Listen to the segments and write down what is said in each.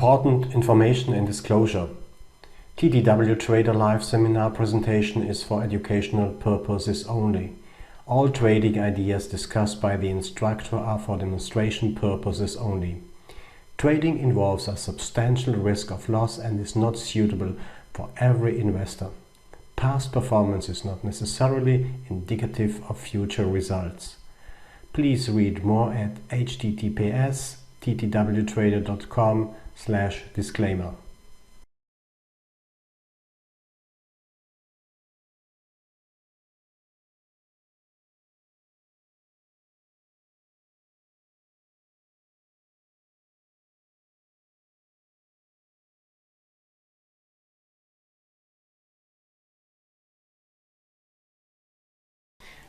Important information and disclosure. TDW Trader Live seminar presentation is for educational purposes only. All trading ideas discussed by the instructor are for demonstration purposes only. Trading involves a substantial risk of loss and is not suitable for every investor. Past performance is not necessarily indicative of future results. Please read more at https://ttwtrader.com/disclaimer.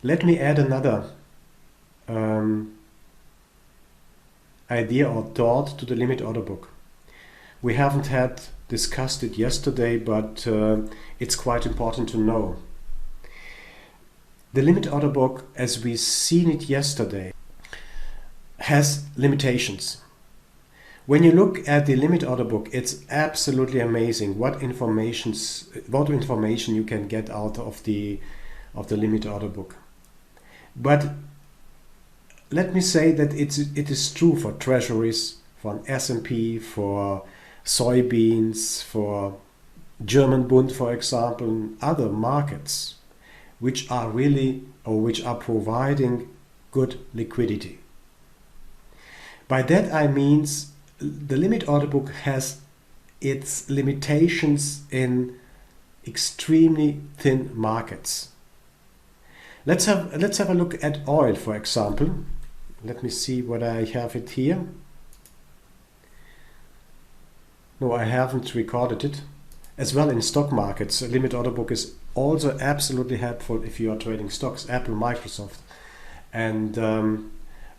Let me add another idea or thought to the limit order book. We haven't had discussed it yesterday, but it's quite important to know. The limit order book, as we seen it yesterday, has limitations. When you look at the limit order book, it's absolutely amazing what information you can get out of the limit order book. But let me say that it is true for treasuries, for an S&P, for soybeans, for German Bund, for example, and other markets which are providing good liquidity. By that I mean the limit order book has its limitations in extremely thin markets. Let's have a look at oil, for example. Let me see what I have it here. No, I haven't recorded it. As well in stock markets, a limit order book is also absolutely helpful if you are trading stocks, Apple, Microsoft, and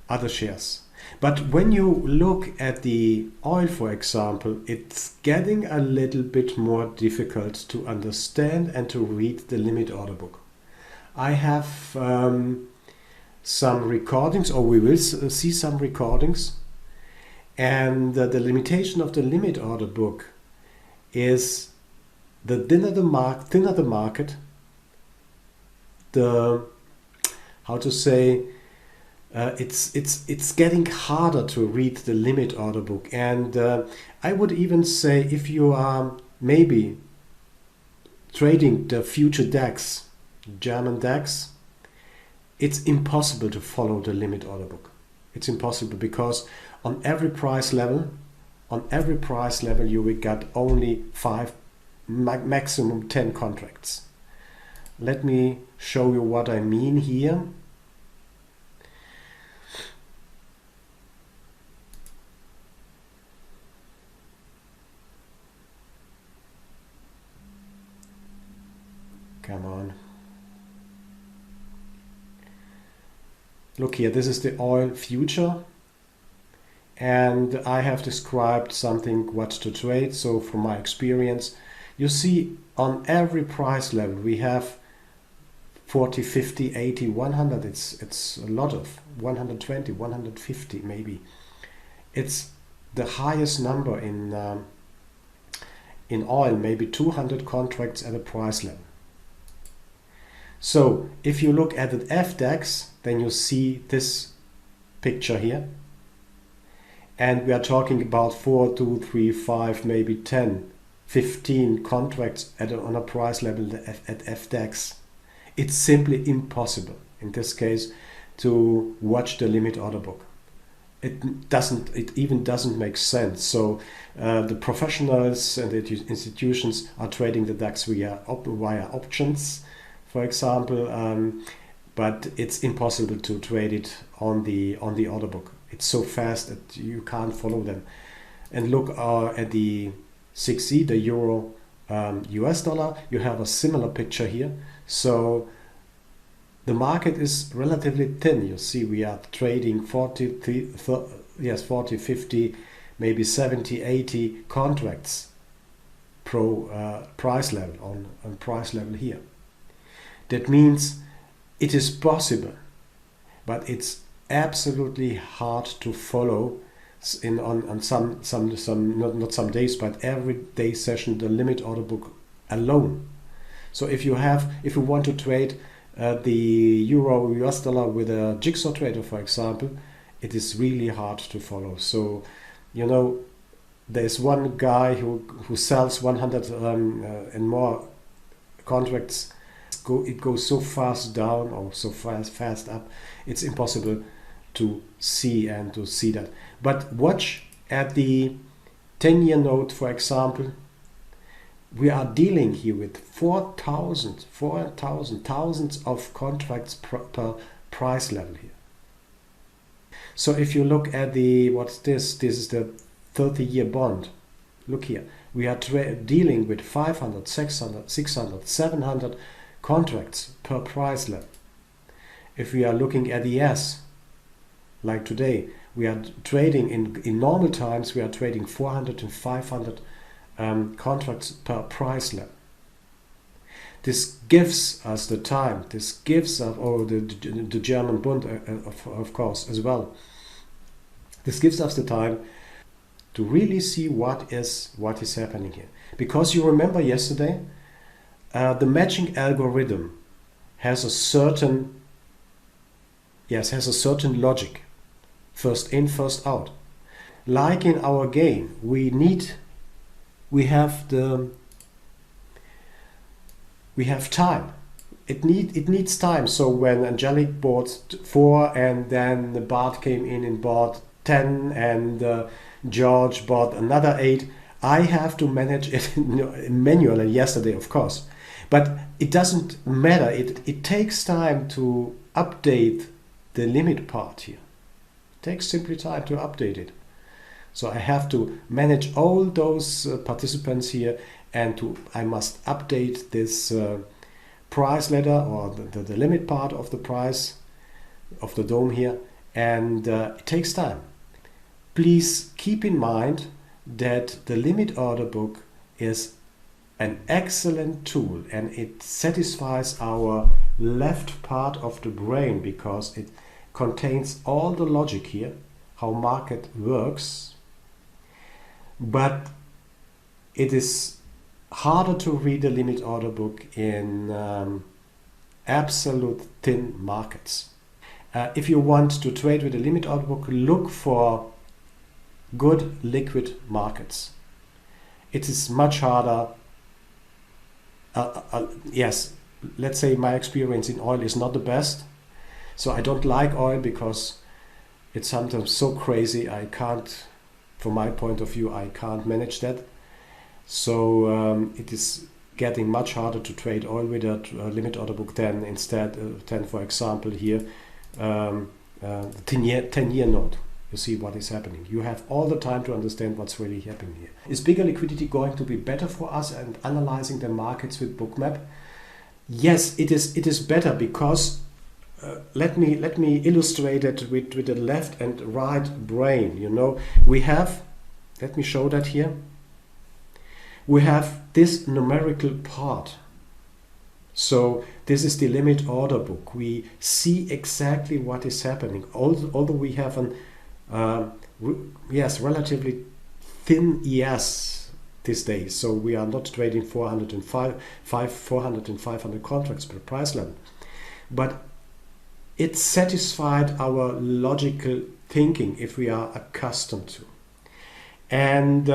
other shares. But when you look at the oil, for example, it's getting a little bit more difficult to understand and to read the limit order book. I have some recordings, or we will see some recordings, and the limitation of the limit order book is the thinner the market, it's getting harder to read the limit order book. And I would even say, if you are maybe trading the future DAX, German DAX, it's impossible to follow the limit order book. It's impossible because on every price level you will get only 5, maximum 10 contracts. Let me show you what I mean here. Come on. Look here, this is the oil future, and I have described something what to trade. So from my experience, you see on every price level we have 40, 50, 80, 100. It's a lot of 120, 150 maybe. It's the highest number in oil, maybe 200 contracts at a price level. So if you look at an FDAX, then you see this picture here. And we are talking about 4, 2, 3, 5, maybe 10, 15 contracts on a price level at FDAX. It's simply impossible in this case to watch the limit order book. It even doesn't make sense. So the professionals and the institutions are trading the DAX via options, for example, but it's impossible to trade it on the order book. It's so fast that you can't follow them. And look at the 6E, the euro US dollar. You have a similar picture here. So the market is relatively thin. You see we are trading 40, 50, maybe 70, 80 contracts pro price level on price level here. That means it is possible, but it's absolutely hard to follow on some not some days, but every day session, the limit order book alone. So if you want to trade the euro US dollar with a jigsaw trader, for example, it is really hard to follow. So there's one guy who sells 100 and more contracts. It goes so fast down or so fast up, it's impossible to see that. But watch at the 10-year note, for example. We are dealing here with 4,000 thousands of contracts per price level here. So if you look at what's this? This is the 30-year bond. Look here. We are dealing with 500, 600, 700 contracts per price level. If we are looking at the S, like today, we are trading in normal times, we are trading 400 and 500 contracts per price level. This gives us the time. This gives us, the German Bund, of course, as well. This gives us the time to really see what is happening here. Because you remember yesterday, the matching algorithm has a certain logic. First in, first out. Like in our game, we have time. It needs time. So when Angelic bought 4 and then Bart came in and bought 10 and George bought another 8, I have to manage it manually yesterday, of course. But it doesn't matter. It takes time to update the limit part here. It takes simply time to update it. So I have to manage all those participants here, and I must update this price ladder or the limit part of the price of the dome here, and it takes time. Please keep in mind that the limit order book is an excellent tool, and it satisfies our left part of the brain because it contains all the logic here, how market works. But it is harder to read a limit order book in absolute thin markets. If you want to trade with a limit order book, look for good liquid markets. It is much harder. Yes, let's say my experience in oil is not the best. So I don't like oil because it's sometimes so crazy. I can't, from my point of view, I can't manage that. So it is getting much harder to trade oil with a limit order book than for example, here, the 10-year note. You see what is happening. You have all the time to understand what's really happening here. Is bigger liquidity going to be better for us and analyzing the markets with Bookmap? Yes, it is better because let me illustrate it with the left and right brain. We have, let me show that here. We have this numerical part. So this is the limit order book. We see exactly what is happening. Although we have an relatively thin ES these days. So we are not trading 400 and 500 contracts per price level. But it satisfied our logical thinking if we are accustomed to. And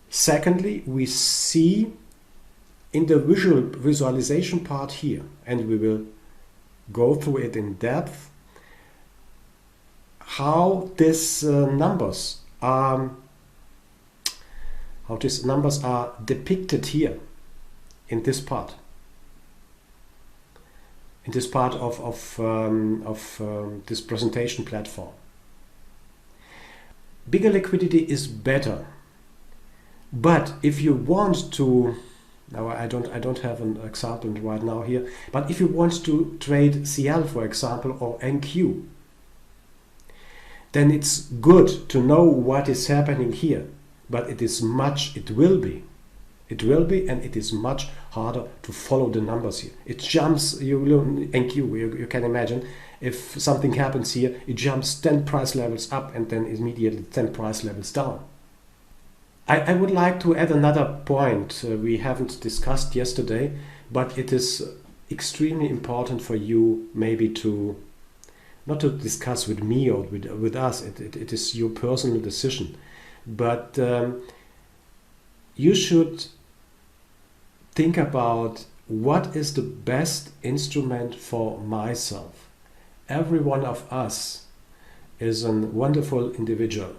secondly, we see in the visualization part here, and we will go through it in depth, how these numbers are depicted here in this part. In this part of this presentation platform. Bigger liquidity is better, but if you want to, now I don't have an example right now here, but if you want to trade CL, for example, or NQ, then it's good to know what is happening here. But it will be It will be, and it is much harder to follow the numbers here. It jumps, you can imagine, if something happens here, it jumps 10 price levels up and then immediately 10 price levels down. I would like to add another point we haven't discussed yesterday, but it is extremely important for you maybe to, not to discuss with me or with us, it is your personal decision, but you should think about what is the best instrument for myself. Every one of us is a wonderful individual.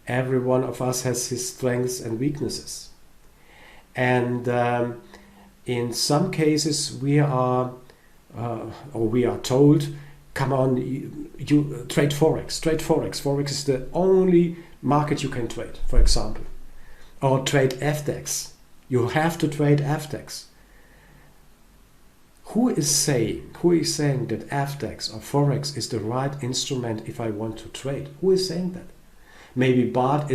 Every one of us has his strengths and weaknesses. And in some cases we are told, come on, you trade Forex, trade Forex. Forex is the only market you can trade, for example. Or trade FDAX. You have to trade FDAX. Who is saying that FDAX or Forex is the right instrument if I want to trade? Who is saying that? Maybe Bart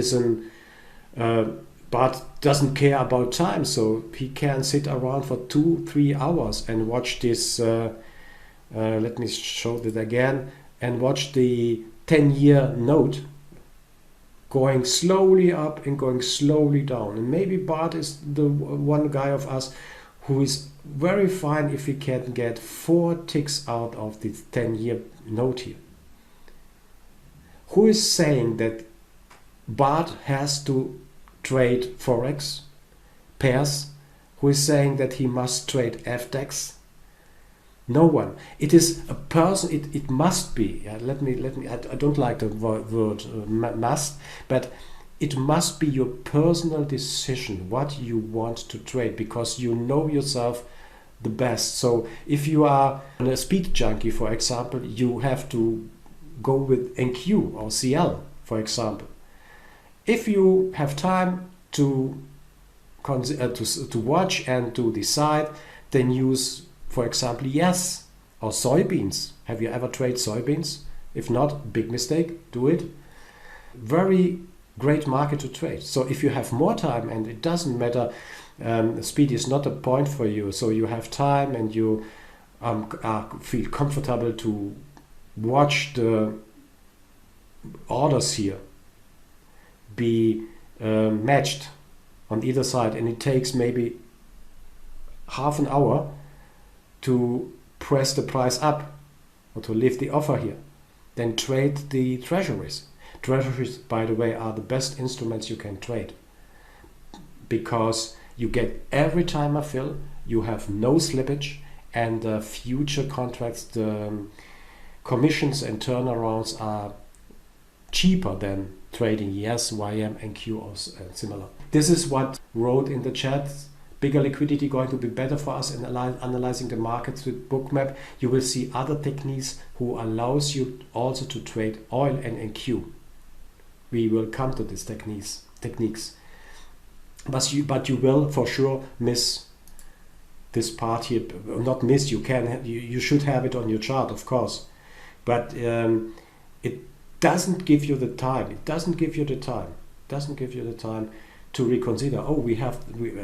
doesn't care about time, so he can sit around for 2-3 hours and watch this. Let me show that again, and watch the 10-year note going slowly up and going slowly down. And maybe Bart is the one guy of us who is very fine if he can get 4 ticks out of the 10-year note here. Who is saying that Bart has to trade Forex pairs? Who is saying that he must trade FDAX? No one. It is a person. It must be. Let me. I don't like the word must, but it must be your personal decision what you want to trade, because you know yourself the best. So if you are a speed junkie, for example, you have to go with NQ or CL, for example. If you have time to watch and to decide, then use, for example, yes, or soybeans. Have you ever traded soybeans? If not, big mistake, do it. Very great market to trade. So if you have more time, and it doesn't matter, speed is not a point for you, so you have time and you feel comfortable to watch the orders here be matched on either side, and it takes maybe half an hour to press the price up or to lift the offer here, then trade the treasuries. Treasuries, by the way, are the best instruments you can trade, because you get every time a fill, you have no slippage, and the future contracts, the commissions and turnarounds are cheaper than trading yes, YM, NQ or similar. This is what wrote in the chat. Bigger liquidity going to be better for us in analyzing the markets with Bookmap. You will see other techniques who allows you also to trade oil and NQ. We will come to these techniques. But you will for sure miss this part here. Not miss, you should have it on your chart, of course. But it doesn't give you the time. It doesn't give you the time to reconsider. Oh,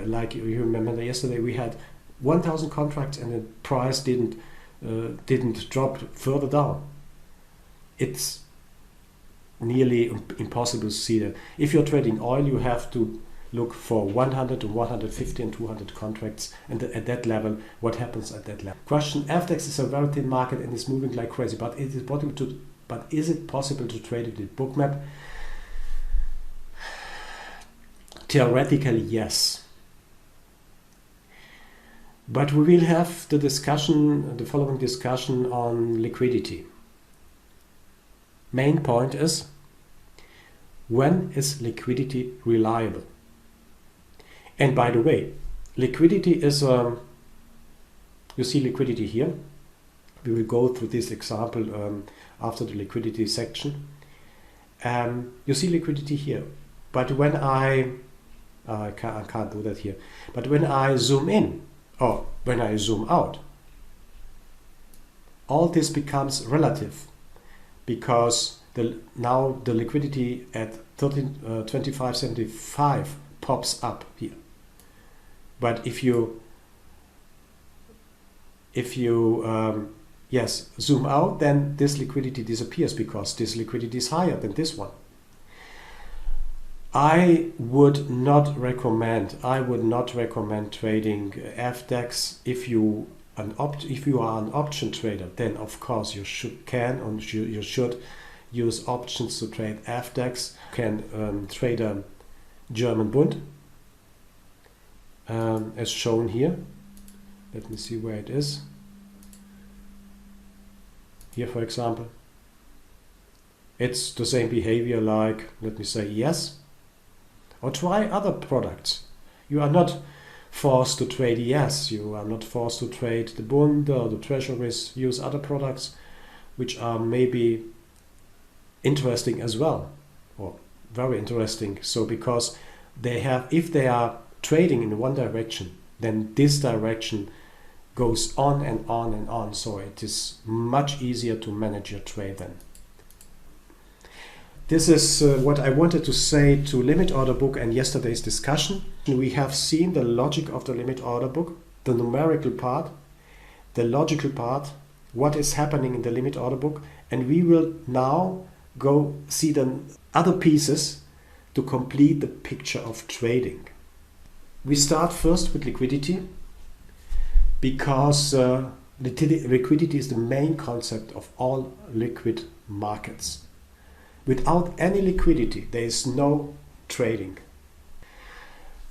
like you remember yesterday, we had 1,000 contracts and the price didn't drop further down. It's nearly impossible to see that. If you're trading oil, you have to look for 100 to 150 and 200 contracts, and at that level, what happens at that level? Question: FDAX is a very thin market and is moving like crazy, but is it possible to trade it with Bookmap? Theoretically, yes. But we will have the following discussion on liquidity. Main point is, when is liquidity reliable? And by the way, liquidity is, you see liquidity here. We will go through this example after the liquidity section. You see liquidity here. But when I can't do that here. But when I zoom in or when I zoom out, all this becomes relative, because now the liquidity at 25.75 pops up here. But if you yes, zoom out, then this liquidity disappears because this liquidity is higher than this one. I would not recommend trading FDAX. If you are an option trader, then of course you should use options to trade FDAX. You can trade a German Bund, as shown here. Let me see where it is. Here, for example, it's the same behavior like, let me say, yes. Or try other products. You are not forced to trade ES. You are not forced to trade the Bund or the treasuries. Use other products which are maybe interesting as well, or very interesting. So because they have, if they are trading in one direction, then this direction goes on and on and on. So it is much easier to manage your trade then. This is what I wanted to say to limit order book and yesterday's discussion. We have seen the logic of the limit order book, the numerical part, the logical part, what is happening in the limit order book, and we will now go see the other pieces to complete the picture of trading. We start first with liquidity, because liquidity is the main concept of all liquid markets. Without any liquidity, there is no trading.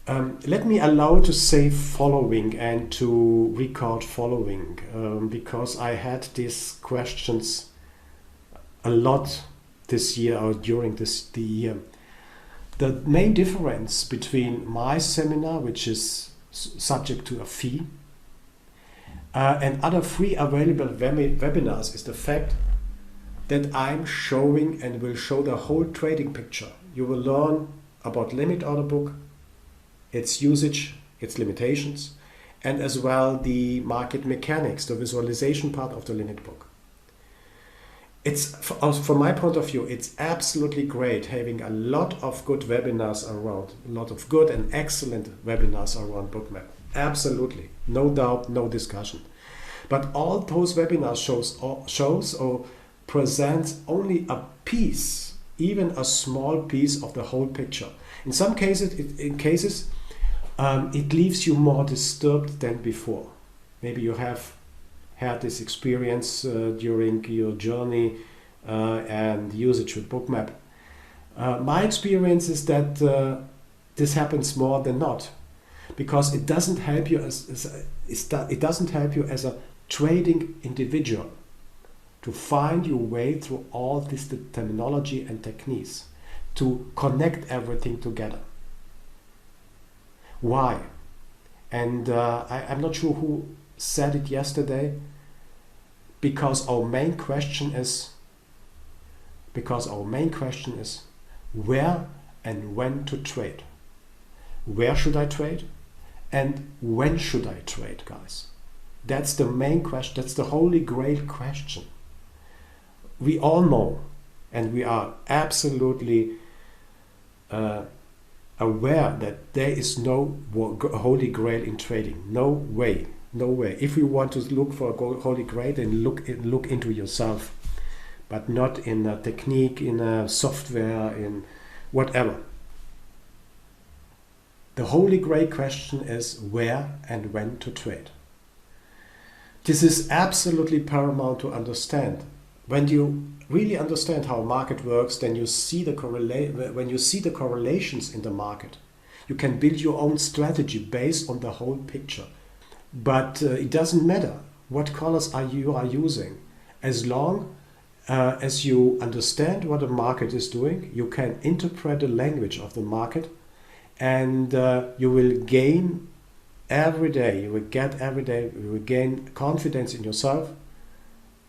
Let me allow to say following and to record following, because I had these questions a lot this year or during the year. The main difference between my seminar, which is subject to a fee, and other free available webinars is the fact that I'm showing and will show the whole trading picture. You will learn about limit order book, its usage, its limitations, and as well the market mechanics, the visualization part of the limit book. It's, from my point of view, it's absolutely great having a lot of good webinars around, a lot of good and excellent webinars around Bookmap. Absolutely, no doubt, no discussion. But all those webinars shows or presents only a piece, even a small piece of the whole picture. In some cases, it leaves you more disturbed than before. Maybe you have had this experience during your journey and usage with Bookmap. My experience is that this happens more than not, because it doesn't help you as a trading individual to find your way through all this terminology and techniques, to connect everything together. Why? And I'm not sure who said it yesterday, because our main question is where and when to trade. Where should I trade? And when should I trade, guys? That's the main question. That's the holy grail question. We all know, and we are absolutely aware that there is no holy grail in trading. No way, no way. If you want to look for a holy grail, then look into yourself, but not in a technique, in a software, in whatever. The holy grail question is where and when to trade. This is absolutely paramount to understand. When you really understand how a market works, then you see when you see the correlations in the market, you can build your own strategy based on the whole picture. But it doesn't matter what colors you are using, as long as you understand what the market is doing, you can interpret the language of the market, and you will gain every day. You will gain confidence in yourself,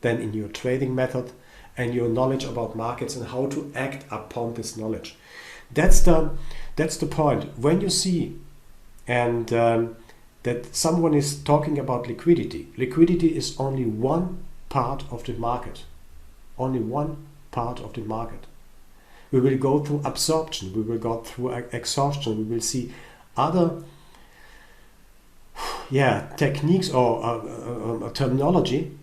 then in your trading method and your knowledge about markets and how to act upon this knowledge. That's the point. When you see and that someone is talking about liquidity, liquidity is only one part of the market. Only one part of the market. We will go through absorption, we will go through exhaustion, we will see other techniques or terminology,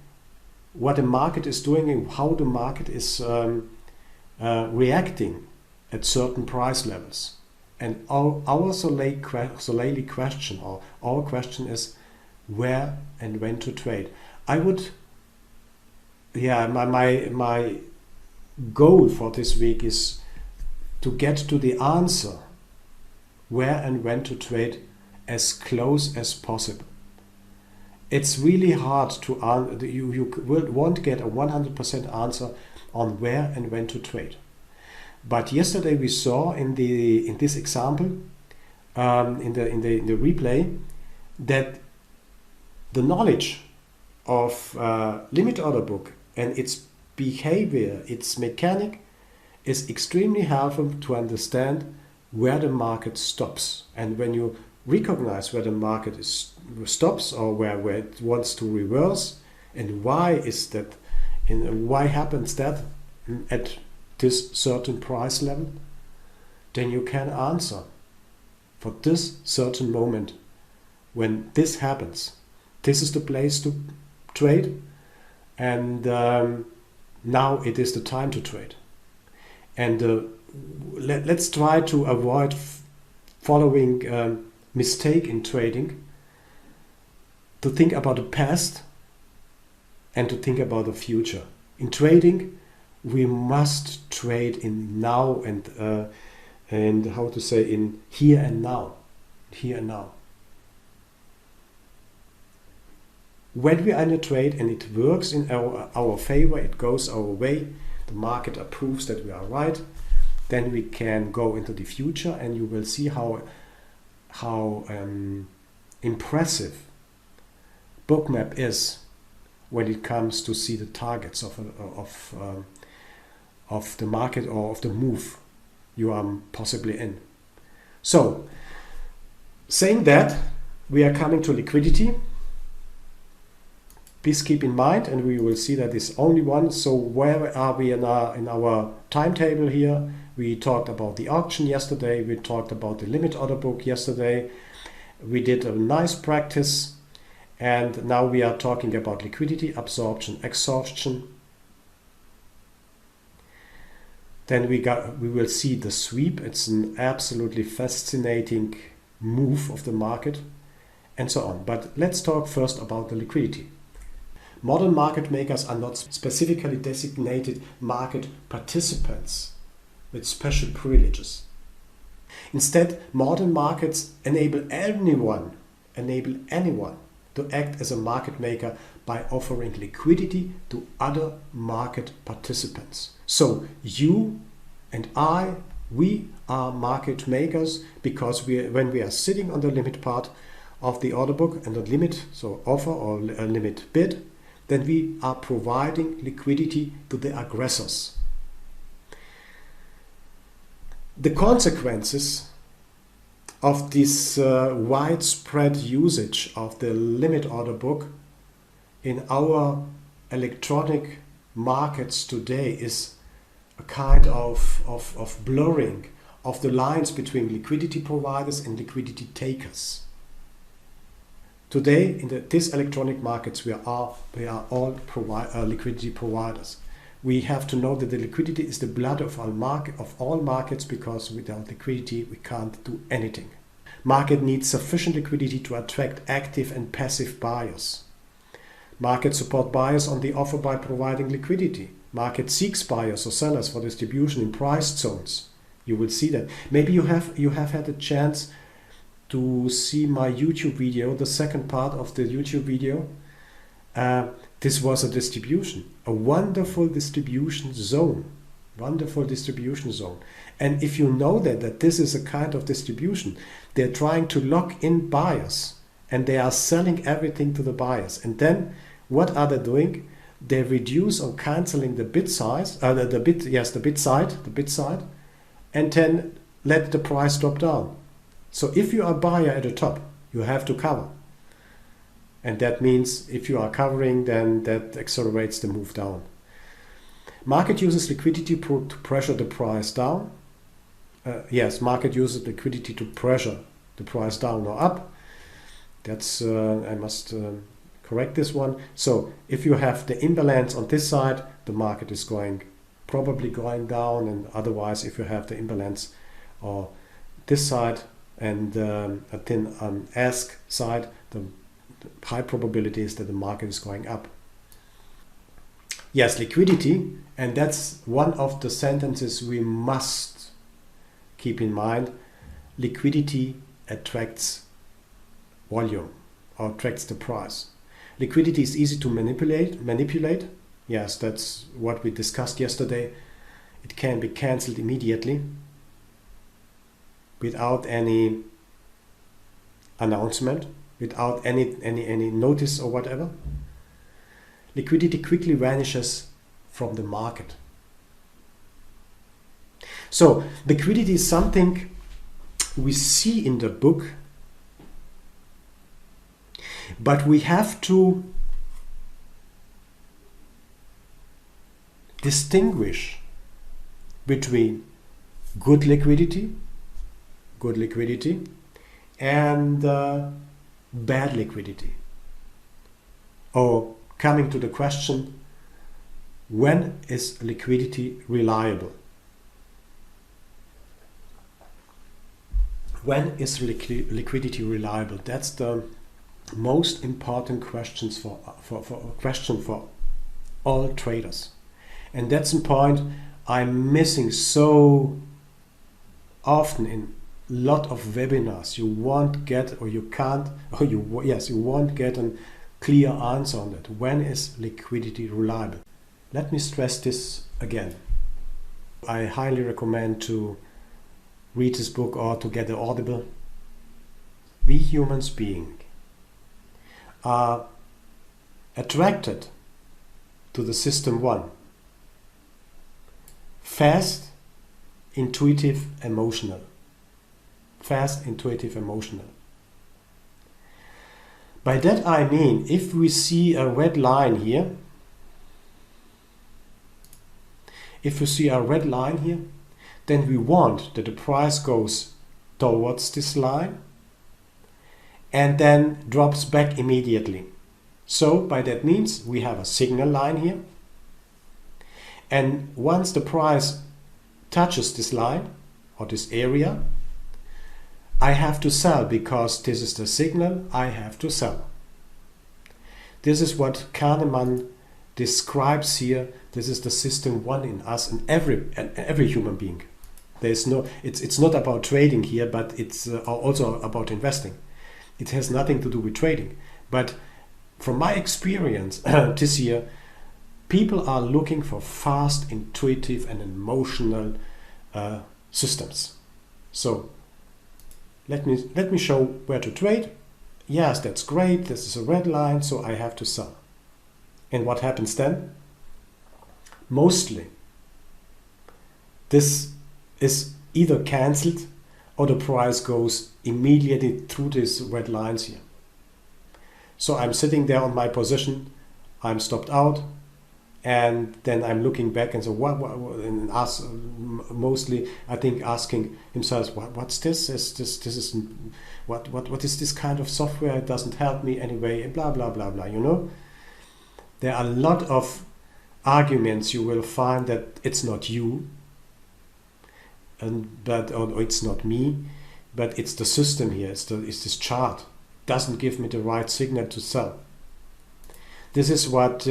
what the market is doing and how the market is reacting at certain price levels. And our solely question, or our question is where and when to trade. I would, my goal for this week is to get to the answer where and when to trade as close as possible. It's really hard to answer. You won't get a 100% answer on where and when to trade. But yesterday we saw in this example, in the replay, that the knowledge of limit order book and its behavior, its mechanic, is extremely helpful to understand where the market stops. And when you recognize where the market stops or where it wants to reverse, and why is that, and why happens that at this certain price level, then you can answer for this certain moment. When this happens, this is the place to trade, and now it is the time to trade. And let's try to avoid following mistake in trading, to think about the past and to think about the future. In trading, we must trade in now and how to say, in here and now. Here and now. When we are in a trade and it works in our favor, it goes our way, the market approves that we are right, then we can go into the future, and you will see how impressive Bookmap is when it comes to see the targets of the market or of the move you are possibly in. So, saying that, we are coming to liquidity. Please keep in mind, and we will see that it's only one. So where are we in our timetable here? We talked about the auction yesterday. We talked about the limit order book yesterday. We did a nice practice. And now we are talking about liquidity, absorption, exhaustion. Then we will see the sweep. It's an absolutely fascinating move of the market, and so on. But let's talk first about the liquidity. Modern market makers are not specifically designated market participants with special privileges. Instead, modern markets enable anyone to act as a market maker by offering liquidity to other market participants. So you and I, we are market makers because when we are sitting on the limit part of the order book and the limit, so offer or a limit bid, then we are providing liquidity to the aggressors. The consequences of this widespread usage of the limit order book in our electronic markets today is a kind of blurring of the lines between liquidity providers and liquidity takers. Today, in these electronic markets, we are all liquidity providers. We have to know that the liquidity is the blood of all markets, because without liquidity we can't do anything. Market needs sufficient liquidity to attract active and passive buyers. Market support buyers on the offer by providing liquidity. Market seeks buyers or sellers for distribution in priced zones. You will see that. Maybe you have had a chance to see my YouTube video, the second part of the YouTube video. This was a distribution, a wonderful distribution zone. Wonderful distribution zone. And if you know that this is a kind of distribution, they're trying to lock in buyers and they are selling everything to the buyers. And then what are they doing? They reduce or canceling the bid size, the bid side, and then let the price drop down. So if you are a buyer at the top, you have to cover. And that means if you are covering, then that accelerates the move down. Market uses liquidity to pressure the price down. Market uses liquidity to pressure the price down or up. That's I must correct this one. So if you have the imbalance on this side, the market is probably going down, and otherwise if you have the imbalance or this side and a thin ask side, the high probability is that the market is going up. Yes, liquidity, and that's one of the sentences we must keep in mind. Liquidity attracts volume or attracts the price. Liquidity is easy to manipulate. Yes, that's what we discussed yesterday. It can be cancelled immediately without any announcement, without any notice or whatever. Liquidity quickly vanishes from the market. So liquidity is something we see in the book, but we have to distinguish between good liquidity and bad liquidity. Or coming to the question, when is liquidity reliable? When is liquidity reliable? That's the most important question for all traders. And that's a point I'm missing so often in a lot of webinars. You won't get, or you can't, or you won't get a clear answer on that. When is liquidity reliable? Let me stress this again. I highly recommend to read this book or to get the Audible. We humans beings are attracted to the system 1. Fast, intuitive, emotional. Fast, intuitive, emotional. By that I mean, if we see a red line here, then we want that the price goes towards this line and then drops back immediately. So by that means we have a signal line here, and once the price touches this line or this area, I have to sell because this is the signal. I have to sell. This is what Kahneman describes here. This is the system 1 in us and every human being. There's no. It's not about trading here, but it's also about investing. It has nothing to do with trading. But from my experience this year, people are looking for fast, intuitive, and emotional systems. So let me show where to trade. Yes, that's great. This is a red line, so I have to sell. And what happens then? Mostly, this is either cancelled or the price goes immediately through these red lines here. So I'm sitting there on my position, I'm stopped out, and then I'm looking back and so and mostly I think asking himself, what's this? This is what is this kind of software? It doesn't help me anyway, and blah blah blah blah. You know, there are a lot of arguments you will find that it's not you, or it's not me, but it's the system here. It's this chart doesn't give me the right signal to sell. This is what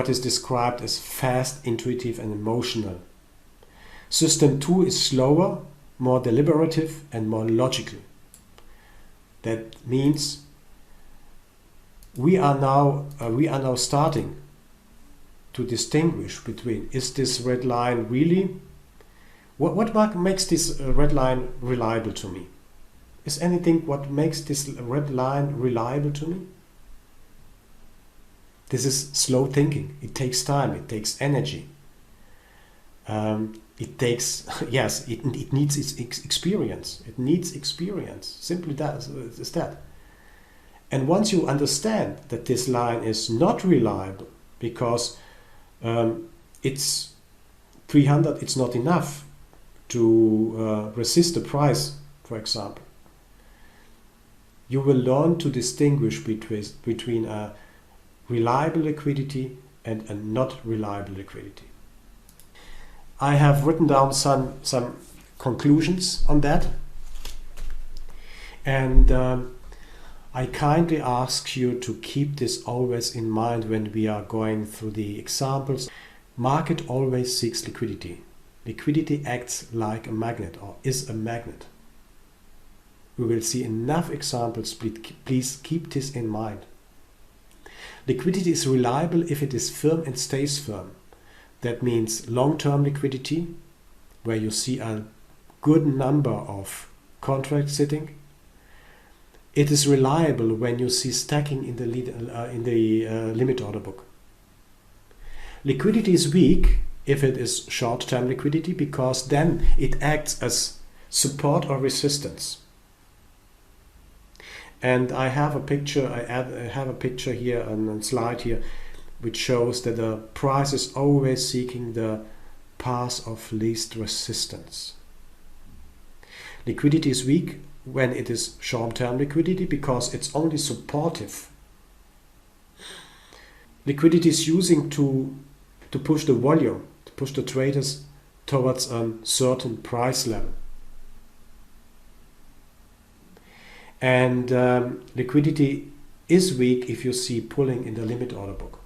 is described as fast, intuitive, and emotional. System 2 is slower, more deliberative, and more logical. That means we are now starting to distinguish between, is this red line really, what makes this red line reliable to me? Is anything what makes this red line reliable to me? This is slow thinking. It takes time. It takes energy. It takes, yes, it needs experience. It needs experience. Simply that is that. And once you understand that this line is not reliable because it's 300, it's not enough to resist the price, for example. you will learn to distinguish between a reliable liquidity and a not reliable liquidity. I have written down some conclusions on that, and I kindly ask you to keep this always in mind when we are going through the examples. Market always seeks liquidity. Liquidity acts like a magnet, or is a magnet. We will see enough examples, please keep this in mind. Liquidity is reliable if it is firm and stays firm. That means long-term liquidity, where you see a good number of contracts sitting. It is reliable when you see stacking in the limit order book. Liquidity is weak if it is short-term liquidity, because then it acts as support or resistance. And I have a picture. I have a picture here on a slide here, which shows that the price is always seeking the path of least resistance. Liquidity is weak when it is short-term liquidity, because it's only supportive. Liquidity is using to push the volume, to push the traders towards a certain price level. And liquidity is weak if you see pulling in the limit order book.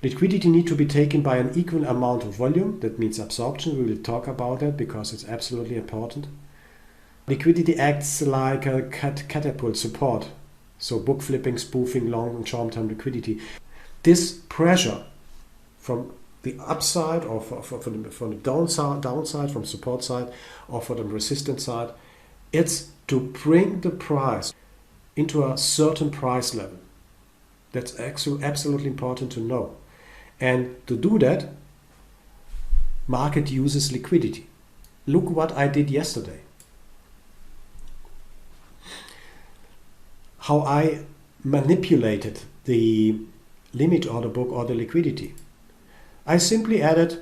Liquidity needs to be taken by an equal amount of volume. That means absorption. We will talk about that because it's absolutely important. Liquidity acts like a catapult support. So book flipping, spoofing, long and short-term liquidity. This pressure from the upside or from the downside, from support side or from the resistance side, it's to bring the price into a certain price level. That's absolutely important to know. And to do that, market uses liquidity. Look what I did yesterday. How I manipulated the limit order book or the liquidity. I simply added,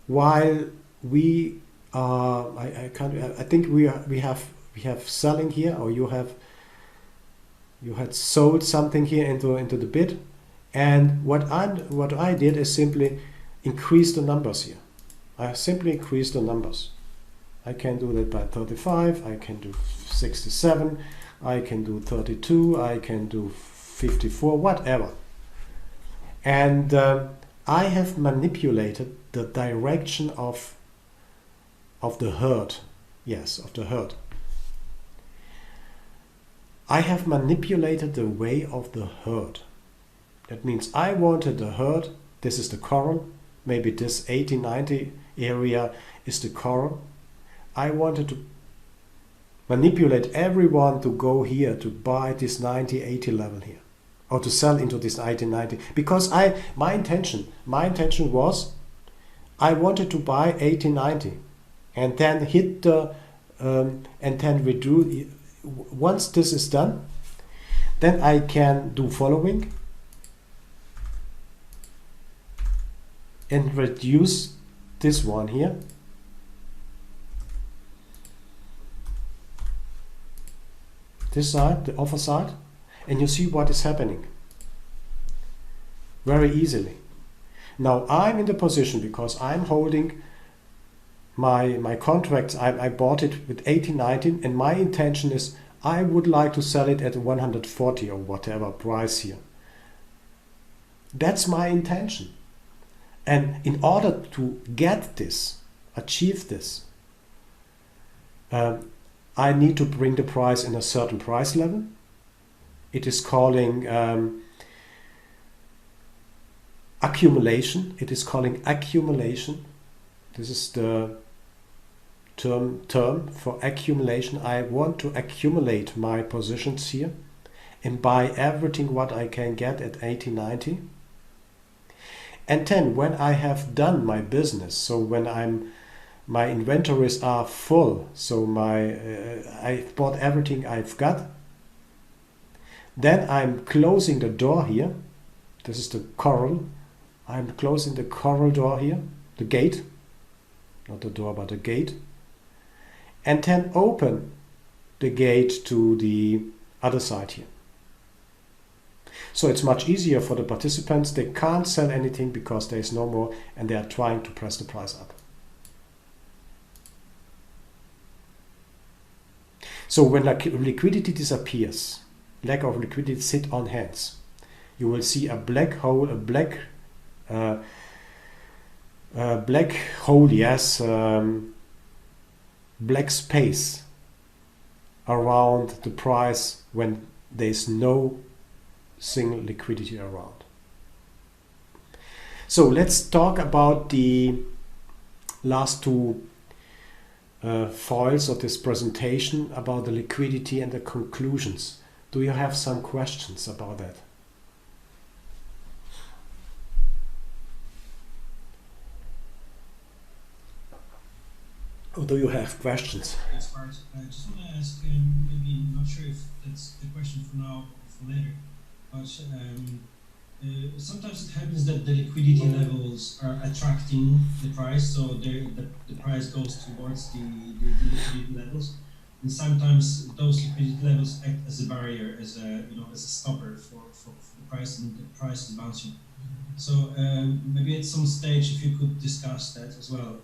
while we are, I think we have selling here, or you had sold something here into the bid, and what I did is simply increase the numbers here. I simply increase the numbers. I can do that by 35. I can do 67. I can do 32. I can do 54. Whatever. And I have manipulated the direction of the herd. Yes, of the herd. I have manipulated the way of the herd. That means I wanted the herd, this is the coral, maybe this 80-90 area is the coral. I wanted to manipulate everyone to go here, to buy this 90-80 level here, or to sell into this 80-90, because my intention was I wanted to buy 80-90 and then hit the and then withdraw. Once this is done, then I can do following and reduce this one here. This side, the offer side, and you see what is happening very easily. Now I'm in the position because I'm holding my contracts. I bought it with 80-90, and my intention is I would like to sell it at 140 or whatever price here. That's my intention. And in order to get this, achieve this, I need to bring the price in a certain price level. It is calling accumulation. It is calling accumulation. This is the term for accumulation. I want to accumulate my positions here and buy everything what I can get at 80-90. And then when I have done my business, so when my inventories are full, so I've bought everything I've got, then I'm closing the door here. This is the coral. I'm closing the coral door here, the gate, not the door but the gate. and then open the gate to the other side here. So it's much easier for the participants. They can't sell anything because there is no more, and they are trying to press the price up. So when liquidity disappears, lack of liquidity sit on hands, you will see a black hole, yes, black space around the price when there is no single liquidity around. So let's talk about the last two foils of this presentation about the liquidity and the conclusions. Do you have some questions about that? Or do you have questions? Yes, Bart. I just want to ask, maybe not sure if that's the question for now or for later, but sometimes it happens that the liquidity levels are attracting the price, so the price goes towards the liquidity levels, and sometimes those liquidity levels act as a barrier, as a stopper for the price, and the price is bouncing. So maybe at some stage, if you could discuss that as well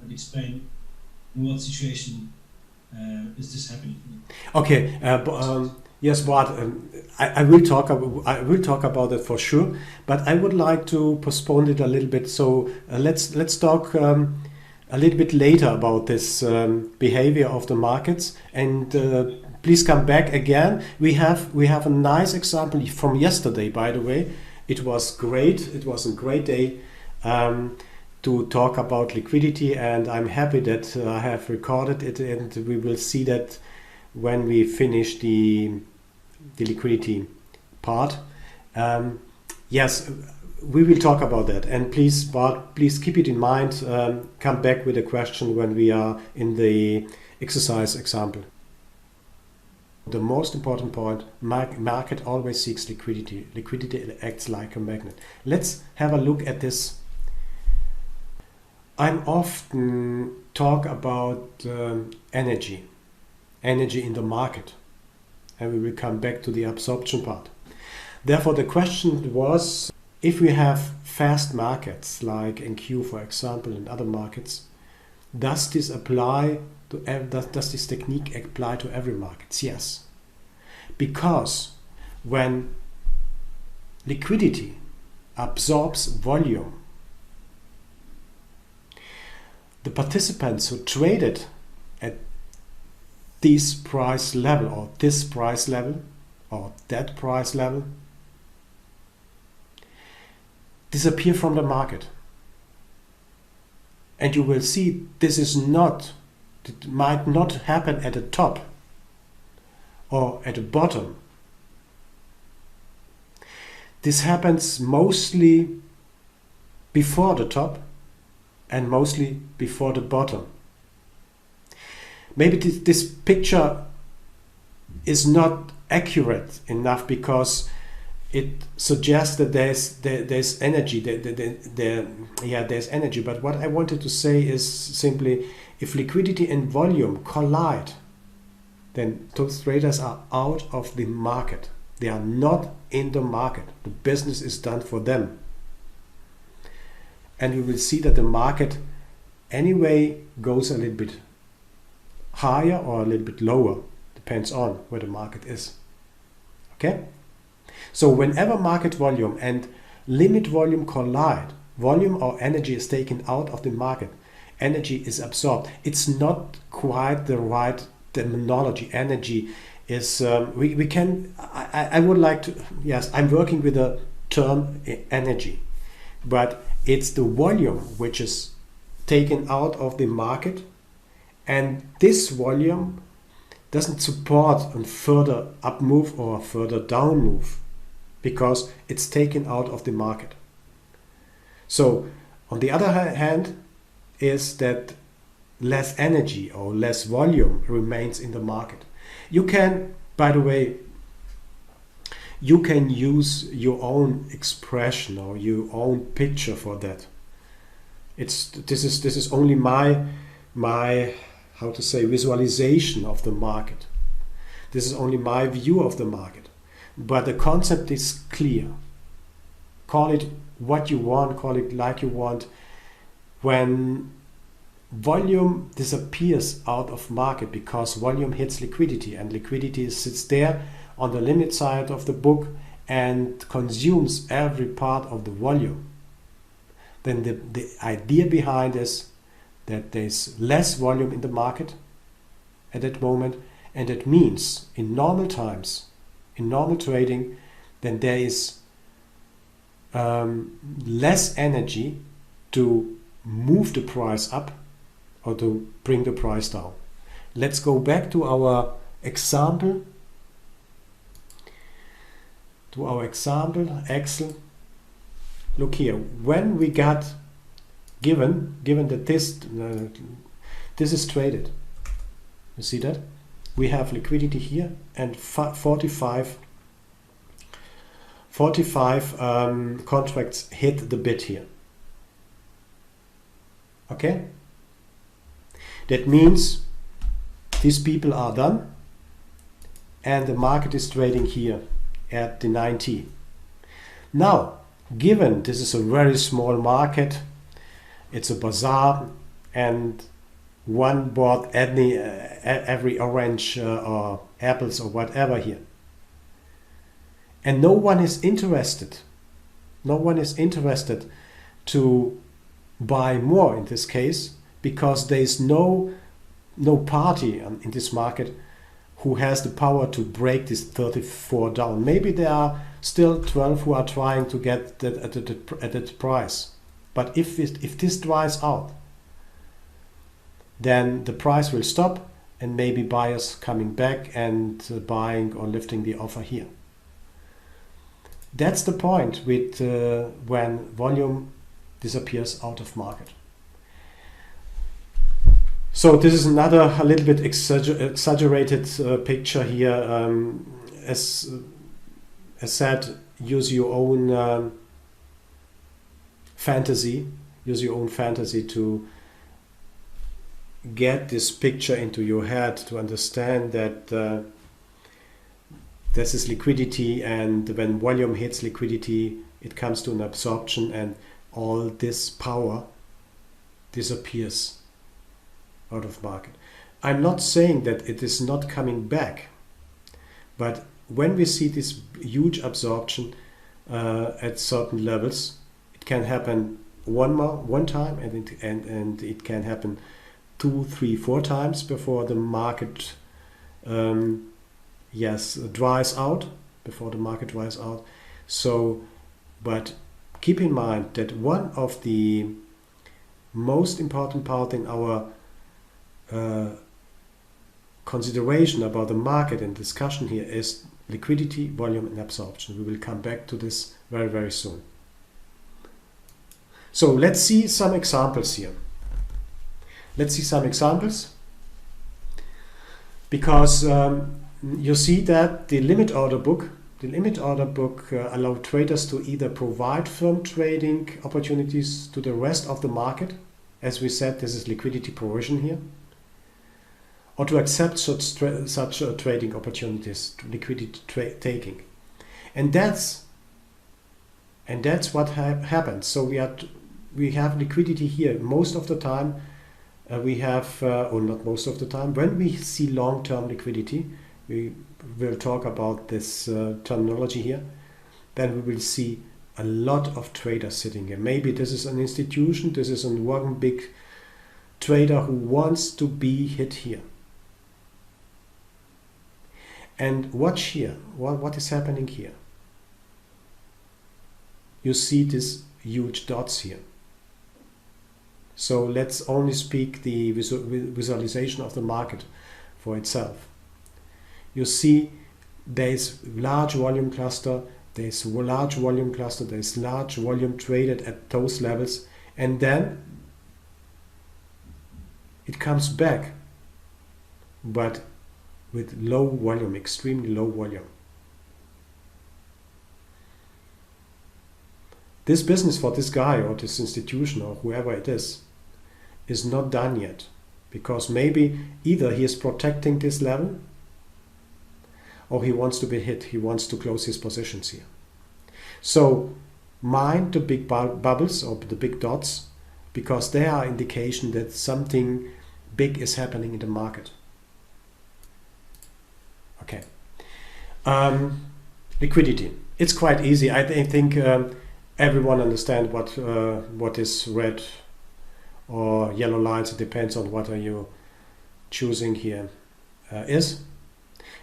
and explain in what situation is this happening? Okay. Yes, Bart. I will talk about that for sure, but I would like to postpone it a little bit. So let's talk a little bit later about this behavior of the markets, and please come back again. We have a nice example from yesterday, by the way. It was great. It was a great day to talk about liquidity, and I'm happy that I have recorded it, and we will see that when we finish the liquidity part. Yes, we will talk about that, and please, Bart, please keep it in mind. Come back with a question when we are in the exercise example. The most important point, market always seeks liquidity. Liquidity acts like a magnet. Let's have a look at this. I'm often talk about energy in the market, and we will come back to the absorption part. Therefore, the question was, if we have fast markets like NQ, for example, and other markets, does this technique apply to every market? Yes, because when liquidity absorbs volume, the participants who traded at this price level or this price level or that price level disappear from the market. And you will see it might not happen at the top or at the bottom. This happens mostly before the top and mostly before the bottom. Maybe this picture is not accurate enough because it suggests that there's energy. There's energy. But what I wanted to say is simply, if liquidity and volume collide, then those traders are out of the market. They are not in the market. The business is done for them. And we will see that the market anyway goes a little bit higher or a little bit lower, depends on where the market is. Okay? So whenever market volume and limit volume collide, volume or energy is taken out of the market, energy is absorbed. It's not quite the right terminology. Energy is, I would like to, yes, I'm working with the term energy, but it's the volume which is taken out of the market, and this volume doesn't support a further up move or a further down move because it's taken out of the market. So on the other hand is that less energy or less volume remains in the market. You can, by the way, you can use your own expression or your own picture for that. This is only my how to say, visualization of the market. This is only my view of the market. But the concept is clear. Call it what you want, call it like you want. When volume disappears out of market because volume hits liquidity, and liquidity sits there on the limit side of the book and consumes every part of the volume, then the idea behind is that there's less volume in the market at that moment, and that means in normal times, in normal trading, then there is less energy to move the price up or to bring the price down. Let's go back to our example. Excel. Look here. When we got given that this is traded, you see that we have liquidity here and 45 contracts hit the bid here. Okay, that means these people are done and the market is trading here at the 90. Now, given this is a very small market, it's a bazaar, and one bought every orange or apples or whatever here, and no one is interested to buy more in this case, because there is no party in this market who has the power to break this 34 down. Maybe there are still 12 who are trying to get that at that price. But if this dries out, then the price will stop and maybe buyers coming back and buying or lifting the offer here. That's the point with when volume disappears out of market. So this is another a little bit exaggerated picture here. As said, use your own fantasy. Use your own fantasy to get this picture into your head, to understand that this is liquidity, and when volume hits liquidity, it comes to an absorption, and all this power disappears out of market. I'm not saying that it is not coming back, but when we see this huge absorption at certain levels, it can happen one time, and it can happen 2, 3, 4 times before the market dries out. So, but keep in mind that one of the most important part in our consideration about the market and discussion here is liquidity, volume, and absorption. We will come back to this very, very soon. So let's see some examples here. Because you see that the limit order book allow traders to either provide firm trading opportunities to the rest of the market. As we said, this is liquidity provision here, or to accept such trading opportunities, liquidity taking, and that's what happens. So we have liquidity here most of the time. Or not most of the time. When we see long-term liquidity, we will talk about this terminology here. Then we will see a lot of traders sitting here. Maybe this is an institution. This is one big trader who wants to be hit here. And watch here. What is happening here? You see these huge dots here. So let's only speak the visualization of the market for itself. You see there's large volume cluster, there's large volume traded at those levels, and then it comes back, but with low volume, extremely low volume. This business for this guy or this institution or whoever it is not done yet, because maybe either he is protecting this level or he wants to be hit. He wants to close his positions here. So mind the big bubbles or the big dots, because they are indication that something big is happening in the market. Okay. Liquidity. It's quite easy. I think everyone understands what is red or yellow lines. It depends on what are you choosing here is.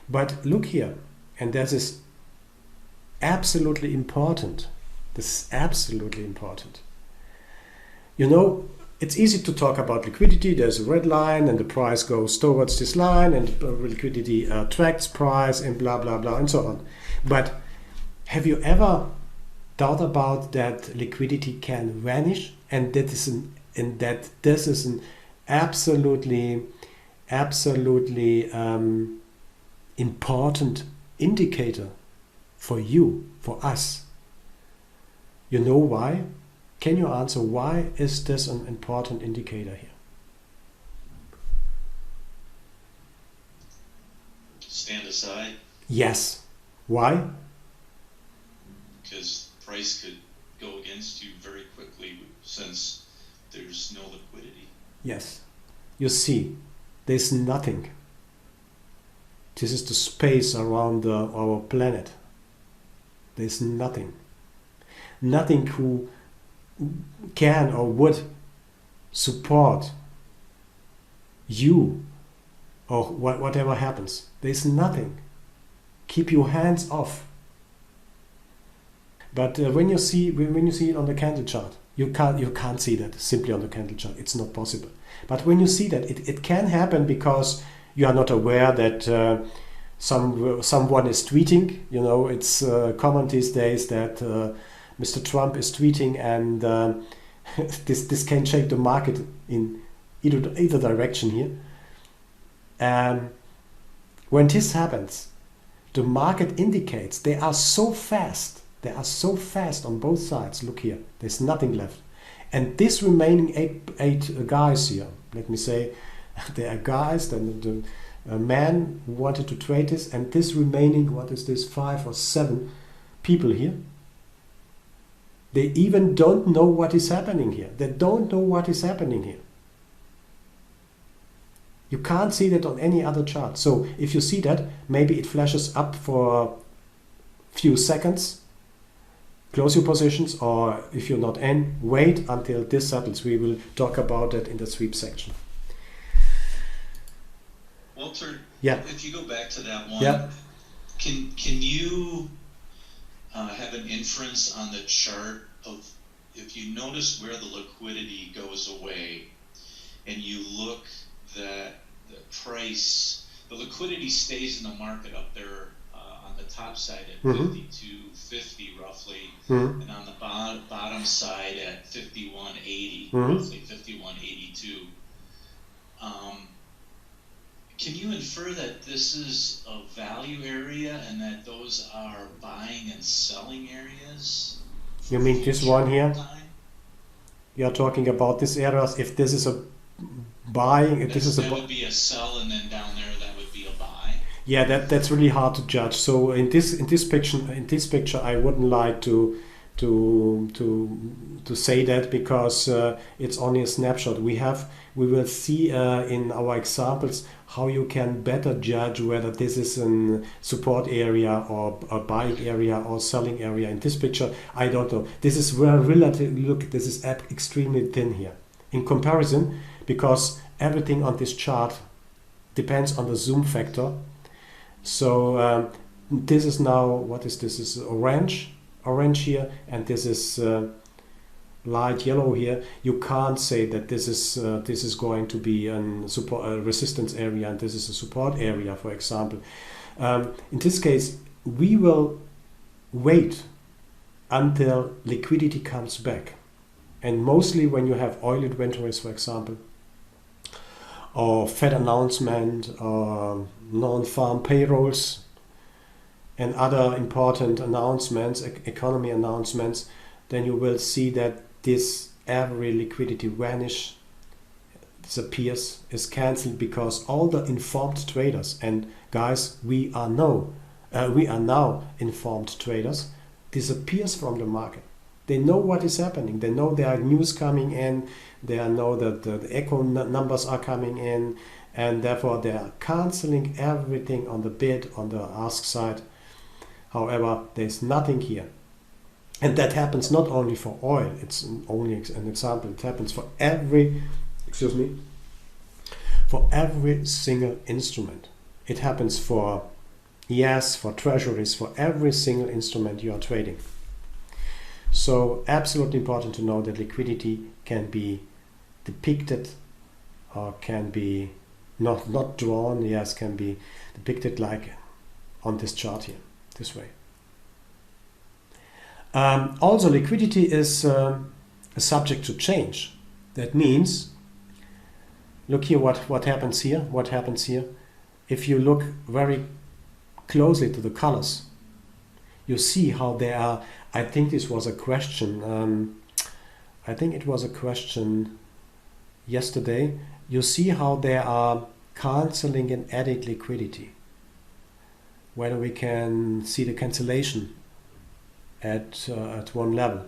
But look here, and this is absolutely important. This is absolutely important. You know, it's easy to talk about liquidity. There's a red line and the price goes towards this line and liquidity attracts price and blah, blah, blah, and so on. But have you ever thought about that liquidity can vanish, and that this is an absolutely important indicator for you, for us? You know why? Can you answer why is this an important indicator here? Stand aside. Yes. Why? Because price could go against you very quickly since there's no liquidity. Yes. You see, there's nothing. This is the space around our planet. There's nothing. Nothing who can or would support you or whatever happens. There's nothing. Keep your hands off. But when you see it on the candle chart, you can't see that simply on the candle chart. It's not possible. But when you see that, it can happen because you are not aware that someone is tweeting. You know, it's common these days that Mr. Trump is tweeting, and this can change the market in either direction here. When this happens, the market indicates they are so fast. They are so fast on both sides. Look here, there's nothing left. And this remaining eight guys here, let me say, there are guys, the man who wanted to trade this, and this remaining, what is this, 5 or 7 people here, they even don't know what is happening here. They don't know what is happening here. You can't see that on any other chart. So if you see that, maybe it flashes up for a few seconds, close your positions, or if you're not in, wait until this settles. We will talk about that in the sweep section. Walter, yeah. If you go back to that one, yeah. Can you have an inference on the chart of, if you notice where the liquidity goes away and you look that the price, the liquidity stays in the market up there on the top side at 52.50 roughly, and on the bottom side at 51.80, roughly 51.82. Can you infer that this is a value area and that those are buying and selling areas? You mean this one here? Time? You are talking about this areas. If this is a buying, if this is that would be a sell, and then down there that would be a buy. Yeah, that's really hard to judge. So in this picture, I wouldn't like to say that, because it's only a snapshot. We will see in our examples how you can better judge whether this is a support area or a buying area or selling area. In this picture, I don't know. This is relatively, look, this is extremely thin here in comparison, because everything on this chart depends on the zoom factor. So this is now, what is this? This is orange here, and this is light yellow here. You can't say that this is going to be a resistance area and this is a support area, for example. In this case, we will wait until liquidity comes back, and mostly when you have oil inventories, for example, or Fed announcement, or non-farm payrolls, and other important announcements, economy announcements, then you will see that this every liquidity vanish disappears, is cancelled, because all the informed traders, and guys, we are now informed traders, disappears from the market. They know what is happening. They know there are news coming in. They know that the echo numbers are coming in, and therefore they are cancelling everything on the bid, on the ask side. However, there's nothing here. And that happens not only for oil. It's only an example. It happens for every, for every single instrument. It happens for for treasuries, for every single instrument you are trading. So absolutely important to know that liquidity can be depicted, or can be not drawn, can be depicted like on this chart here, this way. Also, liquidity is subject to change. That means, look here, what happens here, If you look very closely to the colors, you see how they are. I think this was a question. I think it was a question yesterday. You see how they are cancelling and adding liquidity. Whether we can see the cancellation at one level.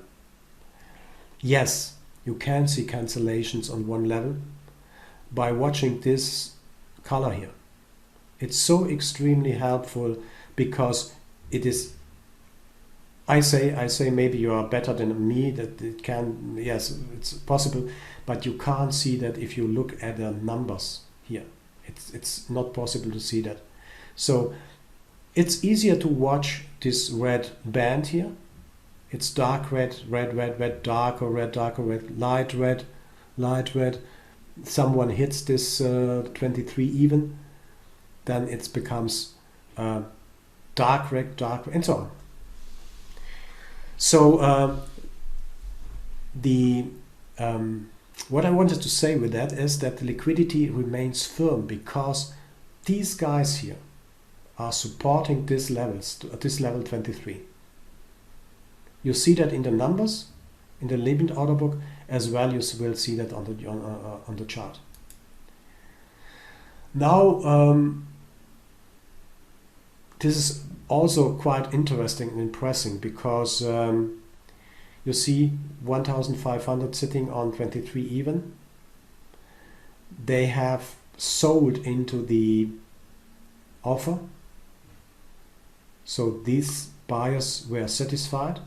Yes, you can see cancellations on one level by watching this color here. It's so extremely helpful, because it is, I say maybe you are better than me, that it can, yes, it's possible, but you can't see that if you look at the numbers here. It's not possible to see that. So it's easier to watch this red band here. It's dark red, darker red, light red. Someone hits this 23 even, then it becomes dark red, and so on. So what I wanted to say with that is that the liquidity remains firm, because these guys here are supporting this level 23. You see that in the numbers, in the limit order book, as well. You will see that on the chart. Now, this is also quite interesting and impressive, because you see 1,500 sitting on 23 even. They have sold into the offer. So these buyers were satisfied.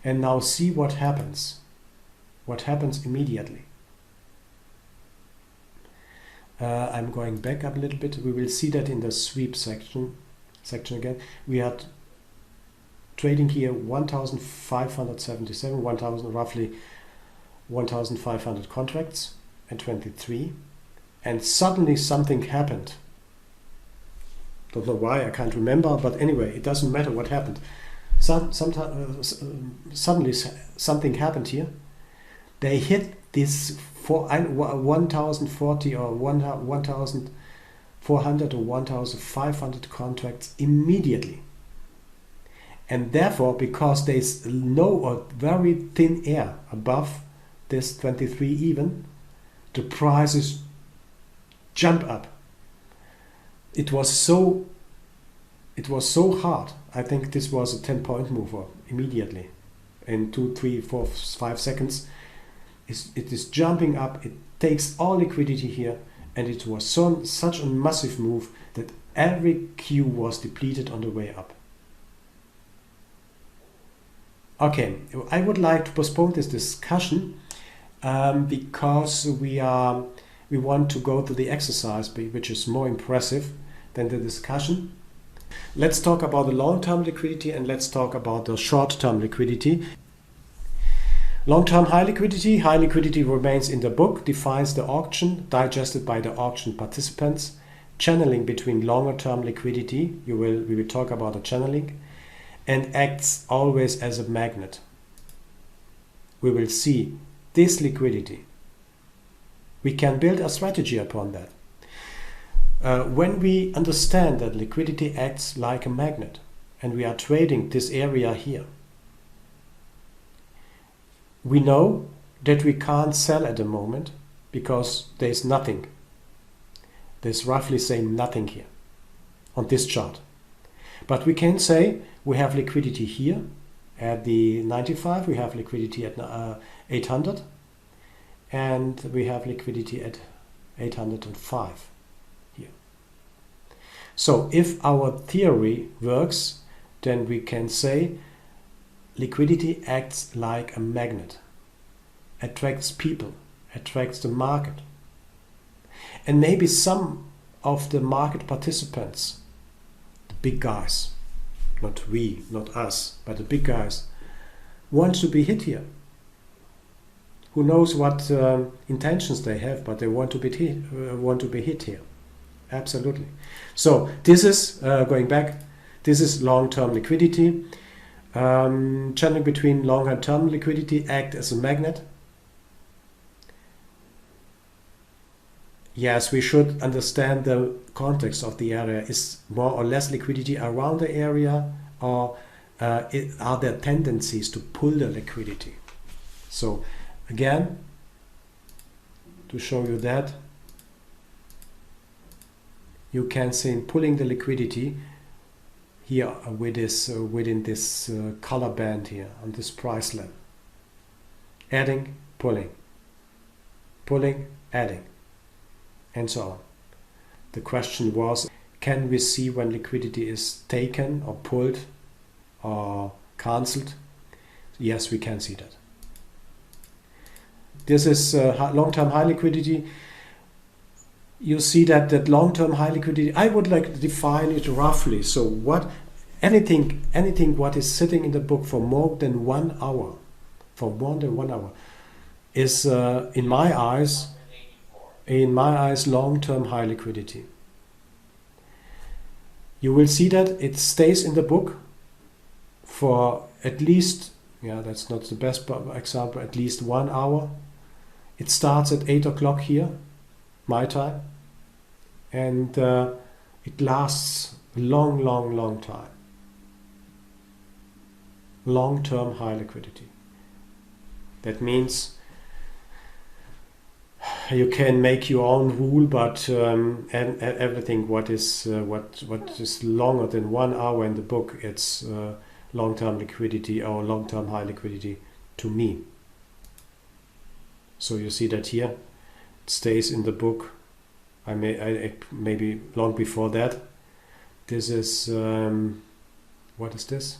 And now see what happens. What happens immediately. I'm going back up a little bit. We will see that in the sweep section again. We had trading here 1,577, roughly 1,500 contracts at 23, and suddenly something happened. Don't know why, I can't remember, but anyway, it doesn't matter what happened. Suddenly something happened here. They hit this 1,040 or 1,400 or 1,500 contracts immediately. And therefore, because there's no or very thin air above this 23 even, the prices jump up. It was so hard. I think this was a 10-point mover immediately. In 2, 3, 4, 5 seconds, it is jumping up. It takes all liquidity here, and it was such a massive move that every queue was depleted on the way up. Okay, I would like to postpone this discussion because we want to go to the exercise, which is more impressive than the discussion. Let's talk about the long-term liquidity, and let's talk about the short-term liquidity. Long-term high liquidity remains in the book, defines the auction, digested by the auction participants, channeling between longer-term liquidity, we will talk about the channeling, and acts always as a magnet. We will see this liquidity. We can build a strategy upon that. When we understand that liquidity acts like a magnet, and we are trading this area here, we know that we can't sell at the moment because there's nothing. There's roughly saying nothing here on this chart. But we can say we have liquidity here at the 95, we have liquidity at 800, and we have liquidity at 805 here. So if our theory works, then we can say liquidity acts like a magnet, attracts people, attracts the market. And maybe some of the market participants, the big guys, not we, not us, but the big guys, want to be hit here. Who knows what intentions they have, but they want to be hit here. Absolutely. So this is, going back, this is long-term liquidity. Channeling between long and term liquidity act as a magnet. Yes, we should understand the context of the area. Is more or less liquidity around the area, or are there tendencies to pull the liquidity? So again, to show you that, you can see in pulling the liquidity here with this, within this color band here on this price level. Adding, pulling, adding, and so on. The question was, can we see when liquidity is taken or pulled or cancelled? Yes, we can see that. This is long-term high liquidity. You see that long-term high liquidity, I would like to define it roughly. So what anything what is sitting in the book for more than 1 hour, is in my eyes long-term high liquidity. You will see that it stays in the book for at least, that's not the best example, at least 1 hour. It starts at 8 o'clock here, my time, and it lasts a long time. Long-term high liquidity. That means you can make your own rule, but and everything what is longer than 1 hour in the book, it's long-term liquidity or long-term high liquidity to me. So you see that here, it stays in the book. I maybe long before that. This is what is this?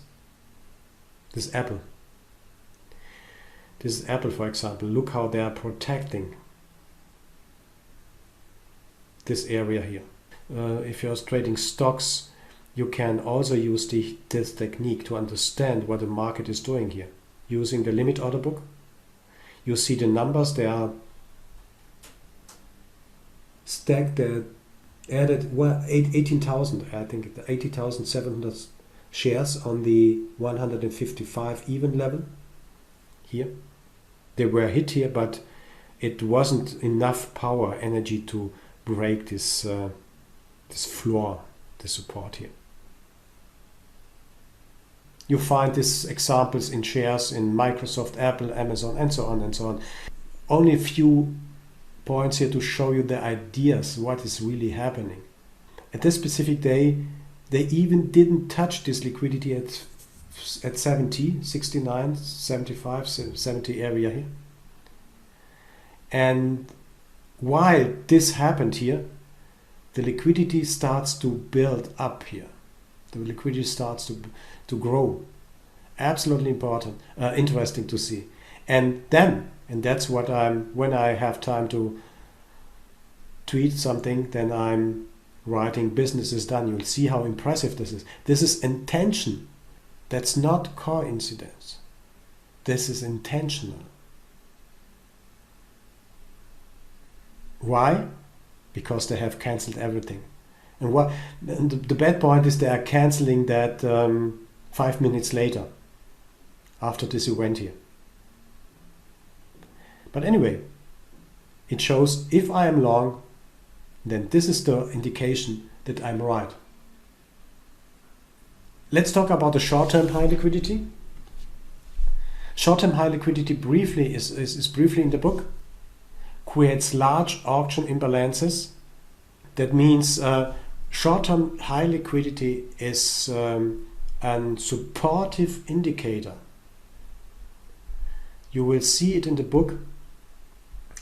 This is Apple. This is Apple, for example. Look how they are protecting this area here. If you're trading stocks, you can also use this technique to understand what the market is doing here. Using the limit order book, you see the numbers, they are stacked, added 18,000, I think 80,700 shares on the 155 even level here. They were hit here, but it wasn't enough power, energy to break this floor, the support here. You find these examples in shares in Microsoft, Apple, Amazon, and so on and so on. Only a few points here to show you the ideas, what is really happening. At this specific day, they even didn't touch this liquidity at 70, 69, 75, 70 area here. And while this happened here, the liquidity starts to build up here. The liquidity starts to grow. Absolutely important, interesting to see. And that's what when I have time to tweet something, then I'm writing business is done. You'll see how impressive this is. This is intention. That's not coincidence. This is intentional. Why? Because they have cancelled everything. And the bad point is they are cancelling that 5 minutes later, after this event here. But anyway, it shows if I am long, then this is the indication that I'm right. Let's talk about the short-term high liquidity. Short-term high liquidity briefly is briefly in the book. creates large auction imbalances. That means short-term high liquidity is a supportive indicator. You will see it in the book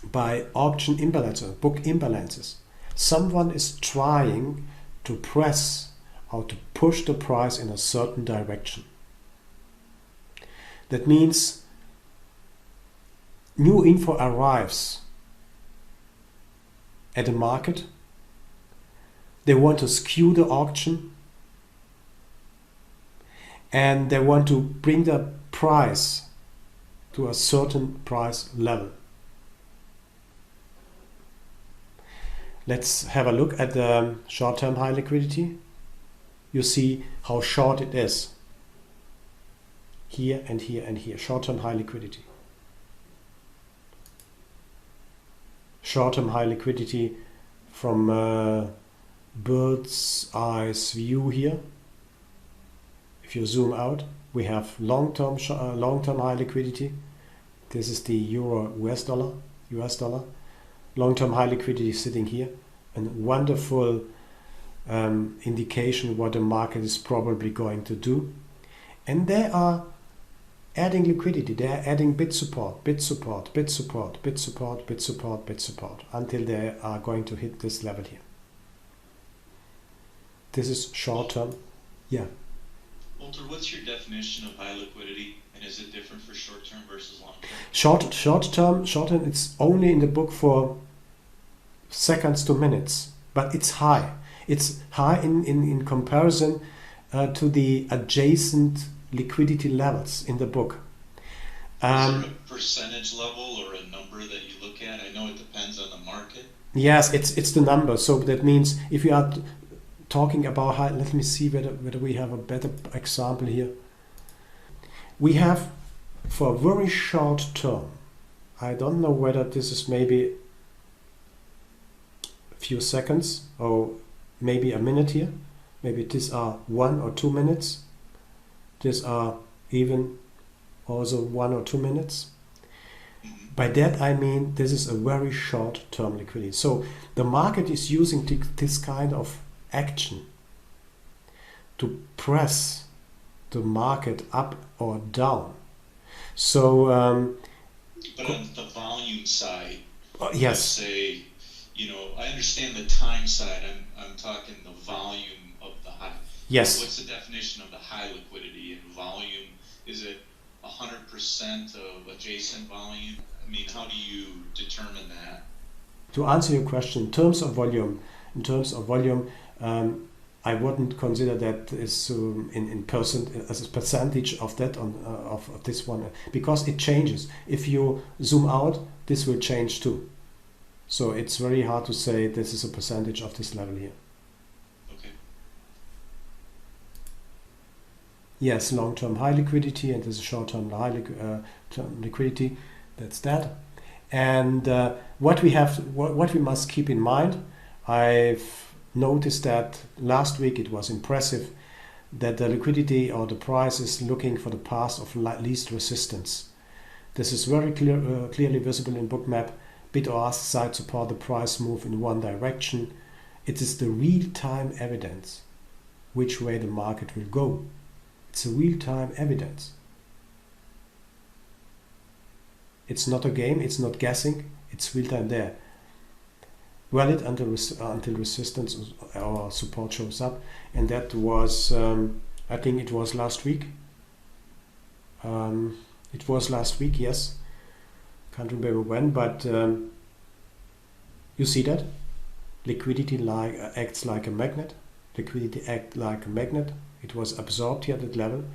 by auction imbalances, book imbalances. Someone is trying to press or to push the price in a certain direction. That means new info arrives at the market. They want to skew the auction and they want to bring the price to a certain price level. Let's have a look at the short-term high liquidity. You see how short it is. Here and here and here. Short-term high liquidity. Short-term high liquidity from bird's eye view here. If you zoom out, we have long-term high liquidity. This is the euro US dollar. Long-term high liquidity sitting here. A wonderful indication what the market is probably going to do. And they are adding liquidity. They are adding bid support, bid support, bid support, bid support, bid support, bid support, until they are going to hit this level here. This is short-term. Yeah. Walter, what's your definition of high liquidity, and is it different for short-term versus long-term? Short-term, it's only in the book for seconds to minutes, but it's high. It's high in comparison to the adjacent liquidity levels in the book. Is there a percentage level or a number that you look at? I know it depends on the market. Yes, it's the number. So that means if you are talking about high, let me see whether we have a better example here. We have for a very short term, I don't know whether this is maybe a few seconds or maybe a minute here. Maybe these are 1 or 2 minutes. These are even also 1 or 2 minutes. By that I mean this is a very short term liquidity. So the market is using this kind of action to press the market up or down. So but on the volume side, yes, let's say, I understand the time side. I'm talking the volume of the high. yes. What's the definition of the high liquidity and volume? Is it 100% of adjacent volume? I mean, how do you determine that? To answer your question, in terms of volume, I wouldn't consider that is in percent as a percentage of that of this one, because it changes. If you zoom out, this will change too. So it's very hard to say this is a percentage of this level here. Okay. Yes, long-term high liquidity, and this is short-term high term liquidity. That's that. And what we must keep in mind, I've noticed that last week it was impressive that the liquidity or the price is looking for the path of least resistance. This is very clearly visible in Bookmap. Bid or ask side support the price move in one direction. It is the real-time evidence which way the market will go. It's a real-time evidence. It's not a game, it's not guessing, it's real-time there. Valid until resistance or support shows up, and that was, I think it was last week. It was last week, yes. Can't remember when, but you see that liquidity acts like a magnet. Liquidity acts like a magnet. It was absorbed here at that level.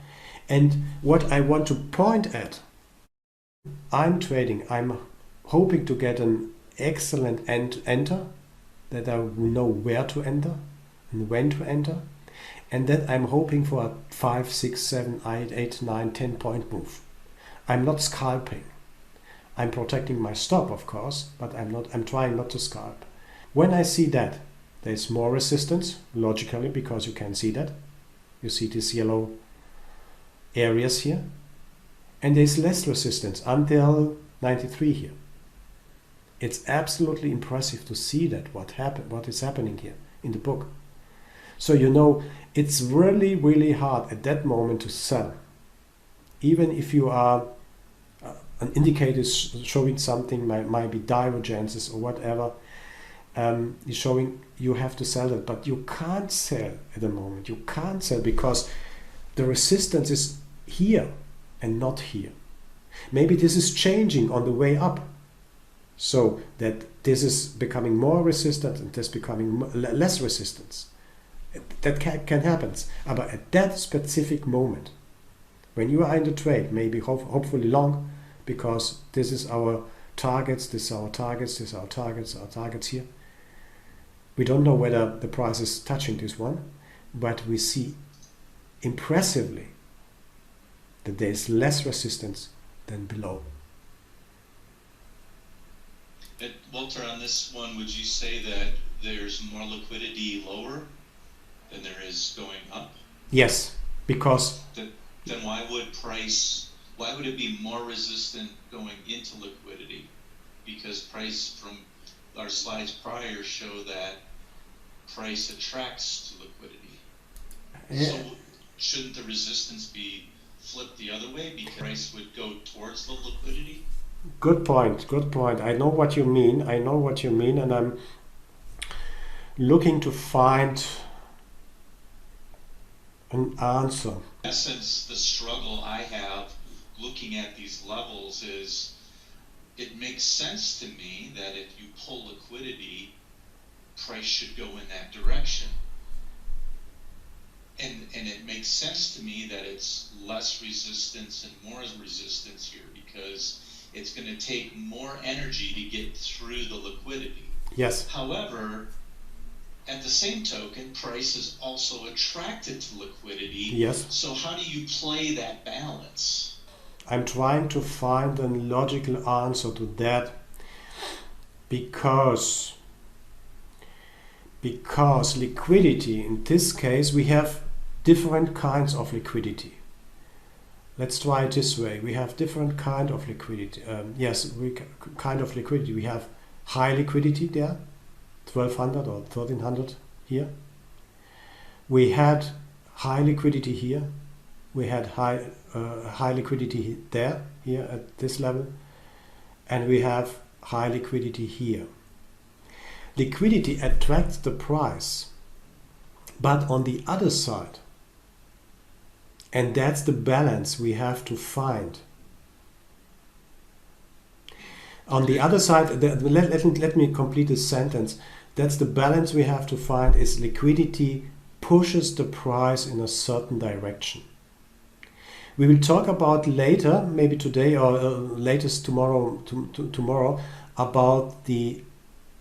And what I want to point at, I'm trading. I'm hoping to get an excellent enter, that I will know where to enter and when to enter, and then I'm hoping for a 5, 6, 7, 8, 9, 10 point move. I'm not scalping. I'm protecting my stop, of course, but I'm trying not to scalp. When I see that there's more resistance, logically, because you can see that. You see these yellow areas here. And there's less resistance until 93 here. It's absolutely impressive to see that what is happening here in the book. So you know, it's really, really hard at that moment to sell. Even if you are an indicator showing something, might be divergences or whatever, is showing you have to sell it, but you can't sell at the moment. You can't sell because the resistance is here and not here. Maybe this is changing on the way up, so that this is becoming more resistant and this becoming less resistance. That can happen. But at that specific moment, when you are in the trade, maybe hopefully long, because this is our targets, this is our targets, this is our targets here. We don't know whether the price is touching this one, but we see impressively that there is less resistance than below. Walter, on this one, would you say that there's more liquidity lower than there is going up? Yes, because then why would it be more resistant going into liquidity? Because price, from our slides prior, show that price attracts to liquidity. Yeah. So shouldn't the resistance be flipped the other way, because price would go towards the liquidity? Good point. I know what you mean, and I'm looking to find an answer. In essence, the struggle I have looking at these levels is, it makes sense to me that if you pull liquidity, price should go in that direction. And it makes sense to me that it's less resistance and more resistance here, because it's going to take more energy to get through the liquidity. Yes. However, at the same token, price is also attracted to liquidity. Yes. So how do you play that balance? I'm trying to find a logical answer to that, because liquidity, in this case, we have different kinds of liquidity. Let's try it this way. We have different kind of liquidity. Kind of liquidity. We have high liquidity there, 1200 or 1300 here. We had high liquidity here. We had high liquidity here at this level, and we have high liquidity here. Liquidity attracts the price, but on the other side, and that's the balance we have to find. On the other side, let me complete this sentence. That's the balance we have to find, is liquidity pushes the price in a certain direction. We will talk about later, maybe today or latest tomorrow, tomorrow, about the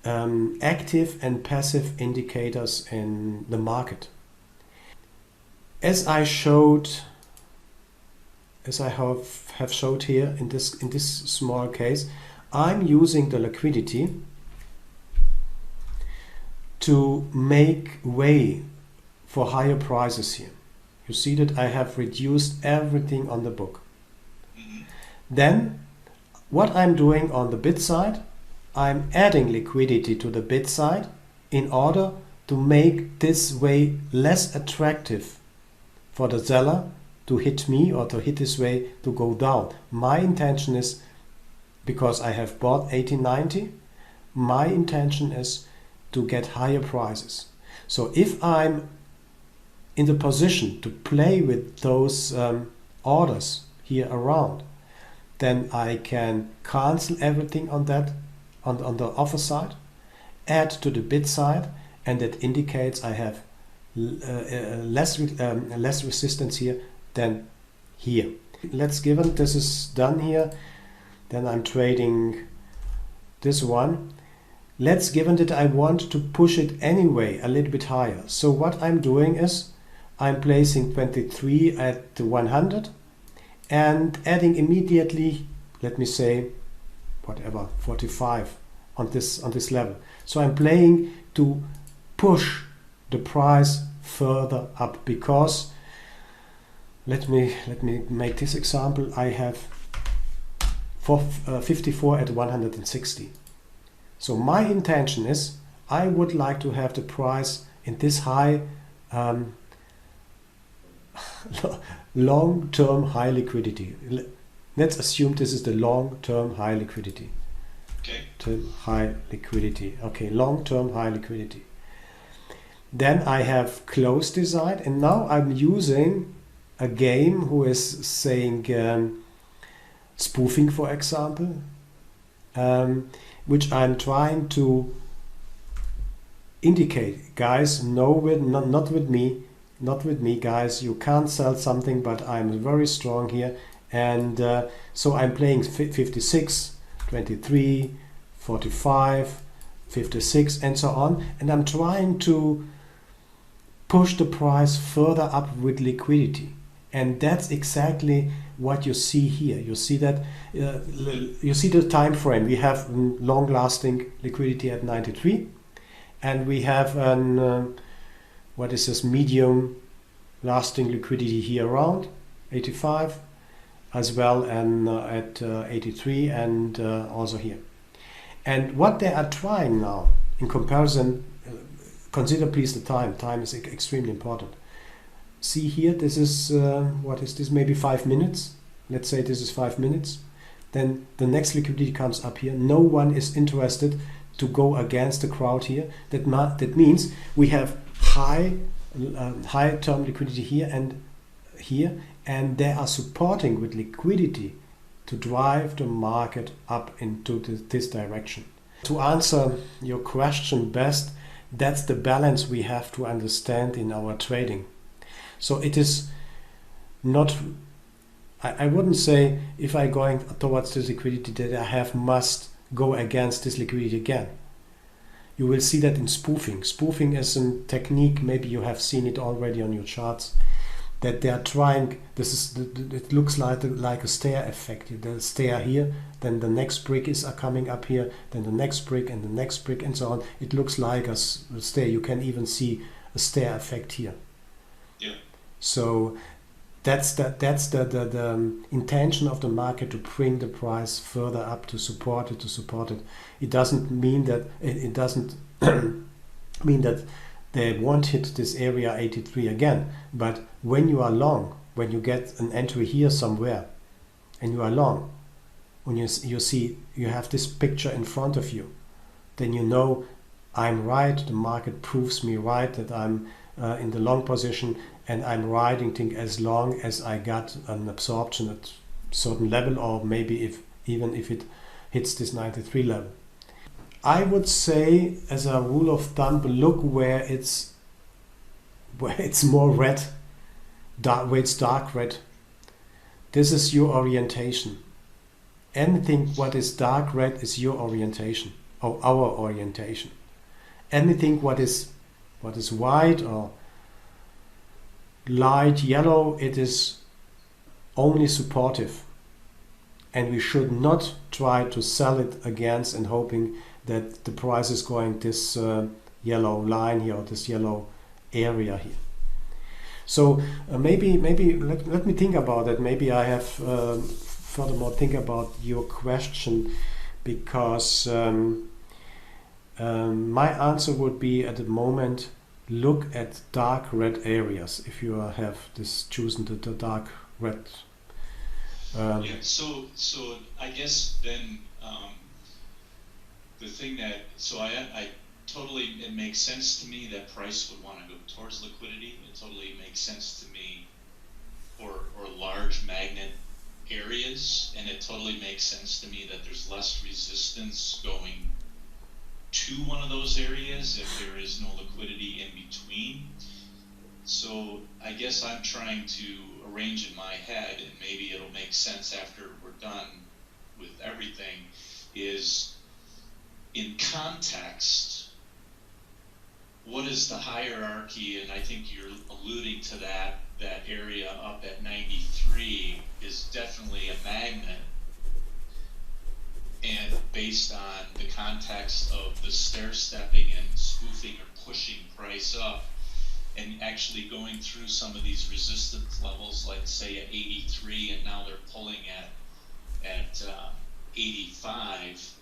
active and passive indicators in the market. As I have showed here in this small case, I'm using the liquidity to make way for higher prices here. You see that I have reduced everything on the book. Mm-hmm. Then what I'm doing on the bid side, I'm adding liquidity to the bid side in order to make this way less attractive for the seller to hit me, or to hit this way to go down. My intention is, because I have bought 1890, my intention is to get higher prices. So if I'm in the position to play with those orders here around, then I can cancel everything on that, on the offer side, add to the bid side, and that indicates I have less resistance here than here. Let's given this is done here, then I'm trading this one. Let's given that I want to push it anyway a little bit higher. So what I'm doing is I'm placing 23 at 100 and adding immediately, let me say, whatever, 45 on this level. So I'm playing to push the price further up, because let me make this example. I have 54 at 160. So my intention is I would like to have the price in this high long-term high liquidity. Let's assume this is the long-term high liquidity. Okay. Term high liquidity. Okay, long-term high liquidity. Then I have close designed, and now I'm using a game who is saying spoofing, for example, which I'm trying to indicate, guys, not with me, guys, you can't sell something, but I'm very strong here, and so I'm playing 56, 23, 45, 56, and so on, and I'm trying to push the price further up with liquidity. And that's exactly what you see here. You see that you see the time frame. We have long-lasting liquidity at 93, and we have an what is this, medium-lasting liquidity here around 85, as well, and at 83, and also here. And what they are trying now, in comparison, consider please the time. Time is extremely important. See here, this is, what is this, maybe 5 minutes. Let's say this is 5 minutes. Then the next liquidity comes up here. No one is interested to go against the crowd here. That means we have high term liquidity here, and they are supporting with liquidity to drive the market up into this direction. To answer your question best, that's the balance we have to understand in our trading. So it is not, I wouldn't say if I'm going towards this liquidity that I must go against this liquidity again. You will see that in spoofing. Spoofing is a technique, maybe you have seen it already on your charts, that they are trying, it looks like a stair effect. The stair here, then the next brick is coming up here, then the next brick and the next brick and so on. It looks like a stair. You can even see a stair effect here. Yeah. So that's the intention of the market, to bring the price further up, to support it. It doesn't mean that mean that they won't hit this area 83 again. But when you are long, when you get an entry here somewhere, and you are long, when you see you have this picture in front of you, then you know I'm right. The market proves me right that I'm in the long position, and I'm riding thing as long as I got an absorption at certain level, or maybe even if it hits this 93 level. I would say, as a rule of thumb, look where it's more red, where it's dark red. This is your orientation. Anything what is dark red is your orientation, or our orientation. Anything what is white or light yellow, it is only supportive, and we should not try to sell it against and hoping that the price is going this yellow line here, or this yellow area here. So maybe let me think about it. Maybe I have furthermore think about your question, because my answer would be, at the moment, look at dark red areas. If you have this chosen the dark red. Yeah. So I guess then the thing that I totally, it makes sense to me that price would want to go towards liquidity. It totally makes sense to me for large magnet areas, and it totally makes sense to me that there's less resistance going to one of those areas if there is no liquidity in between. So I guess I'm trying to arrange in my head, and maybe it'll make sense after we're done with everything, is in context, what is the hierarchy? And I think you're alluding to that area up at 93 is definitely a magnet. And based on the context of the stair-stepping and spoofing or pushing price up, and actually going through some of these resistance levels, like say at 83, and now they're pulling at 85,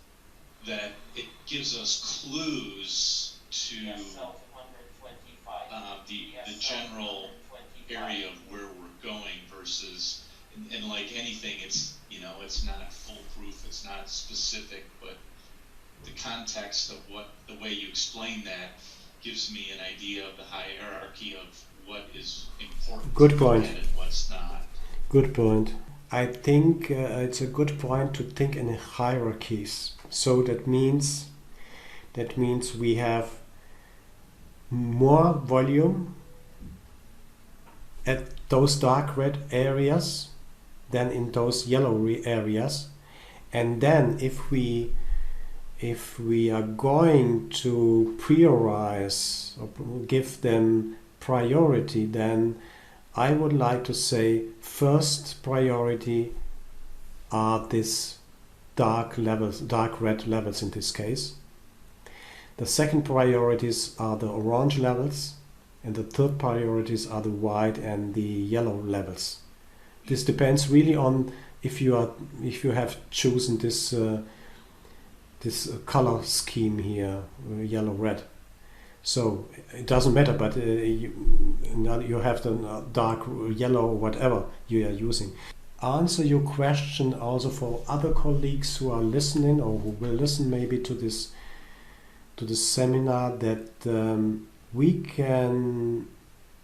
that it gives us clues to the general area of where we're going versus, and like anything, it's, it's not foolproof, it's not specific, but the context of the way you explain that gives me an idea of the hierarchy of what is important Good point. and what's not. Good point. I think it's a good point to think in hierarchies. So that means we have more volume at those dark red areas than in those yellow areas. And then if we are going to prioritize or give them priority, then I would like to say first priority are these dark red levels in this case. The second priorities are the orange levels, and the third priorities are the white and the yellow levels. This depends really on if you have chosen this color scheme here, yellow red. So it doesn't matter, but you have the dark yellow or whatever you are using. Answer your question also for other colleagues who are listening or who will listen maybe to this seminar, that we can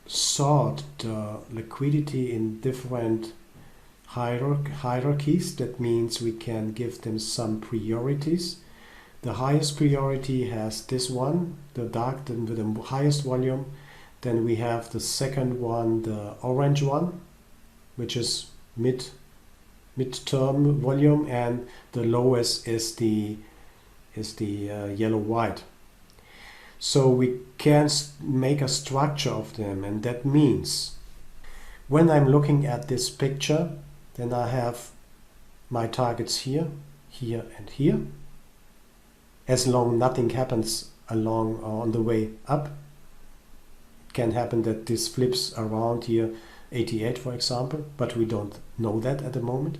sort the liquidity in different hierarchies. That means we can give them some priorities. The highest priority has this one, the dark with the highest volume. Then we have the second one, the orange one, which is mid-term volume, and the lowest is the yellow white. So we can make a structure of them, and that means when I'm looking at this picture, then I have my targets here, here, and here. As long nothing happens along or on the way up, it can happen that this flips around here, 88 for example, but we don't know that at the moment.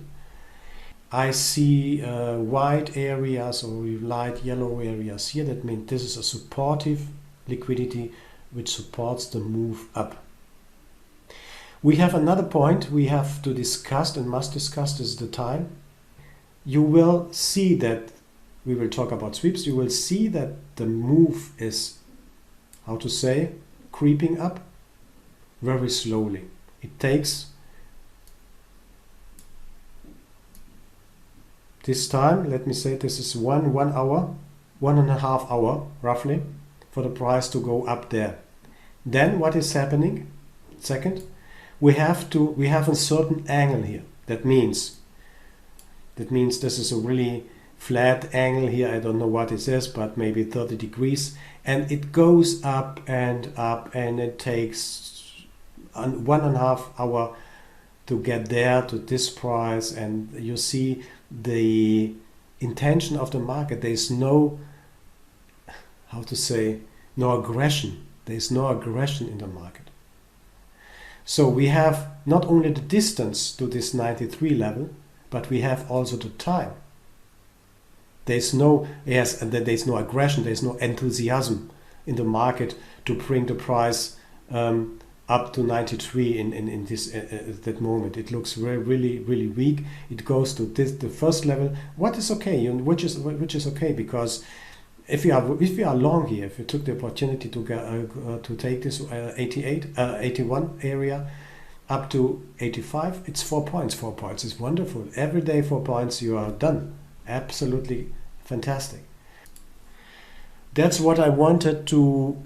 I see white areas or light yellow areas here. That means this is a supportive liquidity which supports the move up. We have another point we have to discuss and must discuss. This is the time. You will see that we will talk about sweeps. You will see that the move is, how to say, creeping up very slowly. It takes this time, let me say this is 1 hour, 1.5 hour roughly, for the price to go up there. Then what is happening? Second, we have a certain angle here. That means this is a really flat angle here. I don't know what it is, but maybe 30 degrees, and it goes up, and it takes 1.5 hour to get there to this price. And you see the intention of the market. There is no, how to say, no aggression. There is no aggression in the market. So we have not only the distance to this 93 level, but we have also the time. There's no aggression, there's no enthusiasm in the market to bring the price up to 93 in this at that moment. It looks really weak. It goes to the first level. What is okay? Which is okay, because if we are long here, if you took the opportunity to take this 81 area up to 85, it's 4 points. 4 points is wonderful. Every day 4 points, you are done. Absolutely fantastic. That's what I wanted to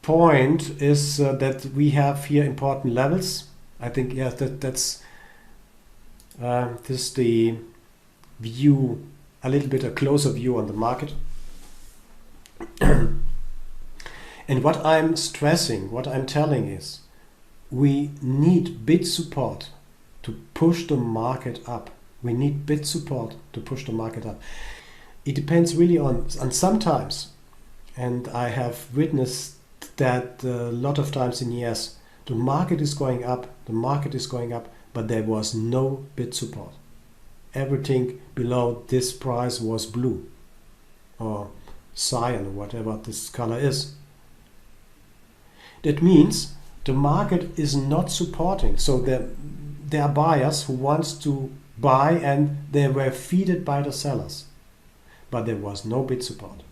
point, is that we have here important levels. I think, yeah, that's this is the view, a little bit a closer view on the market. And what I'm stressing, what I'm telling is, we need bid support to push the market up. We need bid support to push the market up. It depends really on sometimes, and I have witnessed that a lot of times in years, the market is going up, but there was no bid support. everything below this price was blue or cyan, whatever this color is. That means the market is not supporting. So there are buyers who wants to buy and they were feeded by the sellers, but there was no bid support.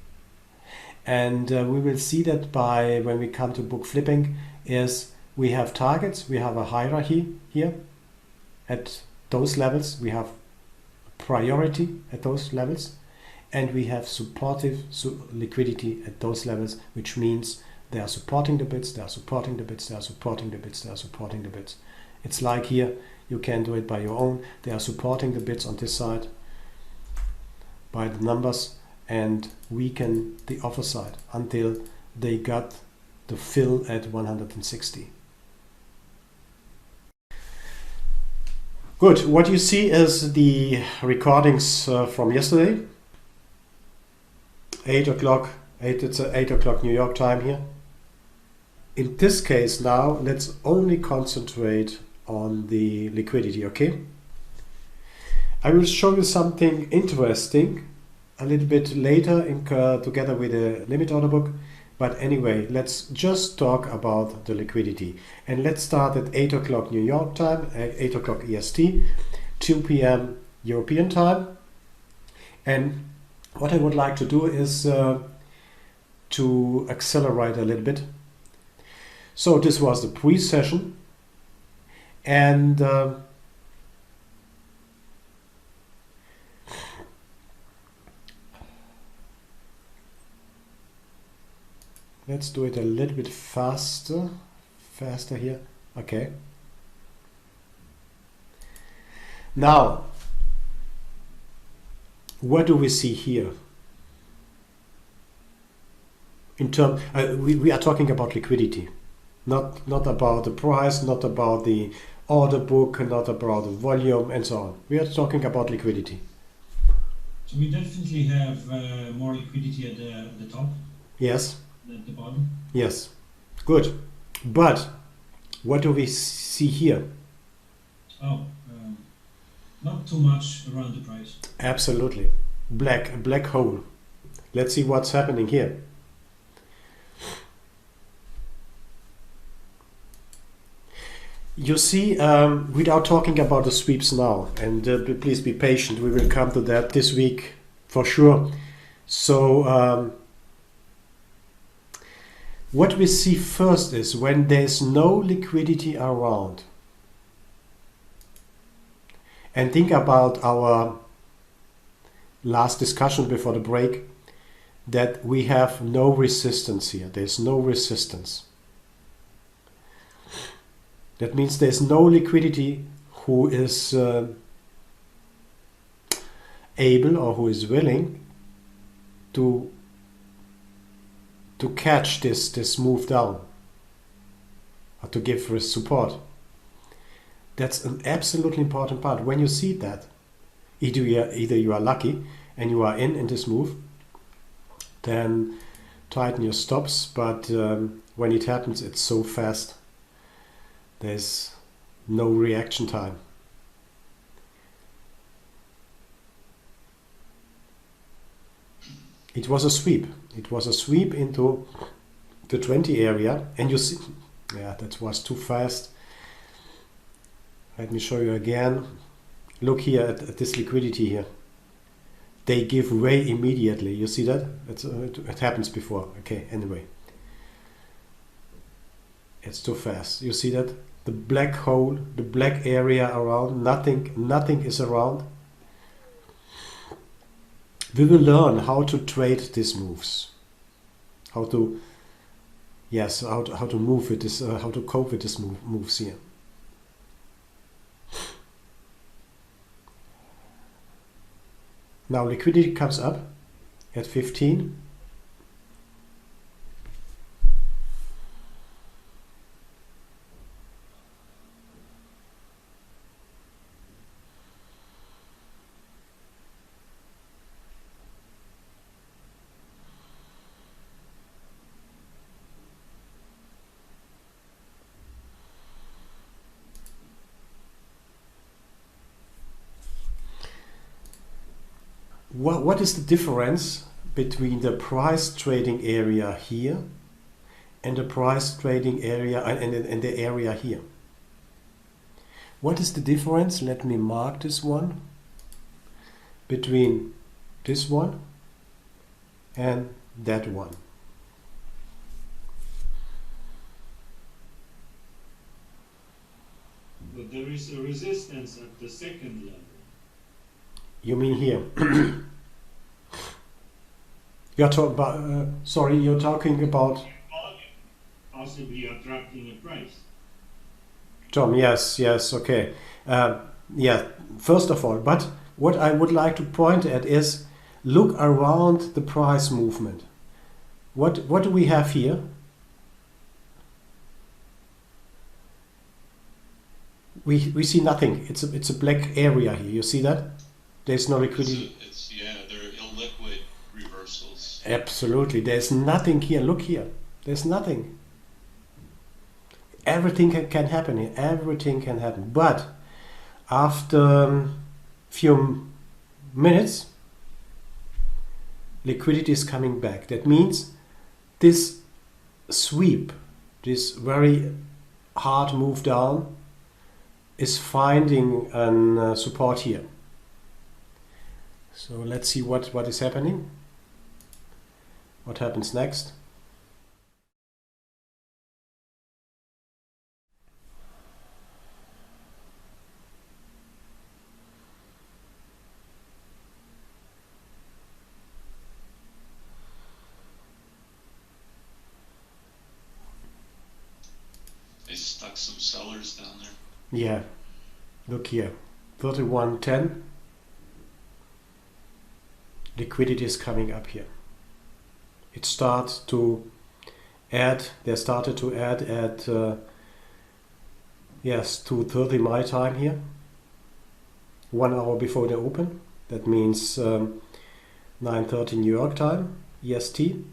And we will see that by when we come to book flipping is we have targets, we have a hierarchy here at those levels, we have priority at those levels, and we have supportive liquidity at those levels, which means they are supporting the bids, they are supporting the bids, they are supporting the bids, they are supporting the bids. It's like here, you can do it by your own. They are supporting the bids on this side by the numbers and weaken the offer side until they got the fill at 160. Good. What you see is the recordings from yesterday. 8 o'clock. It's 8 o'clock New York time here. In this case now, let's only concentrate on the liquidity, okay? I will show you something interesting a little bit later together with the limit order book. But anyway, let's just talk about the liquidity. And let's start at 8 o'clock New York time, at 8 o'clock EST, 2 p.m. European time. And what I would like to do is to accelerate a little bit. So this was the pre-session. And let's do it a little bit faster here. Okay. Now, what do we see here? In terms, we are talking about liquidity, not about the price, not about the order book, not about the volume, and so on. We are talking about liquidity. So we definitely have more liquidity at the top. Yes. At the bottom. Yes. Good. But what do we see here? Oh, not too much around the price. Absolutely. A black hole. Let's see what's happening here. You see, without talking about the sweeps now, and please be patient, we will come to that this week for sure. So what we see first is when there's no liquidity around, and think about our last discussion before the break, that we have no resistance here. There's no resistance. That means there's no liquidity who is able or who is willing to catch this move down or to give support. That's an absolutely important part. When you see that, either you are lucky and you are in this move, then tighten your stops. But when it happens, it's so fast. There's no reaction time. It was a sweep. It was a sweep into the 20 area, and you see, yeah, that was too fast. Let me show you again. Look here at this liquidity here. They give way immediately. You see that? It happens before. Okay, anyway. It's too fast. You see that? The black hole, the black area around, nothing is around. We will learn how to trade these moves. How to move with this, how to cope with these moves here. Now liquidity comes up at 15. what is the difference between the price trading area here and the price trading area and the area here? What is the difference? Let me mark this one between this one and that one. But there is a resistance at the second level. You mean here? You're talking about. Sorry, you're talking about. Possibly attracting a price. Tom, yes, okay. Yeah, first of all, but what I would like to point at is look around the price movement. What do we have here? We see nothing. It's a black area here. You see that? There's no liquidity. They're illiquid reversals. Absolutely. There's nothing here. Look here. There's nothing. Everything can happen here. Everything can happen. But after a few minutes, liquidity is coming back. That means this sweep, this very hard move down, is finding a support here. So let's see what is happening. What happens next? They stuck some sellers down there. Yeah, look here, 31.10. Liquidity is coming up here. It starts to add. They started to add at yes, 2:30 my time here. 1 hour before they open. That means 9:30 New York time, EST.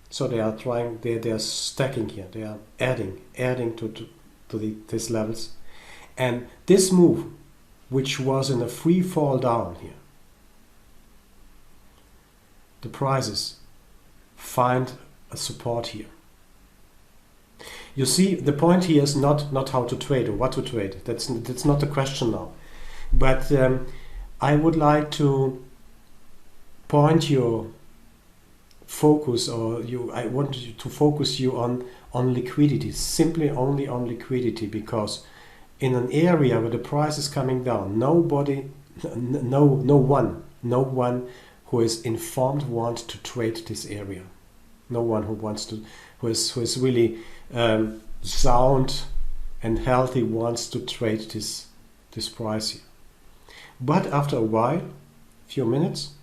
So they are trying. They are stacking here. They are adding to these levels, and this move, which was in a free fall down here, the prices find a support here. You see, the point here is not how to trade or what to trade. That's not the question now. But I would like to point your focus, I want you to focus you on liquidity, simply only on liquidity, because in an area where the price is coming down, no one who is informed wants to trade this area. No one who is really sound and healthy wants to trade this price here. But after a while, few minutes,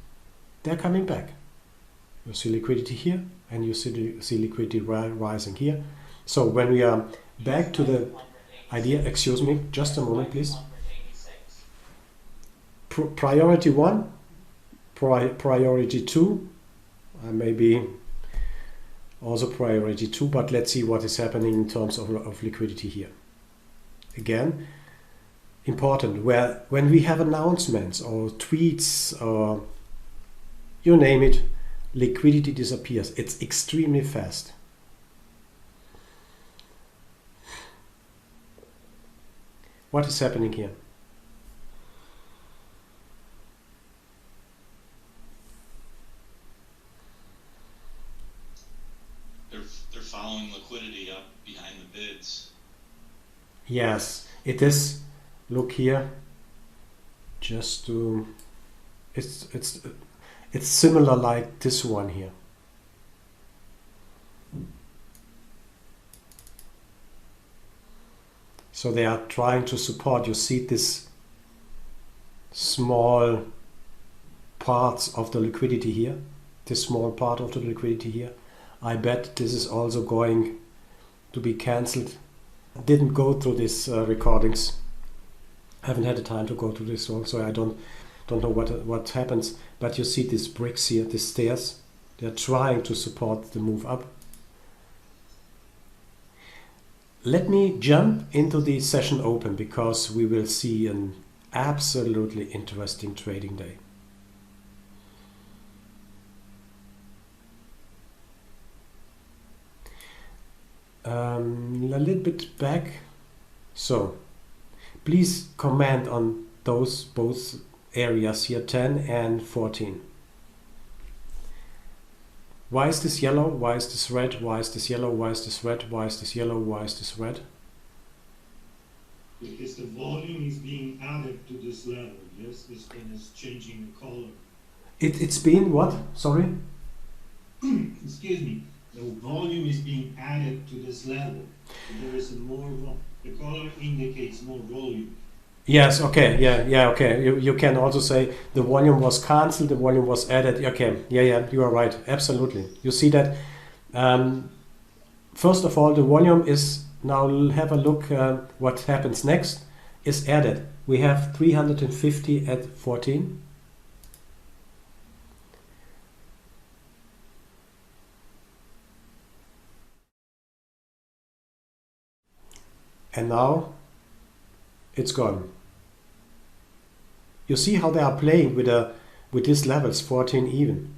they're coming back. You see liquidity here, and you see liquidity rising here. So when we are back to the idea, excuse me, just a moment, please. Priority 1, priority 2, maybe also priority 2, but let's see what is happening in terms of liquidity here. Again, important, when we have announcements or tweets or you name it, liquidity disappears. It's extremely fast. What is happening here? They're following liquidity up behind the bids. Yes, it is. Look here. Just to it's similar like this one here. So they are trying to support. You see this small parts of the liquidity here. This small part of the liquidity here. I bet this is also going to be cancelled. Didn't go through these recordings. Haven't had the time to go through this also. I don't know what happens, but you see these bricks here, these stairs. They're trying to support the move up. Let me jump into the session open, because we will see an absolutely interesting trading day. A little bit back. So please comment on those both areas here, 10 and 14. Why is this yellow? Why is this red? Why is this yellow? Why is this red? Why is this yellow? Why is this red? Because the volume is being added to this level, yes? This one is changing the color. It's been what? Sorry? Excuse me. The volume is being added to this level. So there is a more, the color indicates more volume. Yes, okay, yeah, okay. You can also say the volume was cancelled, the volume was added. Okay, yeah, you are right, absolutely. You see that. First of all, the volume is, now have a look what happens next, is added. We have 350 at 14. And now it's gone. You see how they are playing with these levels, 14 even.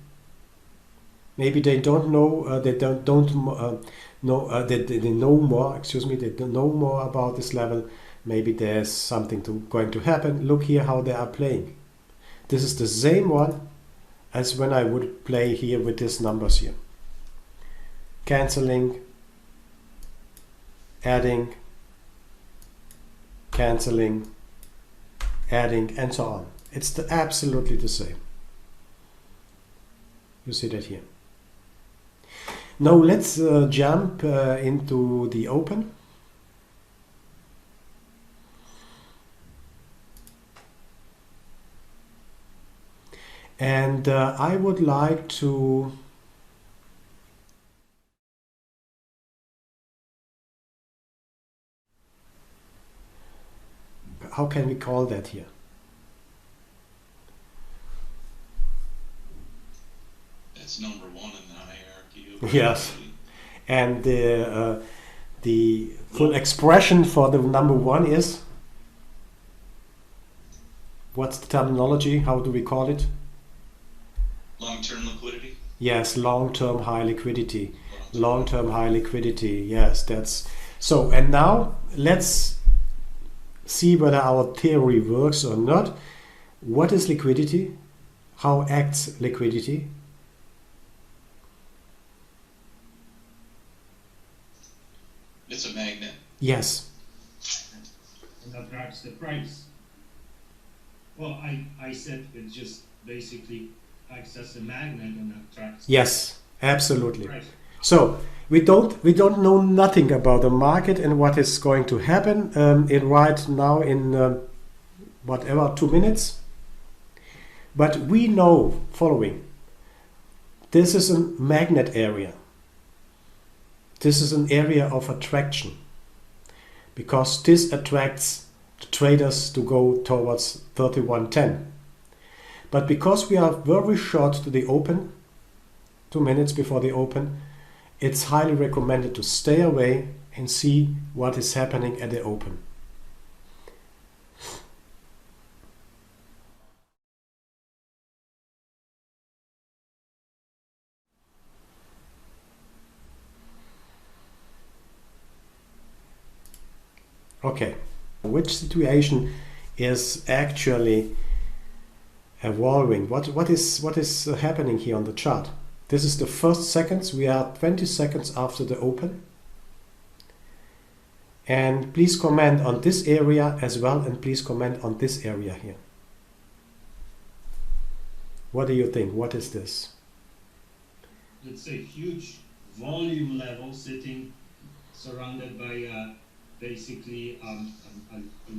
Maybe they don't know, they don't know, they know more. Excuse me, they don't know more about this level. Maybe there's something going to happen. Look here how they are playing. This is the same one as when I would play here with these numbers here. Cancelling, adding, cancelling, adding, and so on. It's absolutely the same. You see that here. Now let's jump into the open. And I would like to how can we call that here? That's number one in the hierarchy. Yes, and the full expression for the number one is, what's the terminology? How do we call it? Long-term liquidity? Yes, long-term high liquidity. Long-term high liquidity. Yes, that's so. And now let's see whether our theory works or not. What is liquidity? How acts liquidity? It's a magnet. Yes. And attracts the price. Well, I said it just basically acts as a magnet and attracts. Yes, absolutely. the price. So we don't know nothing about the market and what is going to happen right now in whatever 2 minutes. But we know following. This is a magnet area. This is an area of attraction because this attracts the traders to go towards 31.10. But because we are very short to the open, 2 minutes before the open, it's highly recommended to stay away and see what is happening at the open. Okay, which situation is actually evolving? What is happening here on the chart? This is the first seconds. We are 20 seconds after the open. And please comment on this area as well, and please comment on this area here. What do you think? What is this? Let's say huge volume level sitting surrounded by basically a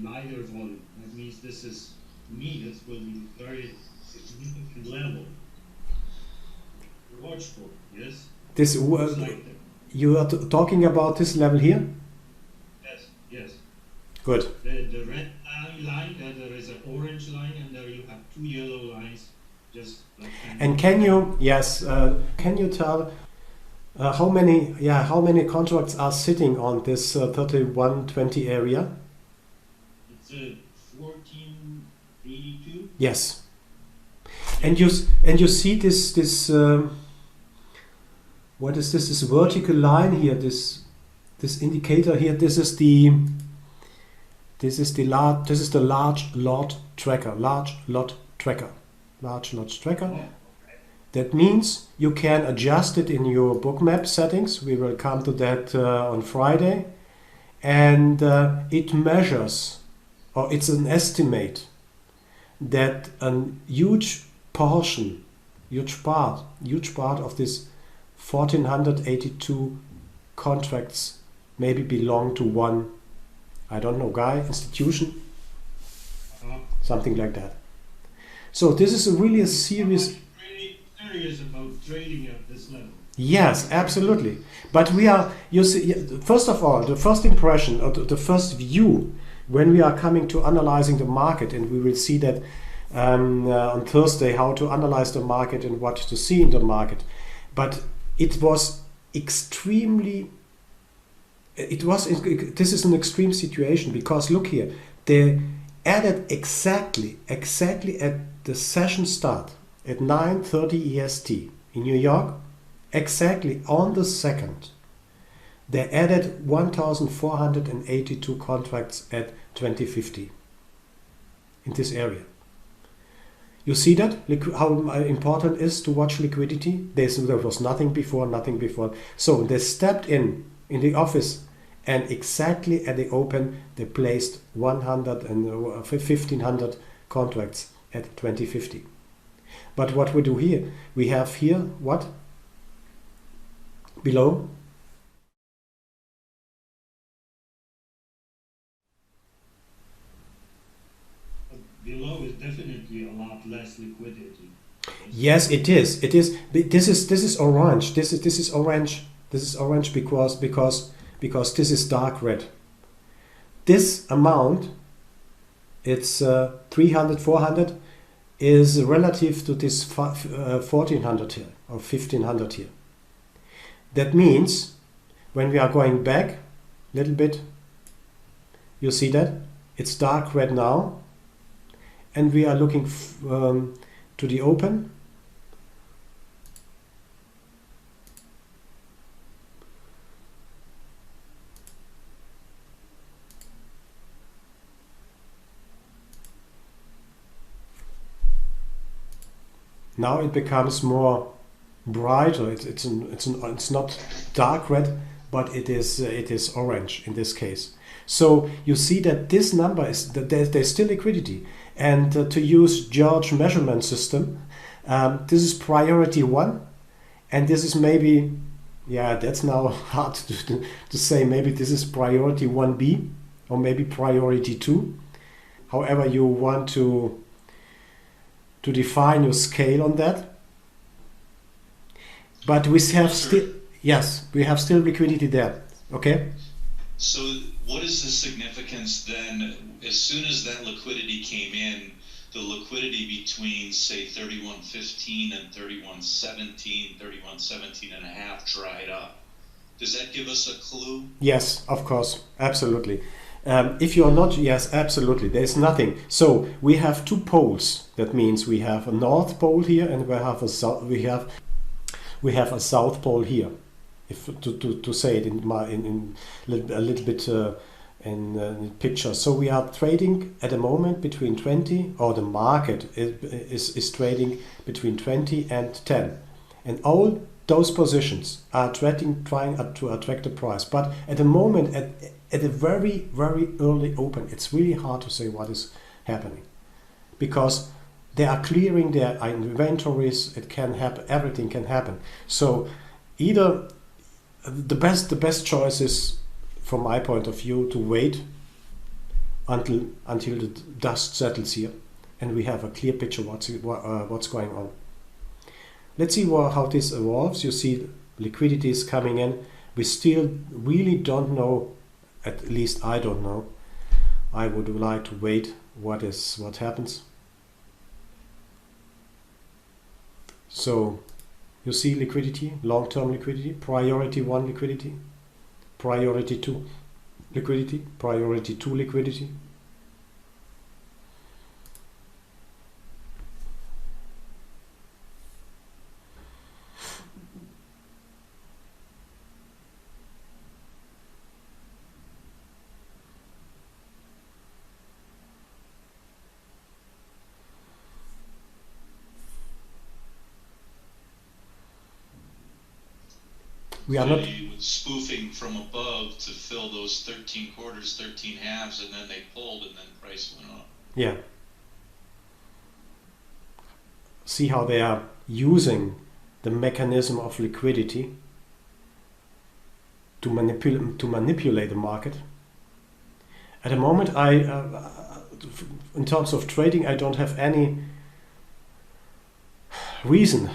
lighter volume. That means this is, to me, this will be a very significant level. Watch for, yes? This you are talking about this level here? Yes. Good. The red line, there is an orange line, and there you have two yellow lines, just like. And can you tell how many contracts are sitting on this 31.20 area? It's 1482. Yes. And you see this what is this vertical line here, this this indicator here, this is the large lot tracker. That means you can adjust it in your bookmap settings. We will come to that on Friday. And it measures, or it's an estimate, that a huge part of this 1482 contracts maybe belong to one, I don't know, institution, something like that. So this is really a serious... Really serious about trading at this level. Yes, absolutely. But we are, you see, first of all, the first impression, or the first view, when we are coming to analyzing the market, and we will see that on Thursday, how to analyze the market and what to see in the market. But it was extremely, this is an extreme situation, because look here, they added exactly at the session start at 9:30 EST in New York, exactly on the second, they added 1,482 contracts at 2050 in this area. You see that? How important it is to watch liquidity? There was nothing before. So they stepped in the office, and exactly at the open, they placed 1,500 contracts at 2050. But what we do here, we have here what? Below? Below is definitely a lot less liquidity. Yes, it is. It is. This is orange. This is orange. This is orange because this is dark red. This amount, it's 300, 400, is relative to this 1400 here or 1500 here. That means when we are going back a little bit, you see that it's dark red now, and we are looking to the open. Now it becomes more brighter. It's not dark red, but it is orange in this case. So you see that this number is that there's still liquidity. And to use George measurement system, this is priority 1, and this is maybe, yeah, that's now hard to say. Maybe this is priority 1B or maybe priority 2. However you want to define your scale on that. But we have still, yes, we have still liquidity there. Okay. So what is the significance then, as soon as that liquidity came in, the liquidity between, say, 31.15 and 31.17, 31.17 and a half dried up? Does that give us a clue? Yes, of course, absolutely. If you're not, yes, absolutely, there's nothing. So we have two poles. That means we have a north pole here, and we have a south pole here. If to say it in a little bit in picture. So we are trading at the moment between 20, or the market is trading between 20 and 10, and all those positions are trying to attract the price. But at the moment, at a very early open, it's really hard to say what is happening, because they are clearing their inventories. It can happen. Everything can happen. So either the best choice is, from my point of view, to wait until the dust settles here, and we have a clear picture what's going on. Let's see how this evolves. You see liquidity is coming in. We still really don't know. At least I don't know. I would like to wait what happens. So you see liquidity, long-term liquidity, priority 1 liquidity, priority 2 liquidity, priority 2 liquidity. We are not. liquidity with spoofing from above to fill those 13 quarters, 13 halves, and then they pulled, and then price went up. Yeah. See how they are using the mechanism of liquidity to manipulate the market. At the moment, in terms of trading, I don't have any reason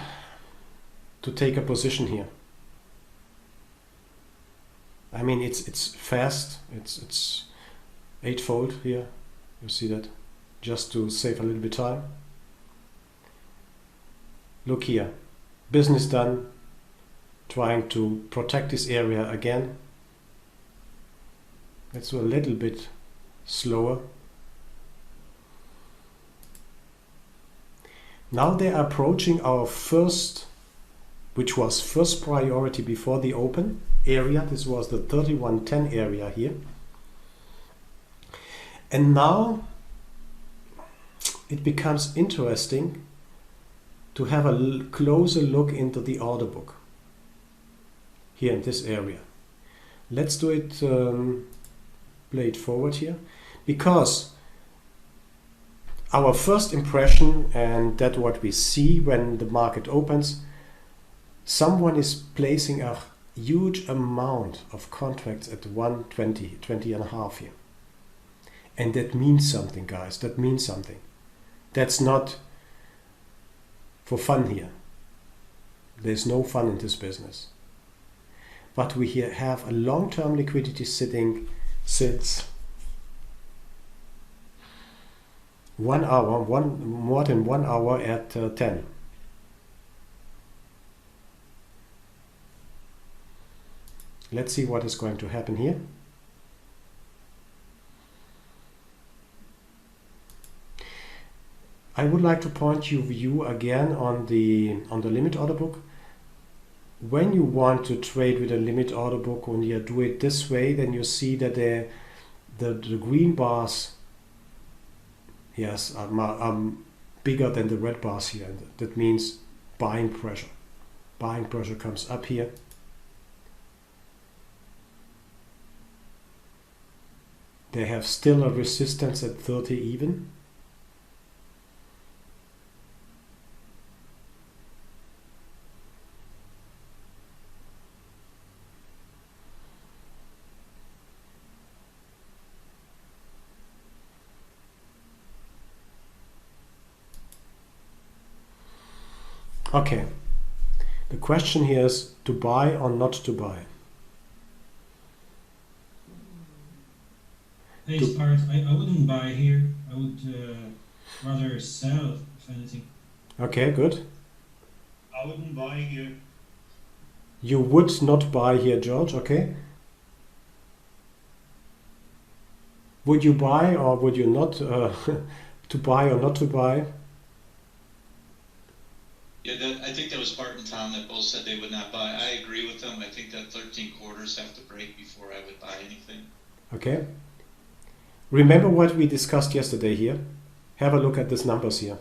to take a position here. I mean, it's fast. It's eightfold here. You see that? Just to save a little bit time. Look here. Business done. Trying to protect this area again. It's a little bit slower. Now they are approaching our first, which was first priority before the open area. This was the 3110 area here. And now it becomes interesting to have a closer look into the order book here in this area. Let's do it, play it forward here, because our first impression, and that what we see when the market opens, someone is placing a huge amount of contracts at 120, 20 and a half here. And that means something, guys. That means something. That's not for fun here. There's no fun in this business. But we here have a long-term liquidity sitting since 1 hour, more than 1 hour at 10. Let's see what is going to happen here. I would like to point your view again on the limit order book. When you want to trade with a limit order book, when you do it this way, then you see that the green bars, yes, are bigger than the red bars here. That means buying pressure. Buying pressure comes up here. They have still a resistance at 30 even. Okay, the question here is to buy or not to buy. Hey, Part, I wouldn't buy here. I would rather sell, if anything. Okay, good. I wouldn't buy here. You would not buy here, George, okay? Would you buy or would you not? To buy or not to buy? Yeah, I think that was Bart and Tom that both said they would not buy. I agree with them. I think that 13 quarters have to break before I would buy anything. Okay. Remember what we discussed yesterday here? Have a look at these numbers here.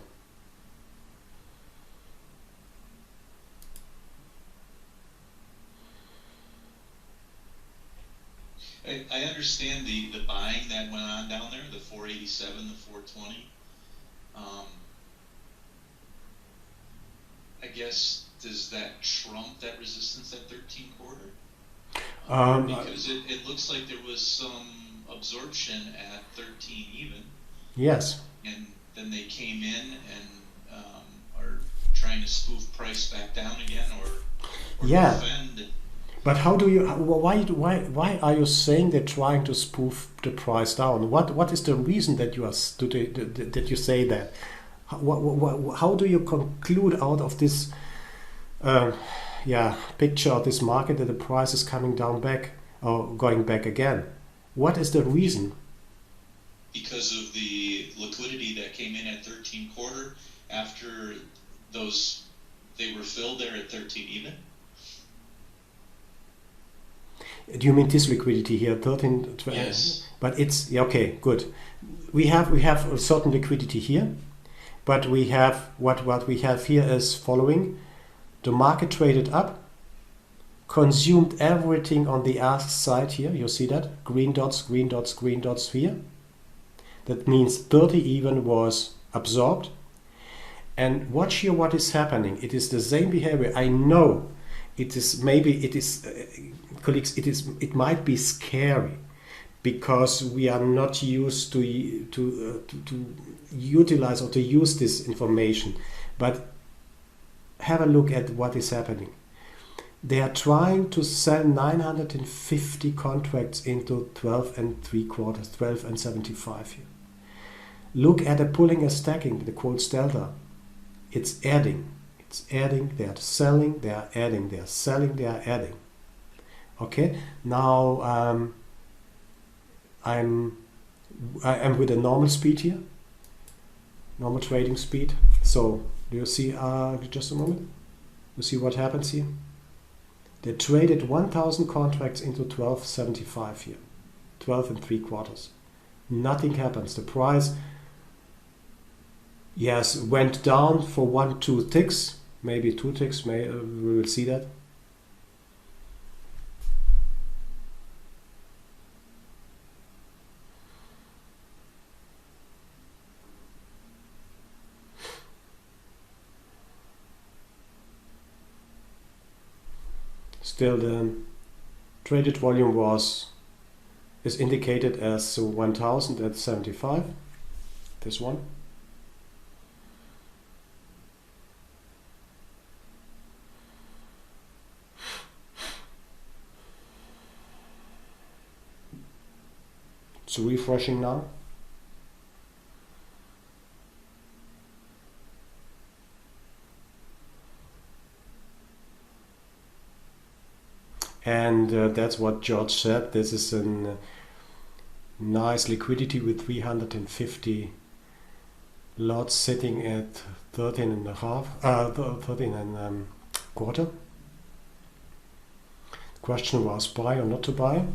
I understand the buying that went on down there, the 487, the 420. I guess, does that trump that resistance at 13 quarter? Because it looks like there was some absorption at 13 even. Yes. And then they came in and are trying to spoof price back down again or yeah. defend. But how do you? Why are you saying they're trying to spoof the price down? What is the reason that you are that you say that? How do you conclude out of this picture of this market that the price is coming down back or going back again? What is the reason? Because of the liquidity that came in at 13 quarter after those, they were filled there at 13 even. Do you mean this liquidity here, 13, 12? Yes. But it's okay, good. We have a certain liquidity here, but we have what we have here is following. The market traded up, consumed everything on the ask side here. You see that? Green dots, green dots, green dots here. That means 30 even was absorbed. And watch here what is happening. It is the same behavior. I know it is, maybe it is, colleagues, it might be scary because we are not used to utilize or to use this information. But have a look at what is happening. They are trying to sell 950 contracts into 12 and 3/4, 12 and 75 here. Look at the pulling and stacking, the quotes delta. It's adding, they are selling, they are adding, they are selling, they are adding. Okay, now I'm with a normal speed here, normal trading speed. So do you see, just a moment, you see what happens here? They traded 1,000 contracts into 12.75 here, 12 and 3/4. Nothing happens. The price, yes, went down for 1-2 ticks, maybe 2 ticks. We will see that. Still, the traded volume is indicated as 1,075. This one. It's refreshing now. And that's what George said. This is a nice liquidity with 350 lots sitting at 13 and a half, 13 and quarter. The question was buy or not to buy.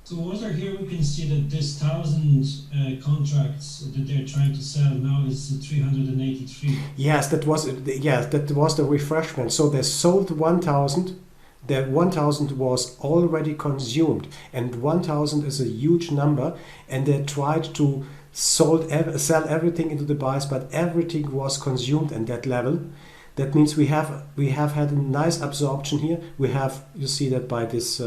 So also here we can see that this 1,000 contracts that they're trying to sell now is 383. Yes, that was the refreshment. So they sold 1,000. The 1,000 was already consumed, and 1,000 is a huge number, and they tried to sell everything into the buys, but everything was consumed at that level. That means we have had a nice absorption here. We have, you see that by this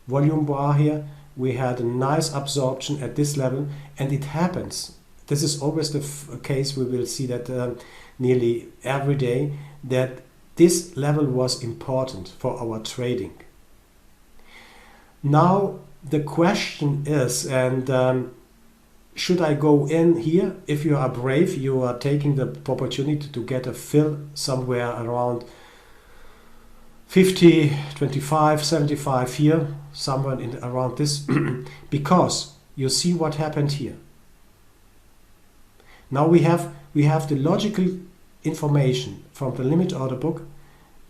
volume bar here, we had a nice absorption at this level, and it happens. This is always the case. We will see that nearly every day, that this level was important for our trading. Now the question is, and should I go in here? If you are brave, you are taking the opportunity to get a fill somewhere around 50, 25, 75 here, somewhere around this, because you see what happened here. Now we have the logical information from the limit order book.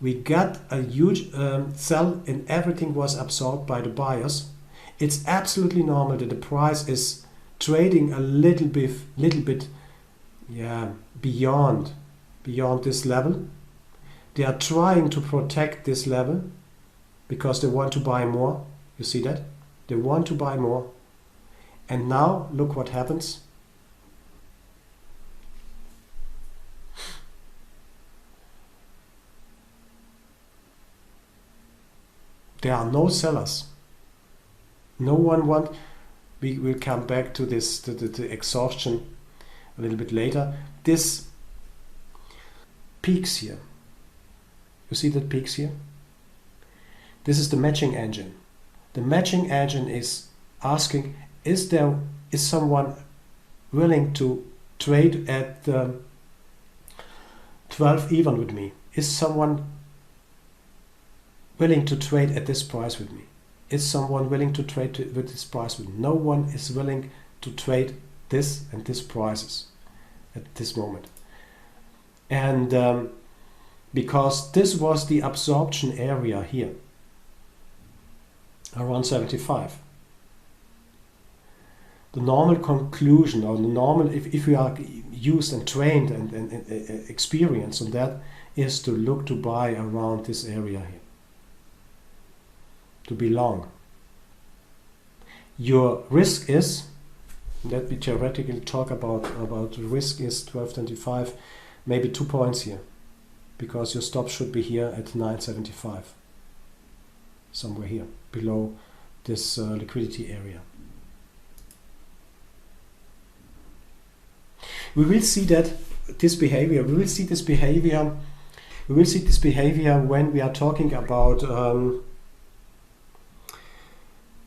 We got a huge sell, and everything was absorbed by the buyers. It's absolutely normal that the price is trading a little bit beyond this level. They are trying to protect this level because they want to buy more. You see that? They want to buy more. And now look what happens. There are no sellers. No one want. We will come back to this, to the exhaustion a little bit later. This peaks here. You see that peaks here? This is the matching engine. The matching engine is asking, is someone willing to trade at 12 even with me? Is someone willing to trade at this price with me? Is someone willing to trade with this price with me? No one is willing to trade this and this prices at this moment. And because this was the absorption area here, around 75. The normal conclusion, or the normal, if we are used and trained and experienced on that, is to look to buy around this area here. to be long. Your risk is, let me theoretically talk about the risk is 12.25, maybe 2 points here, because your stop should be here at 9.75, somewhere here below this liquidity area. We will see that this behavior. We will see this behavior. We will see this behavior when we are talking about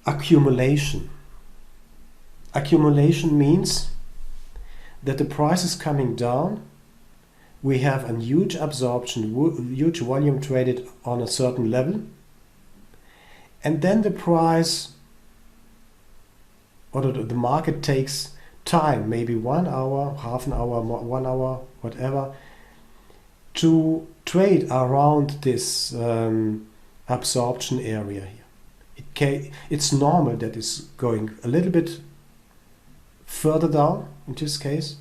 accumulation. Accumulation means that the price is coming down. We have a huge absorption, huge volume traded on a certain level, and then the price or the market takes time, maybe 1 hour, half an hour, 1 hour, whatever, to trade around this absorption area here. It's normal that it's going a little bit further down in this case.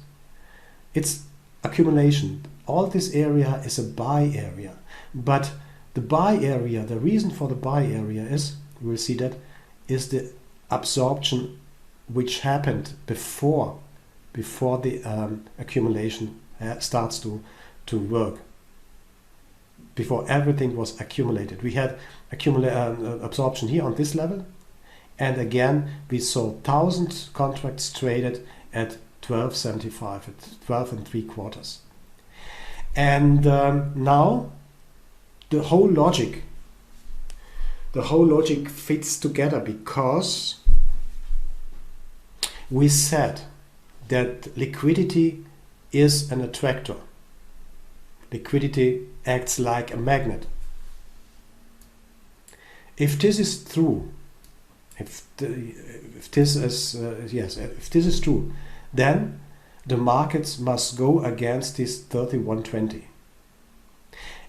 It's accumulation. All this area is a buy area, but the buy area, the reason for the buy area is, we'll see that, is the absorption which happened before the accumulation starts to work, before everything was accumulated. We had absorption here on this level, and again we saw 1,000 contracts traded at 12.75, at 12 3/4. And now the whole logic fits together, because we said that liquidity is an attractor. Liquidity acts like a magnet. If this is true, if this is true, then the markets must go against this 31.20.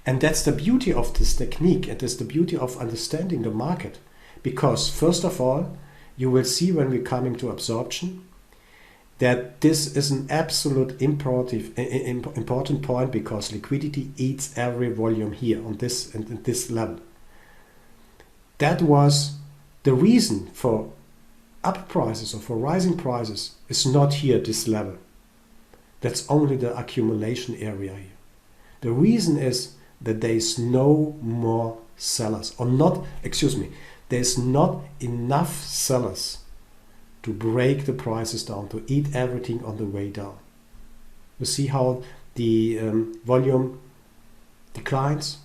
And that's the beauty of this technique, and that's the beauty of understanding the market. Because first of all, you will see when we're coming to absorption that this is an absolute important point, because liquidity eats every volume here on this level. That was the reason for up prices or for rising prices, is not here this level. That's only the accumulation area here. The reason is that there is no more sellers, or not, excuse me, there's not enough sellers to break the prices down, to eat everything on the way down. You see how the volume declines.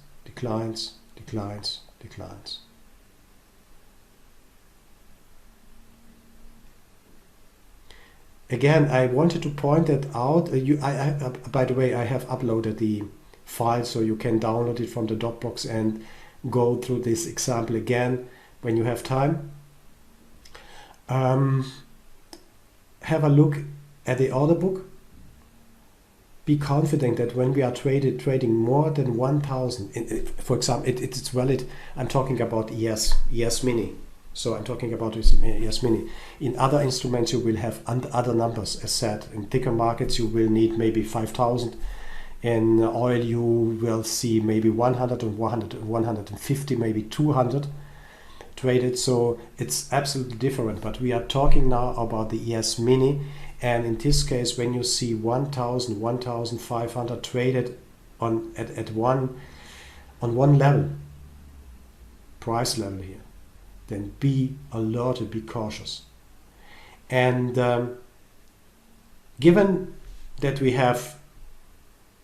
Again, I wanted to point that out. By the way, I have uploaded the file, so you can download it from the Dropbox and go through this example again when you have time. Have a look at the order book. Be confident that when we are trading more than 1,000, for example, it's valid. I'm talking about ES Mini. So I'm talking about ES Mini. In other instruments, you will have other numbers, as said. In thicker markets, you will need maybe 5,000. In oil, you will see maybe 100 and 150, maybe 200 traded. So it's absolutely different. But we are talking now about the ES Mini. And in this case, when you see 1,000, 1,500 traded on one level, price level here, then be alerted, be cautious. And given that we have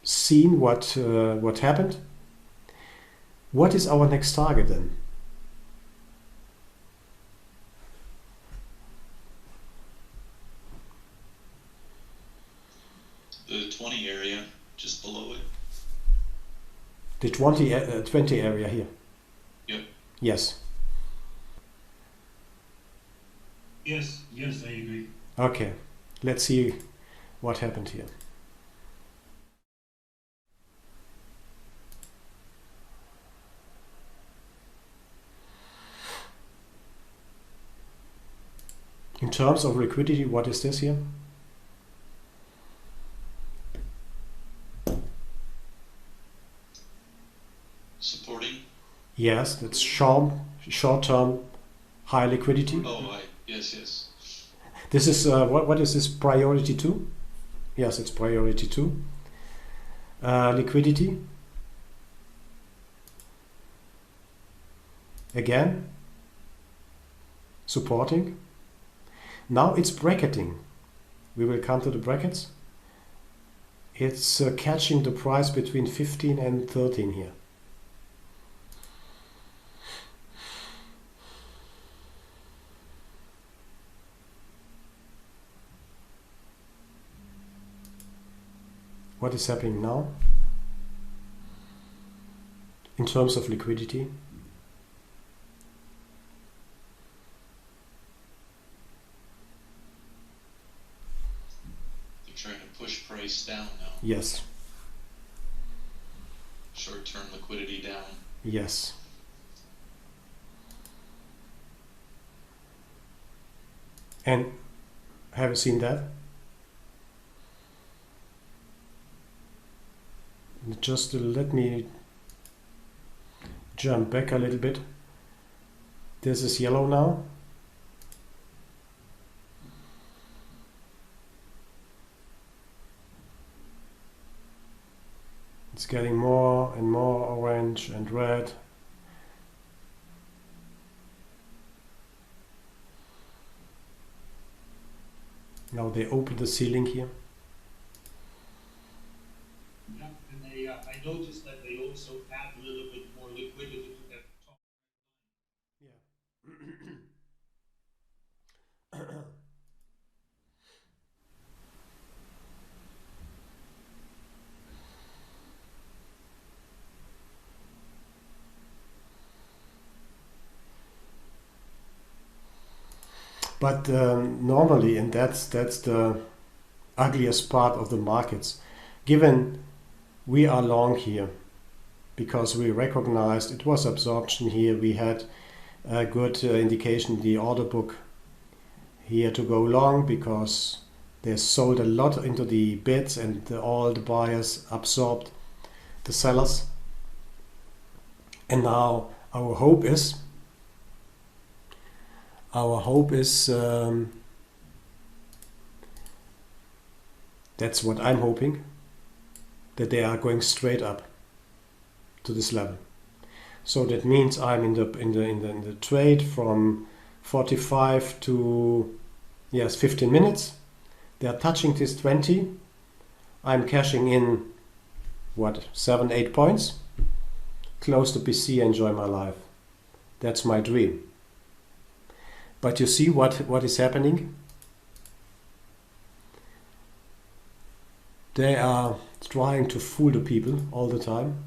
seen what happened, what is our next target then? The 20 area, just below it. The 20 area here? Yep. Yes. Yes, I agree. Okay, let's see what happened here. In terms of liquidity, what is this here? Supporting. Yes, that's sharp short-term high liquidity. Oh, yes. This is what is this, priority 2? Yes, it's priority 2. Liquidity. Again, supporting. Now it's bracketing. We will come to the brackets. It's catching the price between 15 and 13 here. What is happening now in terms of liquidity? They're trying to push price down now. Yes. Short-term liquidity down. Yes. And have you seen that? Just let me jump back a little bit. This is yellow now. It's getting more and more orange and red. Now they open the ceiling here. Yeah, and I noticed that they also add a little bit more liquidity to that top Yeah. But normally, and that's the ugliest part of the markets, given we are long here, because we recognized it was absorption here, we had a good indication in the order book here to go long, because they sold a lot into the bids and all the buyers absorbed the sellers. And now our hope is that's what I'm hoping, that they are going straight up to this level. So that means I'm in the trade from 45 to 15 minutes. They are touching this 20. I'm cashing in 7-8 points. Close the PC, enjoy my life. That's my dream. But you see what is happening? They are trying to fool the people all the time.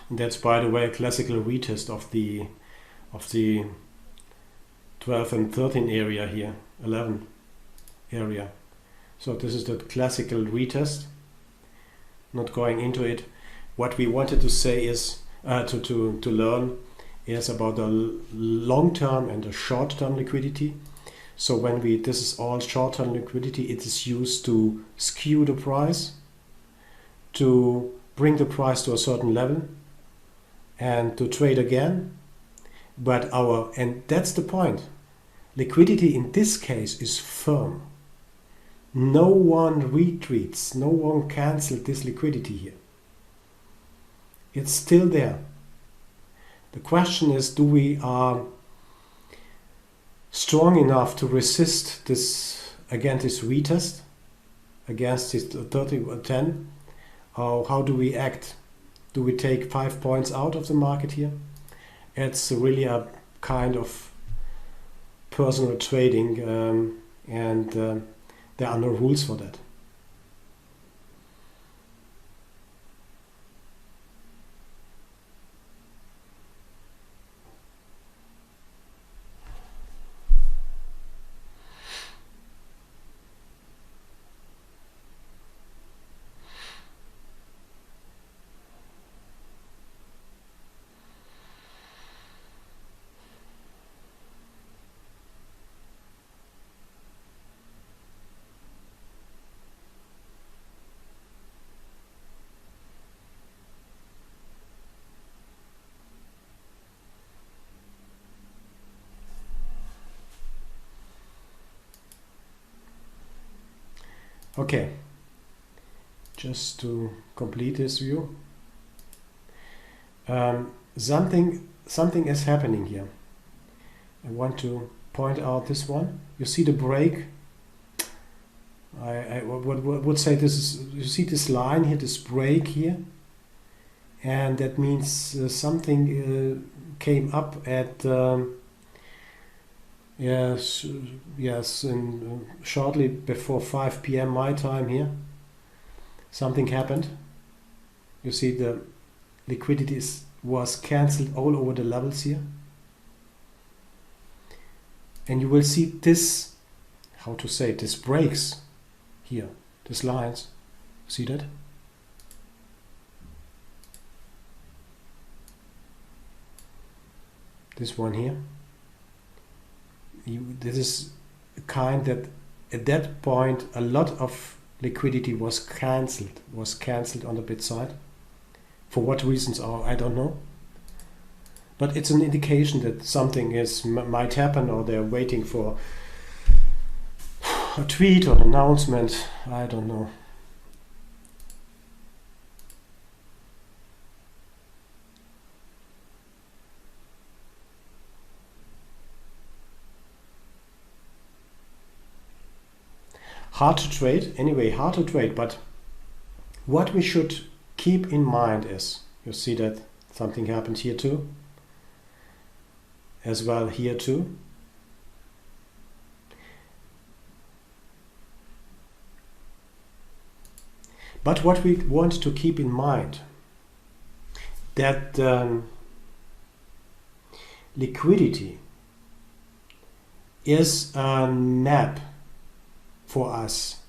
And that's, by the way, a classical retest of the 12 and 13 area here, 11 area. So this is the classical retest. Not going into it. What we wanted to say is to learn is about the long-term and the short-term liquidity. So when this is all short-term liquidity, it is used to skew the price, to bring the price to a certain level, and to trade again. And that's the point. Liquidity in this case is firm. No one retreats, no one cancelled this liquidity here. It's still there. The question is, do we are strong enough to resist this retest against this 30-10, How do we act? Do we take 5 points out of the market here? It's really a kind of personal trading, and there are no rules for that. Okay, just to complete this view, something is happening here. I want to point out this one. You see the break. I would say this is, you see this line here, this break here, and that means something came up at yes, and shortly before 5 p.m. my time here. Something happened. You see the liquidity was cancelled all over the levels here. And you will see this, how to say, this breaks here, these lines. See that? This one here. This is a kind that at that point a lot of liquidity was cancelled on the bid side. For what reasons I don't know. But it's an indication that something might happen, or they're waiting for a tweet or an announcement. I don't know. Hard to trade, anyway, hard to trade, but what we should keep in mind is, you see that something happened here too, as well here too. But what we want to keep in mind, that liquidity is a map for us.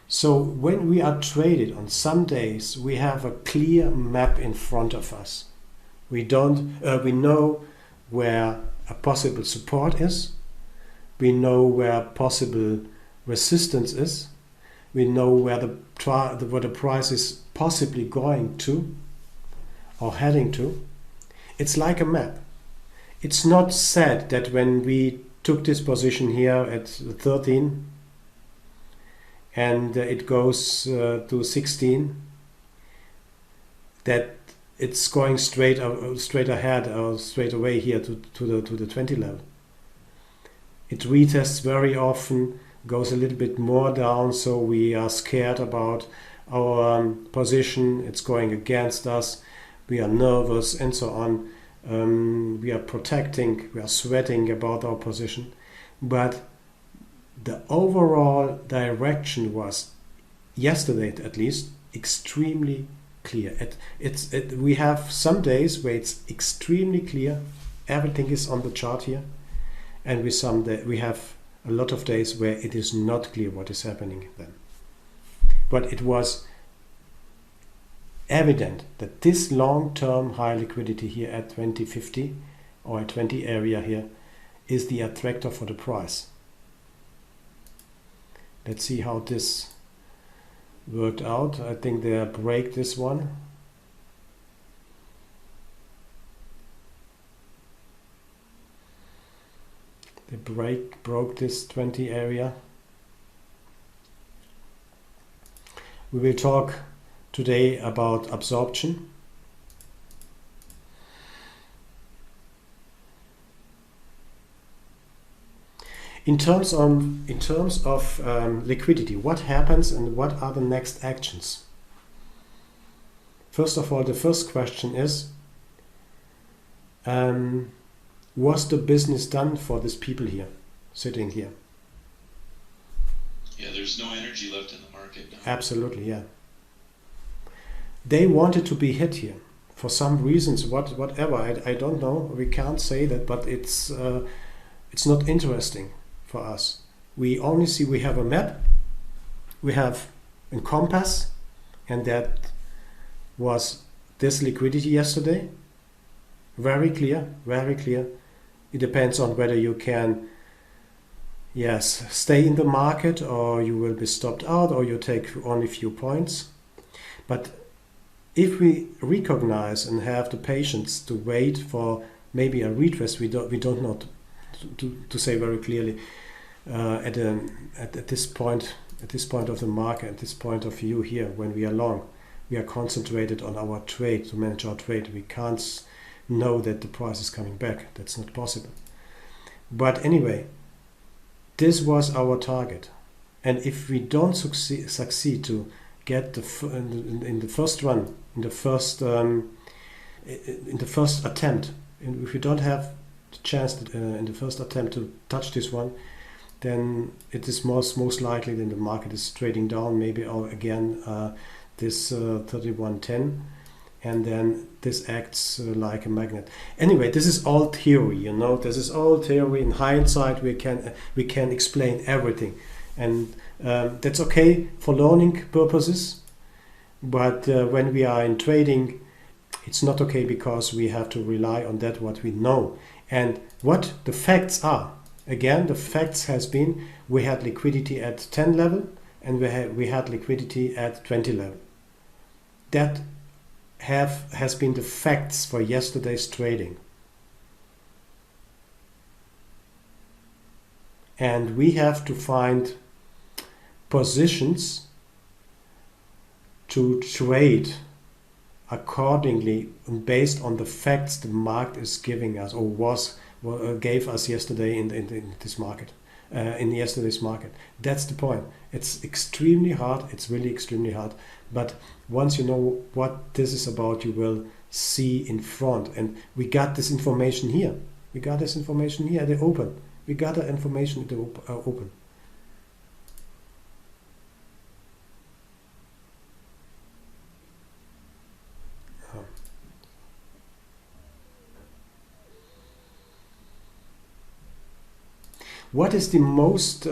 So when we are traded on some days, we have a clear map in front of us. We know where a possible support is. We know where possible resistance is. We know where the price is possibly going to or heading to. It's like a map. It's not said that when we took this position here at 13 and it goes to 16, that it's going straight ahead or straight away here to the 20 level. It retests very often, goes a little bit more down, so we are scared about our position. It's going against us. We are nervous and so on. We are protecting, we are sweating about our position, but the overall direction was, yesterday at least, extremely clear. We have some days where it's extremely clear, everything is on the chart here, and we have a lot of days where it is not clear what is happening then. But it was evident that this long-term high liquidity here at 2050 or at 20 area here is the attractor for the price. Let's see how this worked out. I think they break this one. They broke this 20 area. We will talk today about absorption. In terms of liquidity, what happens and what are the next actions? First of all, the first question is, was the business done for these people here, sitting here? Yeah, there's no energy left in the market now. Absolutely, yeah. They wanted to be hit here for some reasons, whatever. I don't know. We can't say that, but it's not interesting for us. We only see we have a map, we have a compass, and that was this liquidity yesterday. Very clear, very clear. It depends on whether you can, yes, stay in the market, or you will be stopped out, or you take only few points. But if we recognize and have the patience to wait for maybe a retrace, we don't know to say very clearly at this point of the market, at this point of view here, when we are long, we are concentrated on our trade, to manage our trade. We can't know that the price is coming back. That's not possible. But anyway, this was our target, and if we don't succeed to get in the first run, in the first attempt, and if we don't have the chance in the first attempt to touch this one, then it is most likely that the market is trading down, maybe again this 3110, and then this acts like a magnet. Anyway, this is all theory, this is all theory. In hindsight, we can explain everything, and that's okay for learning purposes, but when we are in trading, it's not okay, because we have to rely on that what we know. And what the facts are, again, the facts has been, we had liquidity at 10 level, and we had liquidity at 20 level. That has been the facts for yesterday's trading. And we have to find positions to trade accordingly, based on the facts the market is giving us, or gave us yesterday in this market, in yesterday's market. That's the point. It's extremely hard. It's really extremely hard. But once you know what this is about, you will see in front. And we got this information here. We got this information here at the open. We got the information at the open. What is the most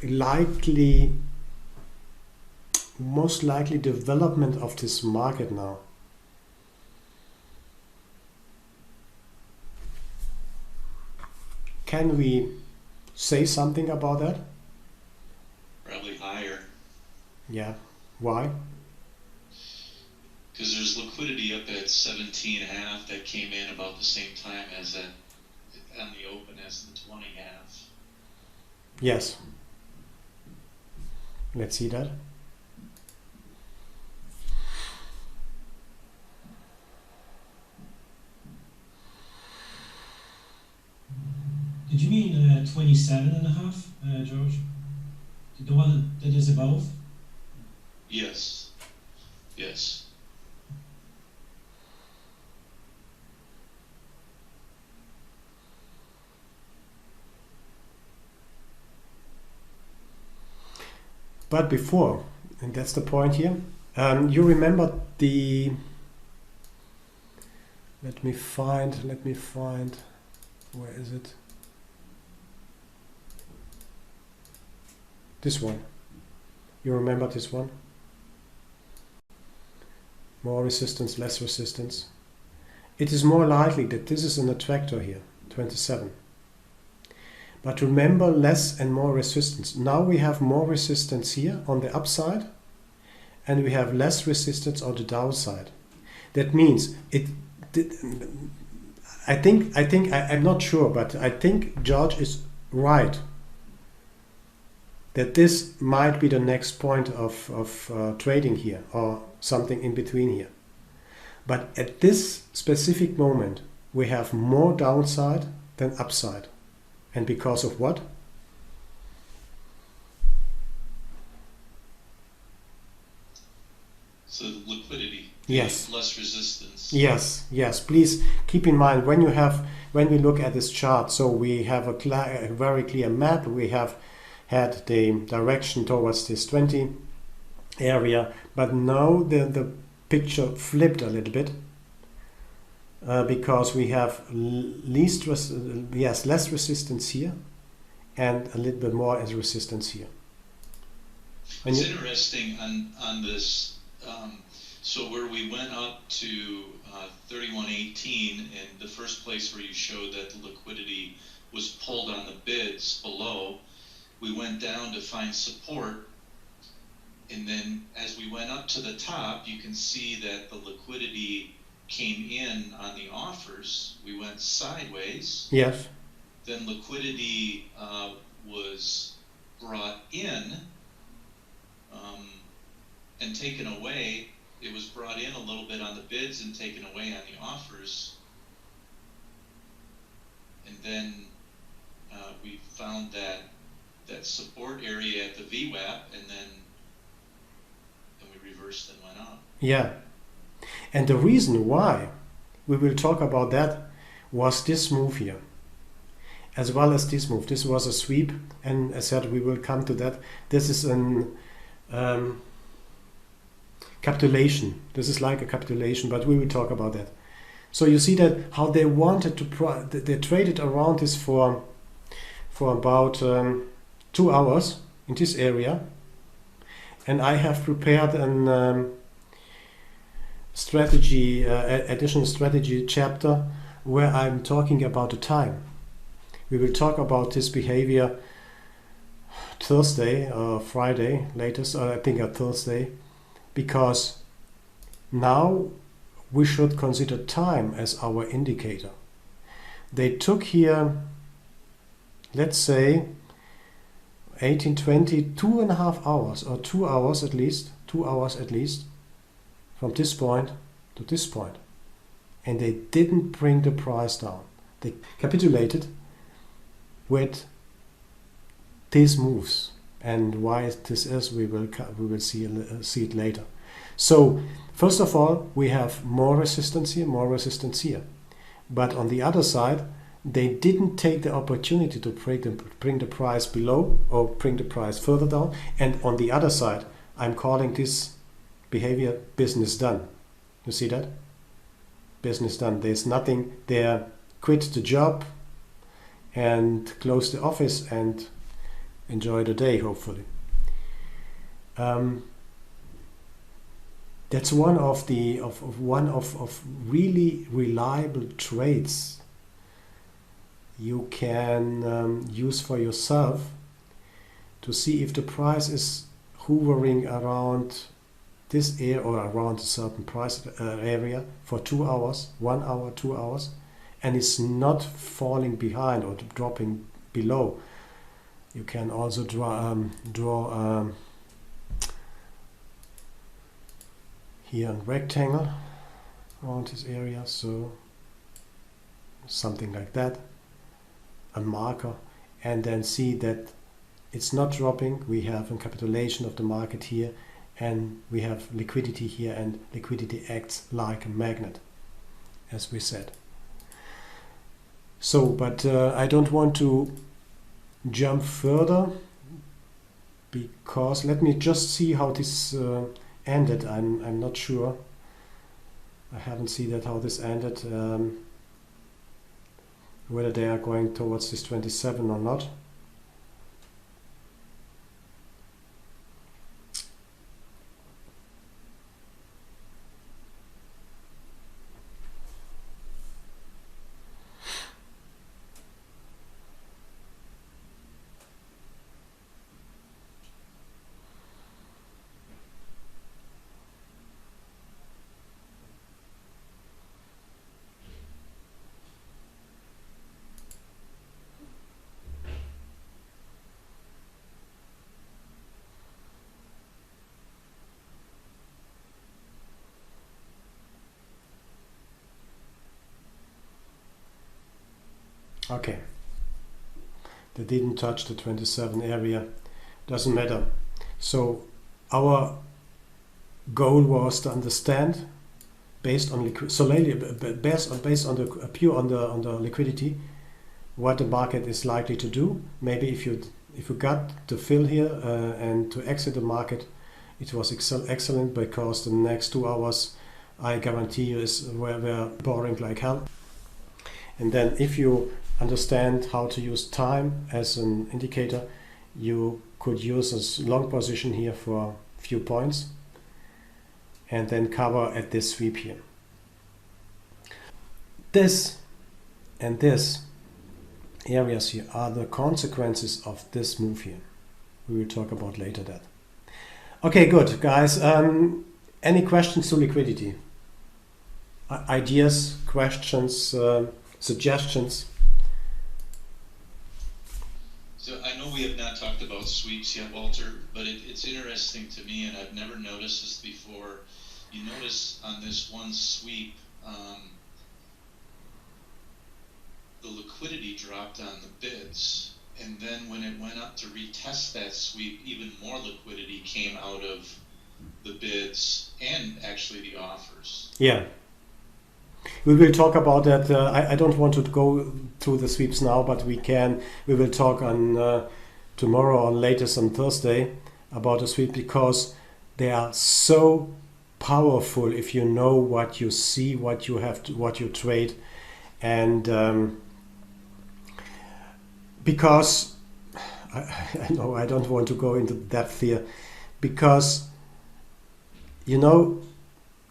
likely development of this market now? Can we say something about that? Probably higher. Yeah. Why? Because there's liquidity up at 17.5 that came in about the same time as that on the open as the 20.5. Yes. Let's see that. Did you mean 27.5, George? The one that is above? Yes. Yes. But before, and that's the point here, you remember the, let me find, where is it? This one. You remember this one? More resistance, less resistance. It is more likely that this is an attractor here, 27. But remember, less and more resistance. Now we have more resistance here on the upside, and we have less resistance on the downside. That means I'm not sure, but I think George is right, that this might be the next point of trading here, or something in between here. But at this specific moment, we have more downside than upside. And because of what? So liquidity. Yes. less resistance. Yes, yes. Please keep in mind when we look at this chart. So we have a very clear map. We have had the direction towards this 20 area, but now the picture flipped a little bit because we have less resistance here and a little bit more as resistance here. It's interesting on this. So where we went up to 3118, and the first place where you showed that the liquidity was pulled on the bids below, we went down to find support, and then as we went up to the top, you can see that the liquidity came in on the offers. We went sideways. Yes. Then liquidity was brought in and taken away. It was brought in a little bit on the bids and taken away on the offers. And then we found that support area at the VWAP, and then we reversed and went up. Yeah. And the reason why we will talk about that was this move here, as well as this move. This was a sweep, and as I said, we will come to that. This is an capitulation. This is like a capitulation, but we will talk about that. So you see that how they wanted to they traded around this for about 2 hours in this area, and I have prepared an additional strategy chapter where I'm talking about the time. We will talk about this behavior Thursday or Friday latest, or I think a Thursday, because now we should consider time as our indicator. They took here, let's say, 1820, 2.5 hours or 2 hours at least, 2 hours at least, from this point to this point. And they didn't bring the price down. They capitulated with these moves. And why this is, we will see it later. So, first of all, we have more resistance here. But on the other side, they didn't take the opportunity to bring the price below or bring the price further down. And on the other side, I'm calling this behavior business done. You see that? Business done. There's nothing there. Quit the job and close the office and enjoy the day, hopefully. That's one of really reliable trades you can use for yourself to see if the price is hovering around this area or around a certain price area for 2 hours, 1 hour, 2 hours, and it's not falling behind or dropping below. You can also draw here a rectangle around this area, so something like that, a marker, and then see that it's not dropping. We have a capitulation of the market here, and we have liquidity here, and liquidity acts like a magnet, as we said. So, but I don't want to jump further, because let me just see how this ended. I'm not sure. I haven't seen that how this ended, whether they are going towards this 27 or not. Okay, they didn't touch the 27 area, doesn't matter. So our goal was to understand based on solely based on the pure on the liquidity, what the market is likely to do. Maybe if you got to fill here and to exit the market, it was excellent, because the next 2 hours, I guarantee you, were boring like hell. And then if you understand how to use time as an indicator, you could use a long position here for a few points and then cover at this sweep here. This and this areas here are the consequences of this move here. We will talk about later that. Okay, good, guys. Any questions to liquidity? Ideas, questions, suggestions? So I know we have not talked about sweeps yet, Walter, but it's interesting to me, and I've never noticed this before. You notice on this one sweep, the liquidity dropped on the bids, and then when it went up to retest that sweep, even more liquidity came out of the bids and actually the offers. Yeah. We will talk about that. I don't want to go through the sweeps now, but we will talk on tomorrow or latest on Thursday about the sweep, because they are so powerful if you know what you see, what you trade, and because I know I don't want to go into depth here, because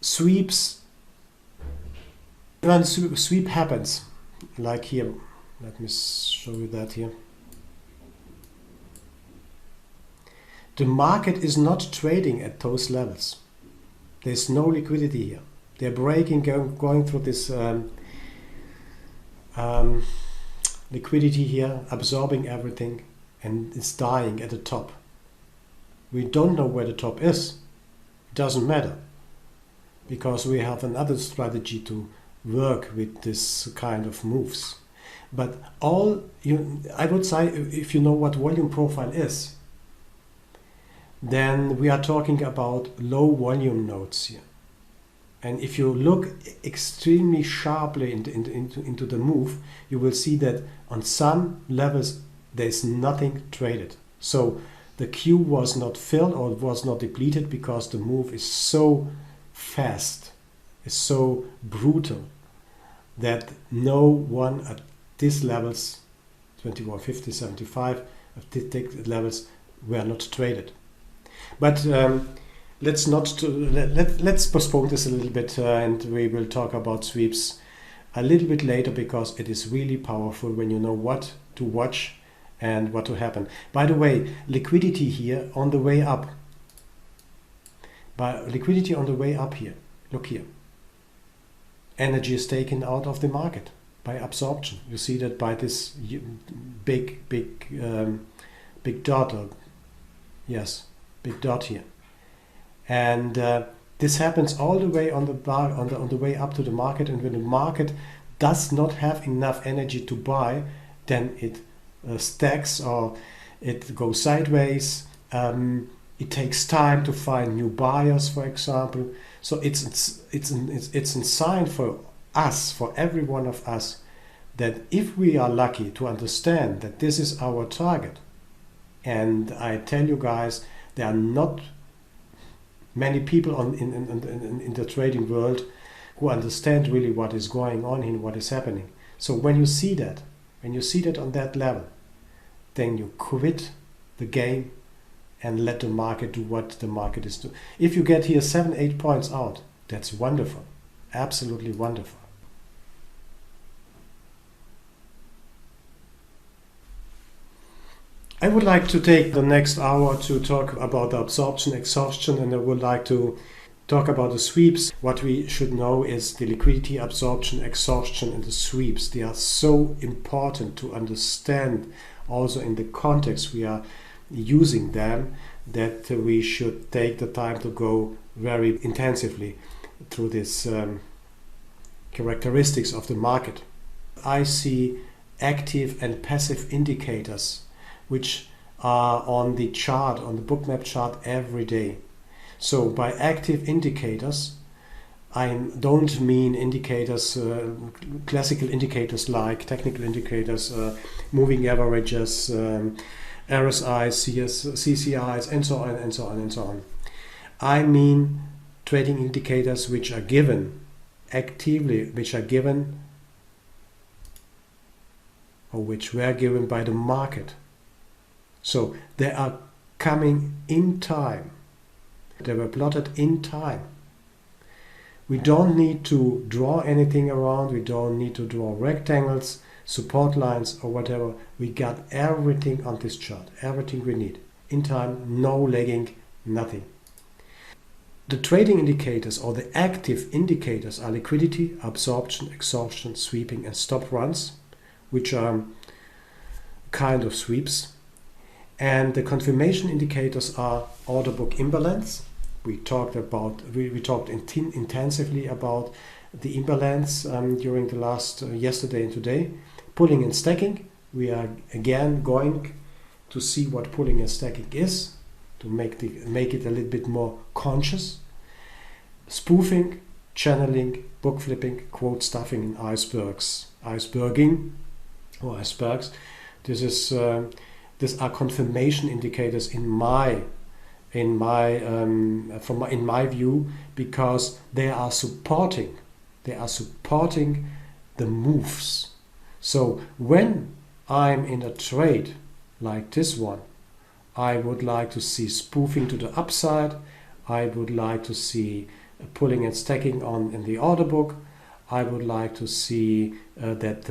sweeps, when sweep happens, like here, let me show you that here. The market is not trading at those levels. There's no liquidity here. They're breaking, going through this liquidity here, absorbing everything, and it's dying at the top. We don't know where the top is. It doesn't matter, because we have another strategy to work with this kind of moves. But I would say, if you know what volume profile is, then we are talking about low volume nodes here. And if you look extremely sharply into the move, you will see that on some levels there's nothing traded. So the queue was not filled or was not depleted, because the move is so fast, is so brutal, that no one at these levels, 2150, 75, at these levels, were not traded. But let's postpone this a little bit, and we will talk about sweeps a little bit later, because it is really powerful when you know what to watch and what to happen. By the way, liquidity here on the way up. Here, look here. Energy is taken out of the market by absorption. You see that by this big dot, big dot here. And this happens all the way on the way up to the market, and when the market does not have enough energy to buy, then it stacks or it goes sideways. It takes time to find new buyers, for example. So it's a sign for us, for every one of us, that if we are lucky to understand that this is our target, and I tell you guys, there are not many people in the trading world who understand really what is going on and what is happening. So when you see that on that level, then you quit the game and let the market do what the market is doing. If you get here 7-8 points out, that's wonderful, absolutely wonderful. I would like to take the next hour to talk about the absorption, exhaustion, and I would like to talk about the sweeps. What we should know is the liquidity, absorption, exhaustion, and the sweeps. They are so important to understand also in the context we are using them, that we should take the time to go very intensively through these characteristics of the market. I see active and passive indicators which are on the chart, on the bookmap chart every day. So by active indicators, I don't mean indicators, classical indicators like technical indicators, moving averages, RSIs, CCIs, and so on and so on and so on. I mean trading indicators which are given actively, which are given or which were given by the market. So they are coming in time. They were plotted in time. We don't need to draw anything around. We don't need to draw rectangles, support lines, or whatever. We got everything on this chart, everything we need. In time, no lagging, nothing. The trading indicators or the active indicators are liquidity, absorption, exhaustion, sweeping, and stop runs, which are kind of sweeps. And the confirmation indicators are order book imbalance. We talked intensively about the imbalance during the last yesterday and today. Pulling and stacking. We are again going to see what pulling and stacking is to make it a little bit more conscious. Spoofing, channeling, book flipping, quote stuffing, and iceberging or icebergs. These are confirmation indicators in my view, because they are supporting the moves. So when I'm in a trade like this one, I would like to see spoofing to the upside. I would like to see pulling and stacking in the order book. I would like to see that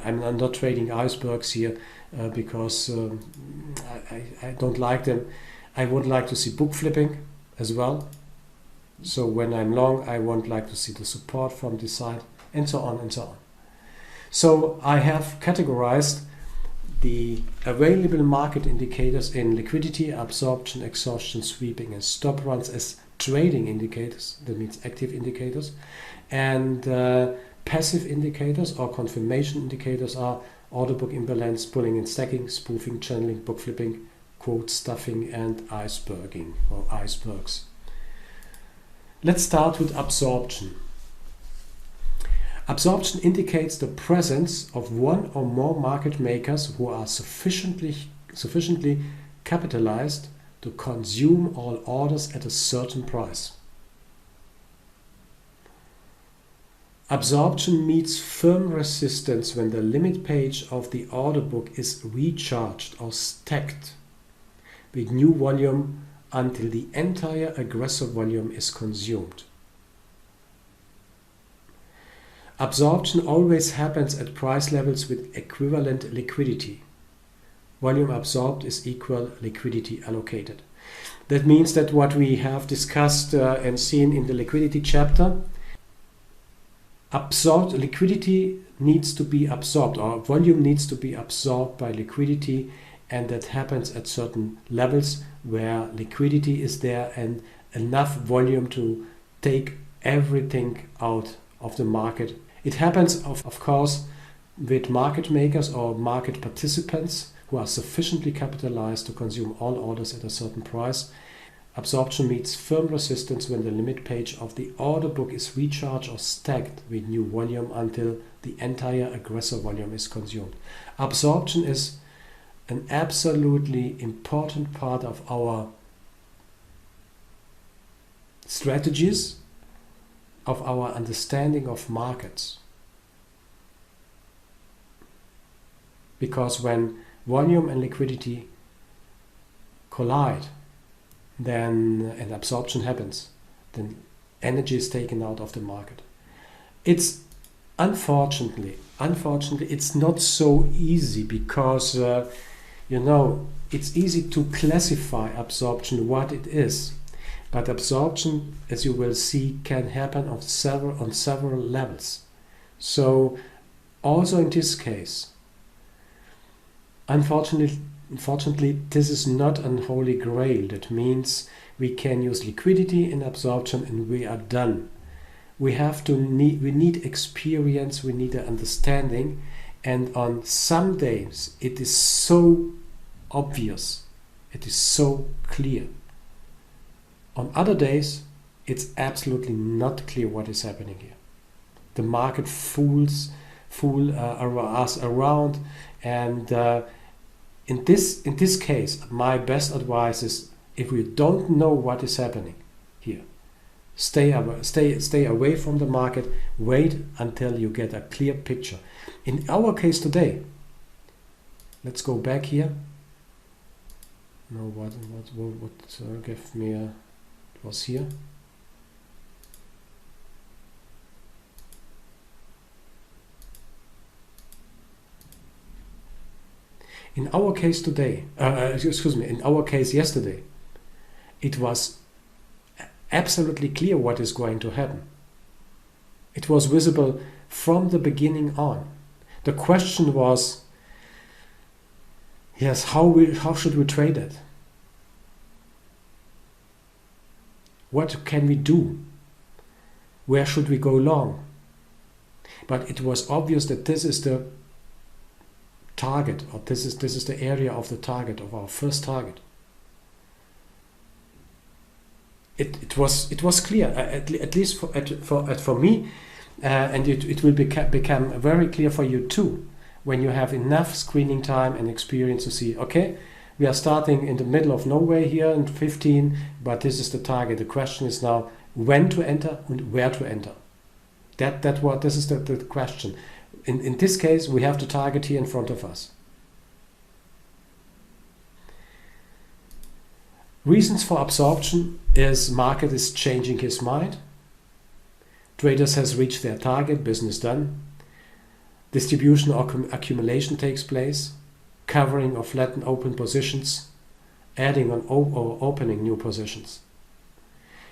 I'm not trading icebergs here because I don't like them. I would like to see book flipping as well. So when I'm long, I would like to see the support from this side, and so on and so on. So I have categorized the available market indicators in liquidity, absorption, exhaustion, sweeping, and stop runs as trading indicators. That means active indicators. And passive indicators or confirmation indicators are order book imbalance, pulling and stacking, spoofing, channeling, book flipping, quote stuffing, and iceberging or icebergs. Let's start with absorption. Absorption indicates the presence of one or more market makers who are sufficiently capitalized to consume all orders at a certain price. Absorption meets firm resistance when the limit page of the order book is recharged or stacked with new volume until the entire aggressor volume is consumed. Absorption always happens at price levels with equivalent liquidity. Volume absorbed is equal liquidity allocated. That means that what we have discussed and seen in the liquidity chapter, liquidity needs to be absorbed, or volume needs to be absorbed by liquidity, and that happens at certain levels where liquidity is there and enough volume to take everything out of the market. It happens, of course, with market makers or market participants who are sufficiently capitalized to consume all orders at a certain price. Absorption meets firm resistance when the limit page of the order book is recharged or stacked with new volume until the entire aggressor volume is consumed. Absorption is an absolutely important part of our strategies, of our understanding of markets. Because when volume and liquidity collide, then absorption happens, then energy is taken out of the market. It's unfortunately it's not so easy, because it's easy to classify absorption what it is, but absorption, as you will see, can happen on several levels. So also in this case, unfortunately, this is not an holy grail. That means we can use liquidity in absorption and we are done. We need experience, we need an understanding, and on some days it is so obvious, it is so clear. On other days it's absolutely not clear what is happening here. The market fool us around, and in this case, my best advice is, if we don't know what is happening here, stay away from the market. Wait until you get a clear picture. In our case today, let's go back here. No, what give me a, it was here. In our case today, in our case yesterday, it was absolutely clear what is going to happen. It was visible from the beginning on. The question was, yes, how should we trade it? What can we do? Where should we go long? But it was obvious that this is the target, or this is the area of the target, of our first target. It was clear, at least for me, and it will become very clear for you too, when you have enough screening time and experience to see, okay, we are starting in the middle of nowhere here in 15, but this is the target. The question is now when to enter and where to enter. This is the question. In this case, we have the target here in front of us. Reasons for absorption is market is changing his mind. Traders has reached their target, business done. Distribution or accumulation takes place. Covering or flatten open positions. Adding on or opening new positions.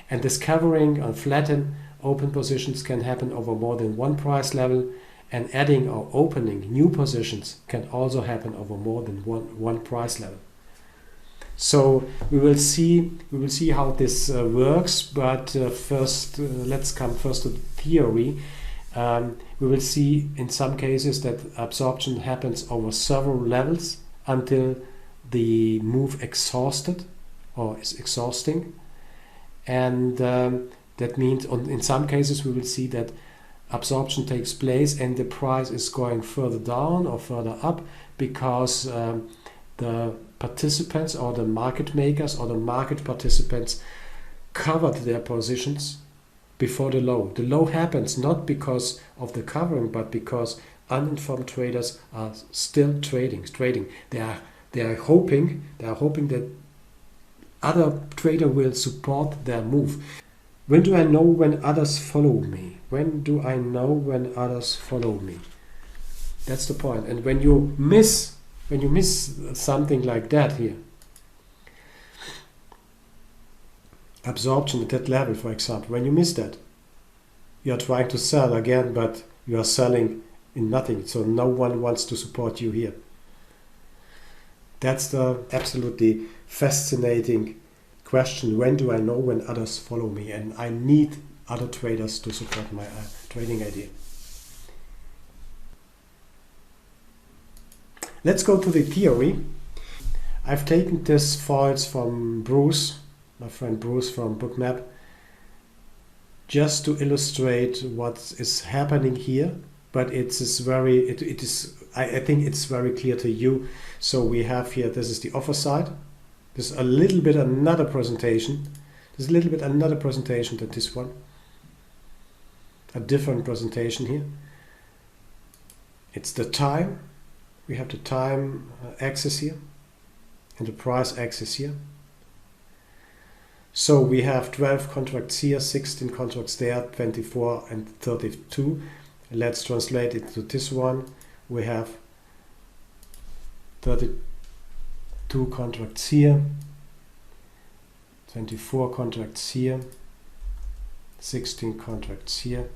And this covering or flatten open positions can happen over more than one price level, and adding or opening new positions can also happen over more than one price level. So we will see how this works, but first let's come first to the theory. We will see in some cases that absorption happens over several levels until the move exhausted or is exhausting, and that means in some cases we will see that absorption takes place and the price is going further down or further up because the participants or the market makers or the market participants covered their positions before the low. The low happens not because of the covering, but because uninformed traders are still trading. They are hoping that other trader will support their move. When do I know when others follow me? When do I know when others follow me? That's the point. And when you miss something like that here, absorption at that level, for example, when you miss that, you are trying to sell again, but you are selling in nothing, so no one wants to support you here. That's the absolutely fascinating question. When do I know when others follow me? And I need other traders to support my trading idea. Let's go to the theory. I've taken this foils from Bruce, my friend Bruce from Bookmap, just to illustrate what is happening here. But I think it's very clear to you. So we have here, this is the offer side. There's a little bit another presentation. There's a little bit another presentation than this one. A different presentation here. It's the time. We have the time axis here and the price axis here. So we have 12 contracts here, 16 contracts there, 24 and 32. Let's translate it to this one. We have 32 contracts here, 24 contracts here, 16 contracts here,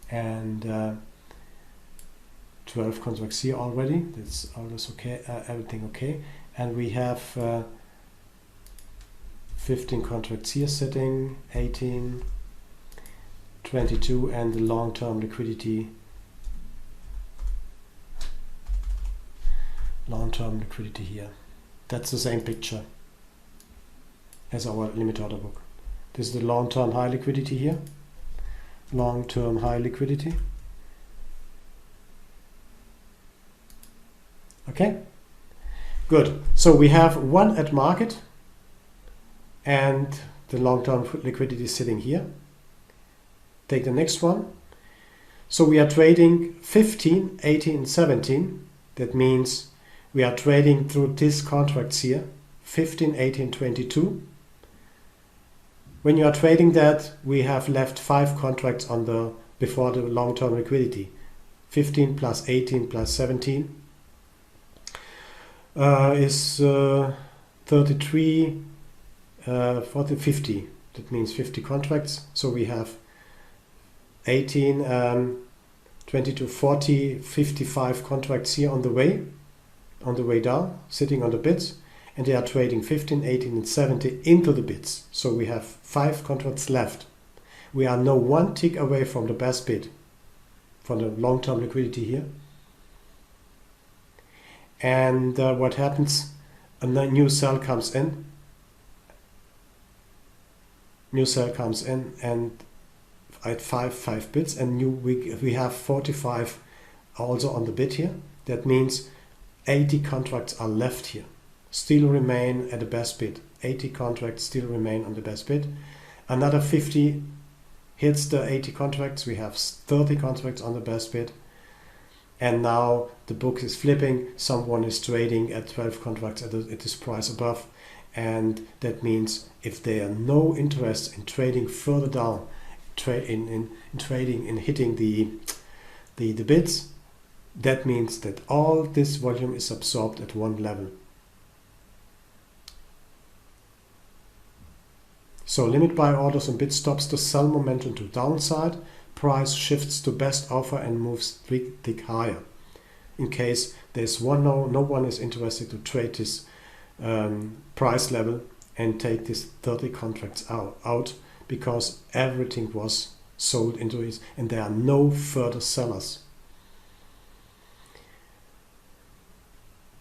and 12 contracts here already. That's always okay, everything okay. And we have 15 contracts here sitting, 18, 22, and the long-term liquidity. Long-term liquidity here. That's the same picture as our limit order book. This is the long-term high liquidity here. Long-term high liquidity. Okay, good. So we have one at market and the long-term liquidity is sitting here. Take the next one. So we are trading 15, 18, 17. That means we are trading through these contracts here, 15, 18, 22. When you are trading that, we have left 5 contracts on the before the long-term liquidity. 15 plus 18 plus 17 is 33, 40, 50. That means 50 contracts. So we have 18, 22, 40, 55 contracts here on the way down, sitting on the bids, and they are trading 15, 18, and 70 into the bids. So we have 5 contracts left. We are now 1 tick away from the best bid for the long-term liquidity here. And what happens? A new sell comes in. New sell comes in, and at 5 bids, and we have 45 also on the bid here. That means 80 contracts are left here, still remain at the best bid. 80 contracts still remain on the best bid. Another 50 hits the 80 contracts. We have 30 contracts on the best bid. And now the book is flipping. Someone is trading at 12 contracts at this price above. And that means if they are no interest in trading further down, in trading in hitting the bids, that means that all this volume is absorbed at one level. So limit buy orders and bid stops the sell momentum to downside. Price shifts to best offer and moves 3 tick higher. In case there's no one is interested to trade this price level and take these 30 contracts out because everything was sold into it and there are no further sellers.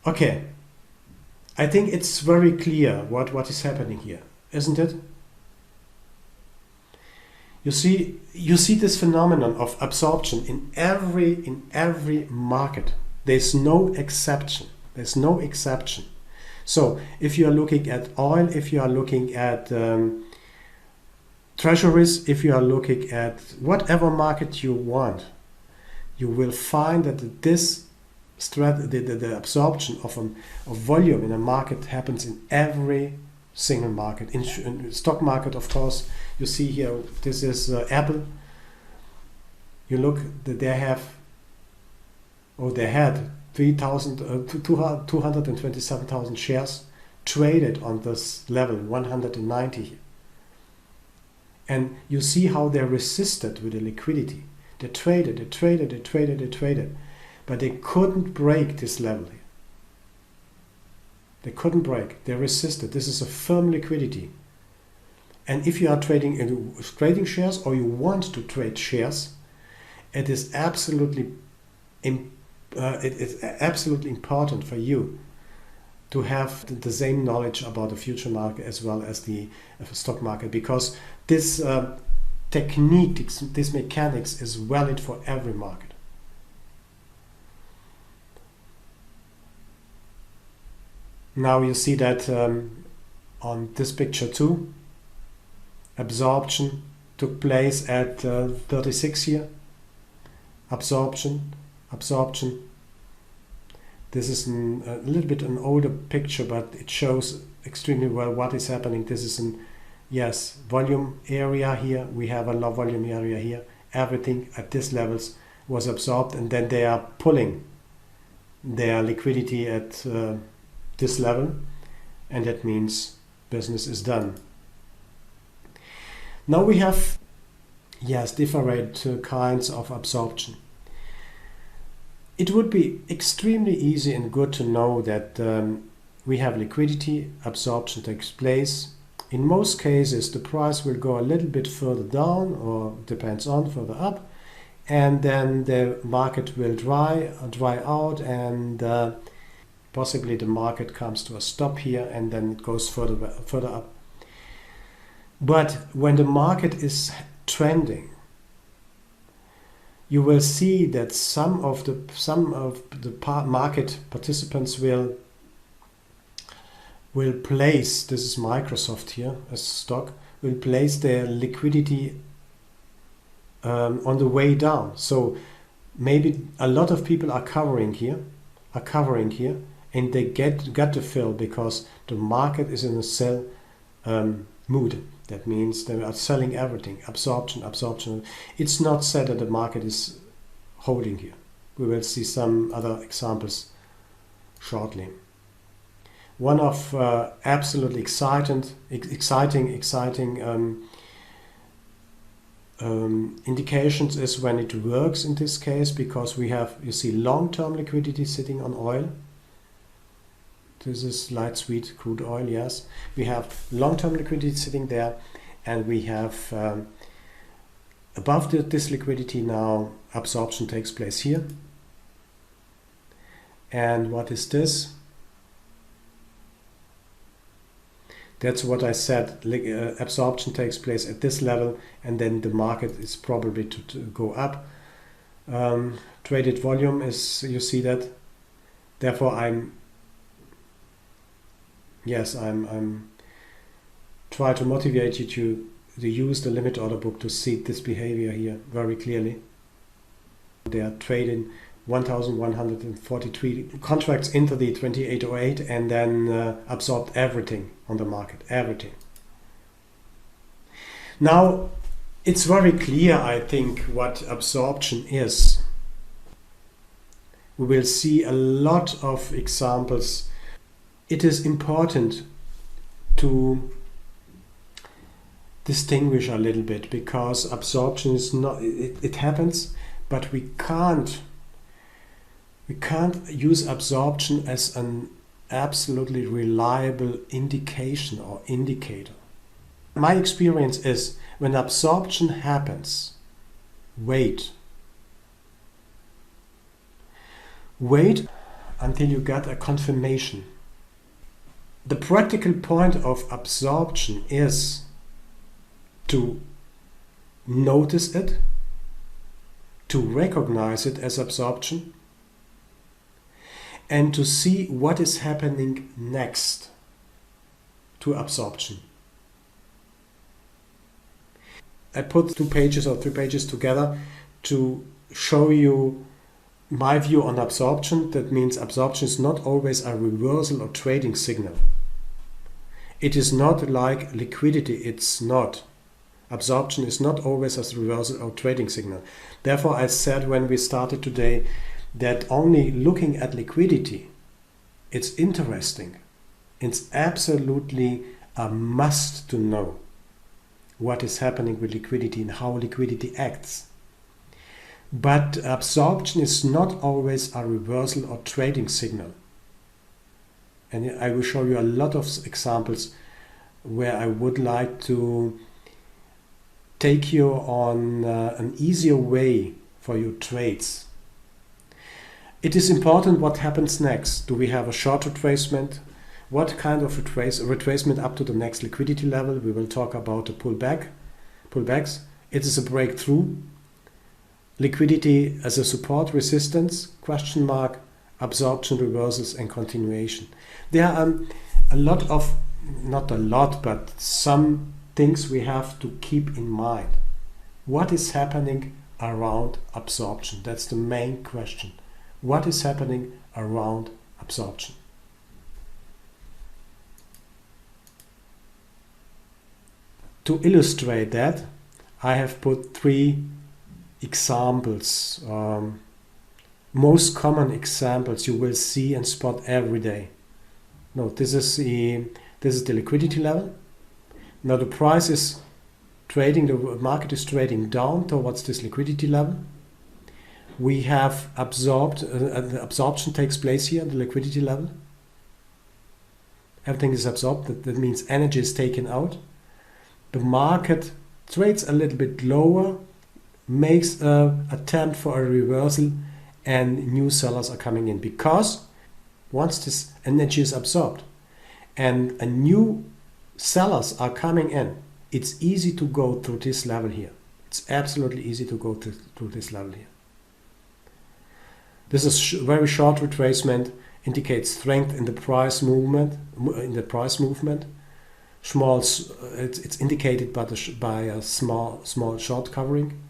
Okay, I think it's very clear what is happening here, isn't it? You see this phenomenon of absorption in every market. There's no exception. There's no exception. So if you are looking at oil, if you are looking at treasuries, if you are looking at whatever market you want, you will find that the absorption of volume in a market happens in every single market. In stock market, of course, you see here, this is Apple. You look that they had 227,000 shares traded on this level, 190. And you see how they resisted with the liquidity. They traded, but they couldn't break this level here. They couldn't break. They resisted. This is a firm liquidity. And if you are trading shares or you want to trade shares, it is absolutely important for you to have the same knowledge about the future market as well as the stock market, because this technique, this mechanics is valid for every market. Now you see that on this picture too, absorption took place at 36 here. Absorption. This is a little bit an older picture, but it shows extremely well what is happening. This is volume area here. We have a low volume area here. Everything at these levels was absorbed, and then they are pulling their liquidity at this level, and that means business is done. Now we have different kinds of absorption. It would be extremely easy and good to know that we have liquidity, absorption takes place. In most cases the price will go a little bit further down, or depends on further up, and then the market will dry out, and possibly the market comes to a stop here, and then it goes further up. But when the market is trending, you will see that some of the market participants will place, this is Microsoft here as stock, will place their liquidity on the way down. So maybe a lot of people are covering here, and they got to fill because the market is in a sell mood. That means they are selling everything, absorption. It's not said that the market is holding here. We will see some other examples shortly. One of absolutely exciting indications is when it works in this case, because we have, you see, long-term liquidity sitting on oil. This is light sweet crude oil, yes. We have long-term liquidity sitting there, and we have above this liquidity now absorption takes place here. And what is this? That's what I said, absorption takes place at this level, and then the market is probably to go up. Traded volume is, you see that. Therefore I'm try to motivate you to use the limit order book to see this behavior here very clearly. They are trading 1,143 contracts into the 2808 and then absorbed everything on the market, everything. Now, it's very clear, I think, what absorption is. We will see a lot of examples. It is important to distinguish a little bit, because absorption is not, it happens, but we can't use absorption as an absolutely reliable indication or indicator. My experience is when absorption happens, wait until you get a confirmation. The practical point of absorption is to notice it, to recognize it as absorption, and to see what is happening next to absorption. I put 2 pages or 3 pages together to show you my view on absorption. That means absorption is not always a reversal or trading signal. It is not like liquidity, it's not. Absorption is not always a reversal or trading signal. Therefore, I said when we started today that only looking at liquidity, it's interesting. It's absolutely a must to know what is happening with liquidity and how liquidity acts. But absorption is not always a reversal or trading signal. And I will show you a lot of examples where I would like to take you on an easier way for your trades. It is important what happens next. Do we have a short retracement? What kind of retracement up to the next liquidity level? We will talk about the pullbacks. It is a breakthrough. Liquidity as a support, resistance, question mark, absorption, reversals, and continuation. There are a lot of, not a lot, but some things we have to keep in mind. What is happening around absorption? That's the main question. What is happening around absorption? To illustrate that, I have put 3 examples, most common examples you will see and spot every day. No, this is the liquidity level. Now the price is trading, the market is trading down towards this liquidity level. We have absorbed, the absorption takes place here at the liquidity level. Everything is absorbed, that means energy is taken out. The market trades a little bit lower, makes an attempt for a reversal, and new sellers are coming in, because once this energy is absorbed and a new sellers are coming in, it's easy to go through this level here. It's absolutely easy to go through this level here. This is very short retracement, indicates strength in the price movement. Small, it's indicated by a small short covering.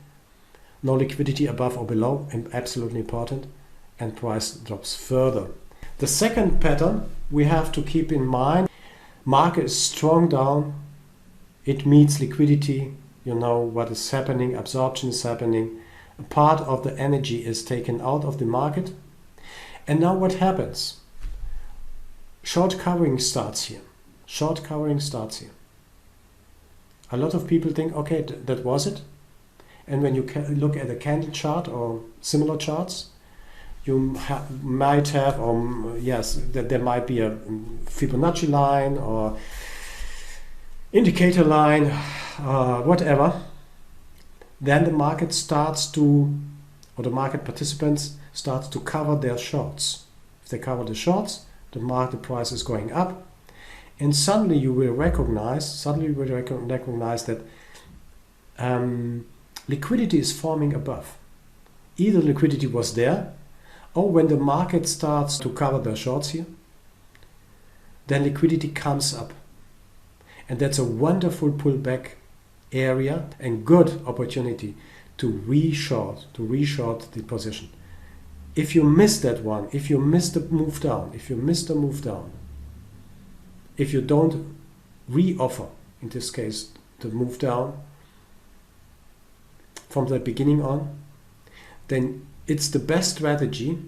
No liquidity above or below, and absolutely important, and price drops further. The second pattern we have to keep in mind: market is strong down. It meets liquidity. You know what is happening. Absorption is happening. A part of the energy is taken out of the market. And now what happens? Short covering starts here. Short covering starts here. A lot of people think, okay, that was it. And when you look at a candle chart or similar charts, you might have, yes, that there might be a Fibonacci line or indicator line, whatever. Then the market starts to, or the market participants start to cover their shorts. If they cover the shorts, the market price is going up, and suddenly you will recognize that liquidity is forming above. Either liquidity was there, or when the market starts to cover their shorts here, then liquidity comes up, and that's a wonderful pullback area and good opportunity to reshort the position. If you miss that one, if you miss the move down, if you don't re-offer, in this case the move down from the beginning on, then it's the best strategy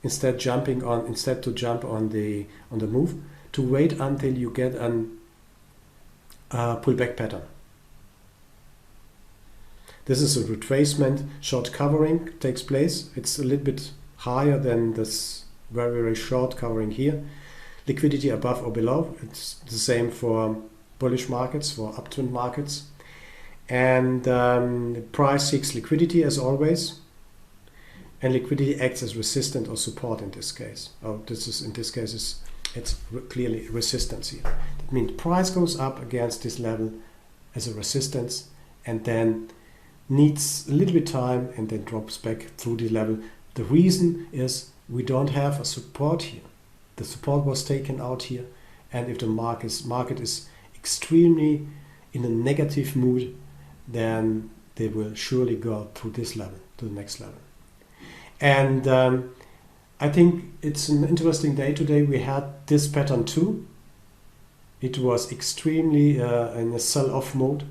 instead to jump on the move, to wait until you get an pullback pattern. This is a retracement. Short covering takes place. It's a little bit higher than this very short covering here. Liquidity above or below. It's the same for bullish markets, for uptrend markets. And price seeks liquidity as always. And liquidity acts as resistance or support in this case. It's clearly resistance here. That means price goes up against this level as a resistance, and then needs a little bit time and then drops back through the level. The reason is we don't have a support here. The support was taken out here, and if the market is extremely in a negative mood, then they will surely go through this level to the next level. And I think it's an interesting day today. We had this pattern too. It was extremely in a sell-off mode.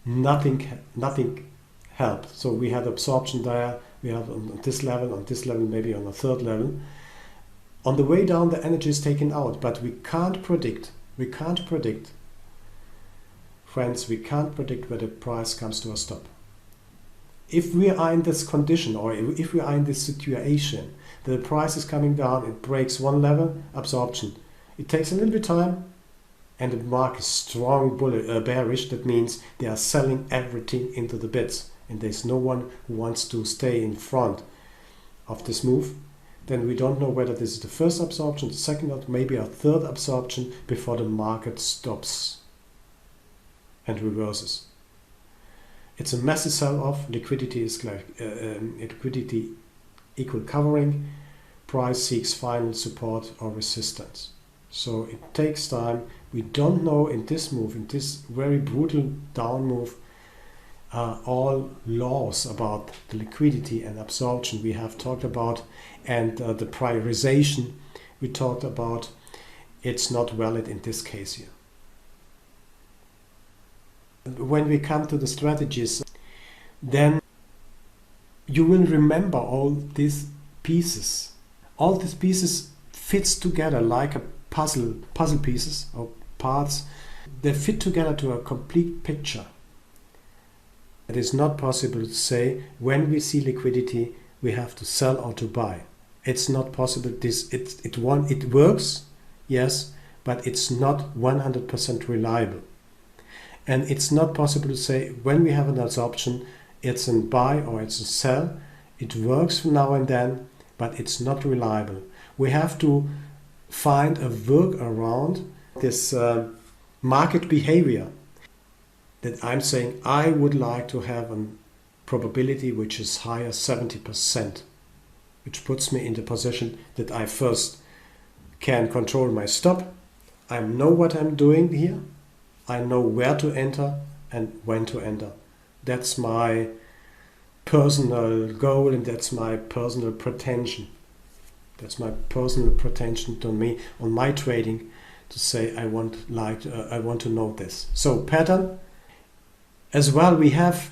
Nothing helped. So we had absorption there. We have on this level, maybe on a third level. On the way down, the energy is taken out, but we can't predict. Friends, we can't predict where the price comes to a stop. If we are in this condition, or if we are in this situation, the price is coming down, it breaks one level, absorption. It takes a little bit of time, and the market is strong bearish. That means they are selling everything into the bids, and there's no one who wants to stay in front of this move. Then we don't know whether this is the first absorption, the second, or maybe a third absorption before the market stops and reverses. It's a massive sell-off. Liquidity is liquidity equal covering. Price seeks final support or resistance. So it takes time. We don't know in this move, in this very brutal down move, all laws about the liquidity and absorption we have talked about, and the prioritization we talked about. It's not valid in this case here. When we come to the strategies, then you will remember all these pieces. All these pieces fits together like a puzzle pieces or parts. They fit together to a complete picture. It is not possible to say when we see liquidity we have to sell or to buy. It's not possible. It works, yes, but it's not 100% reliable. And it's not possible to say when we have an absorption, it's a buy or it's a sell. It works from now and then, but it's not reliable. We have to find a workaround this market behavior, that I'm saying I would like to have a probability which is higher 70%, which puts me in the position that I first can control my stop. I know what I'm doing here. I know where to enter and when to enter. That's my personal goal and that's my personal pretension. That's my personal pretension to me on my trading, to say I want to know this. So pattern as well. We have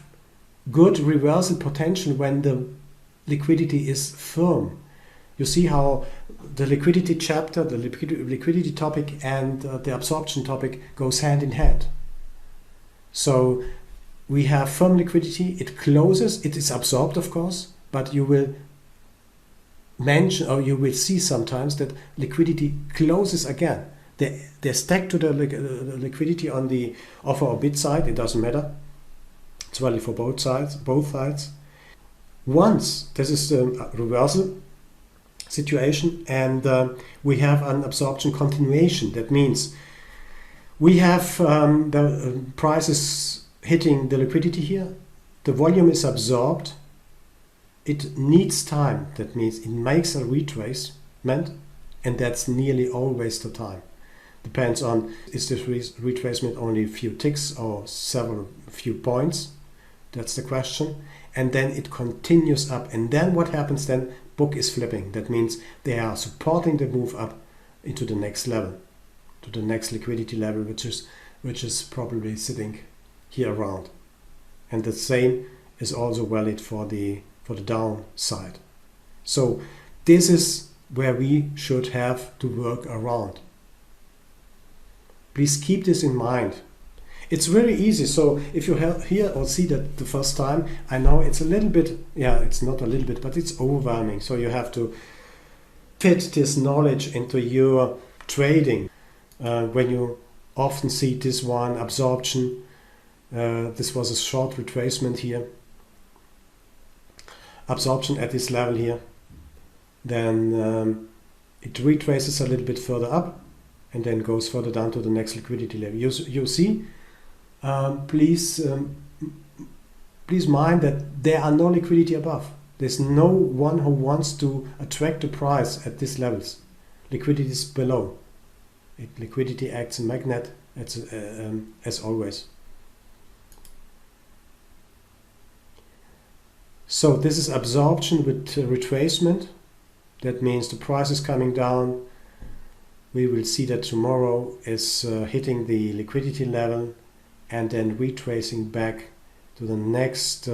good reversal potential when the liquidity is firm. You see how the liquidity chapter, the liquidity topic and the absorption topic goes hand in hand. So we have firm liquidity, it closes, it is absorbed of course, but you will mention, or you will see sometimes that liquidity closes again. They stack to the liquidity on the offer or bid side, it doesn't matter. It's valid for both sides. Once this is the reversal situation and we have an absorption continuation, that means we have the prices hitting the liquidity here, the volume is absorbed, it needs time, that means it makes a retracement, and that's nearly always the time. Depends on, is this retracement only a few ticks or few points? That's the question. And then it continues up, and then what happens then? Book is flipping. That means they are supporting the move up into the next level, to the next liquidity level, which is probably sitting here around. And the same is also valid for the downside. So this is where we should have to work around. Please keep this in mind. It's very easy. So if you hear or see that the first time, I know it's a little bit, it's not a little bit, but it's overwhelming. So you have to fit this knowledge into your trading. When you often see this one, absorption, this was a short retracement here, absorption at this level here, then it retraces a little bit further up and then goes further down to the next liquidity level. You see, please mind that there are no liquidity above. There's no one who wants to attract the price at these levels. Liquidity is below. Liquidity acts a magnet as always. So this is absorption with retracement. That means the price is coming down. We will see that tomorrow is hitting the liquidity level and then retracing back to the next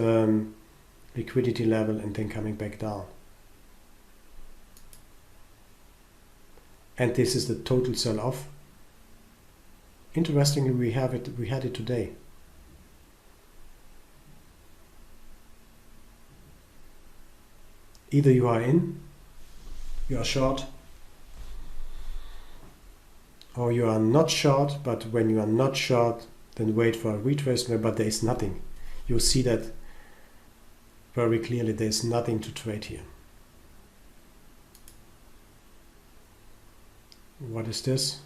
liquidity level and then coming back down. And this is the total sell-off. Interestingly, we had it today. Either you are in, you are short, or you are not short, but when you are not short, then wait for a retracement, but there is nothing. You see that very clearly, there is nothing to trade here. What is this?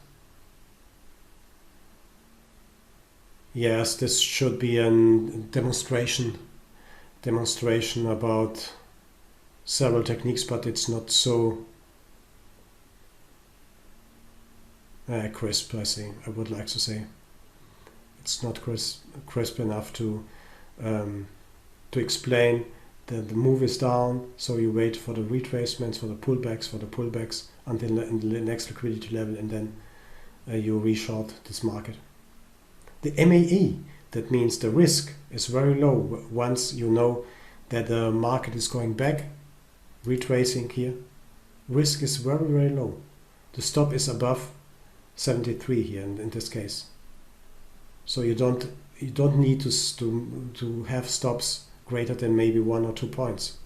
Yes, this should be a demonstration about several techniques, but it's not so crisp, I would like to say. It's not crisp enough to explain that the move is down, so you wait for the retracements, for the pullbacks until the next liquidity level, and then you reshort this market. The MAE, that means the risk is very low. Once you know that the market is going back, retracing here, risk is very, very low. The stop is above 73 here in this case. So you don't need to have stops greater than maybe 1 or 2 points.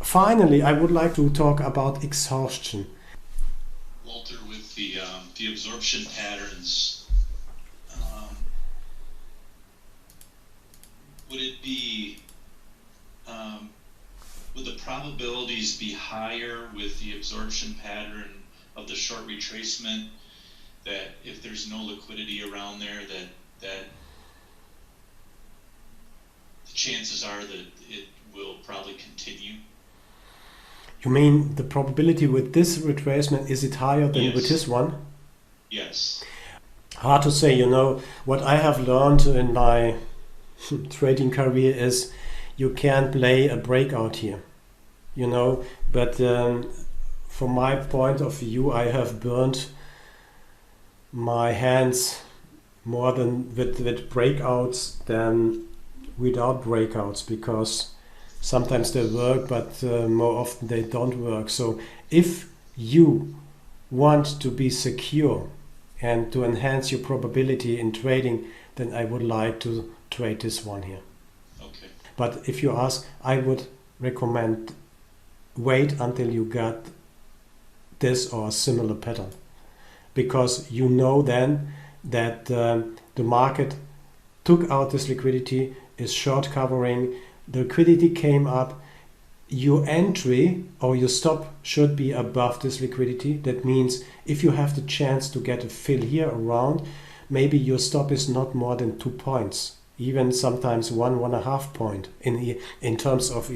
Finally, I would like to talk about exhaustion. Walter, with the absorption patterns, would the probabilities be higher with the absorption pattern of the short retracement, that if there's no liquidity around there, that the chances are that it will probably continue. You mean the probability with this retracement, is it higher than Yes. with this one? Yes. Hard to say. What I have learned in my trading career is you can't play a breakout here, but from my point of view, I have burned my hands more than with breakouts than without breakouts, because sometimes they work, but more often they don't work. So if you want to be secure and to enhance your probability in trading, then I would like to trade this one here. Okay. But if you ask, I would recommend wait until you get this or a similar pattern, because then that the market took out this liquidity, is short covering, the liquidity came up, your entry or your stop should be above this liquidity. That means if you have the chance to get a fill here around, maybe your stop is not more than 2 points, even sometimes 1.5 point in terms of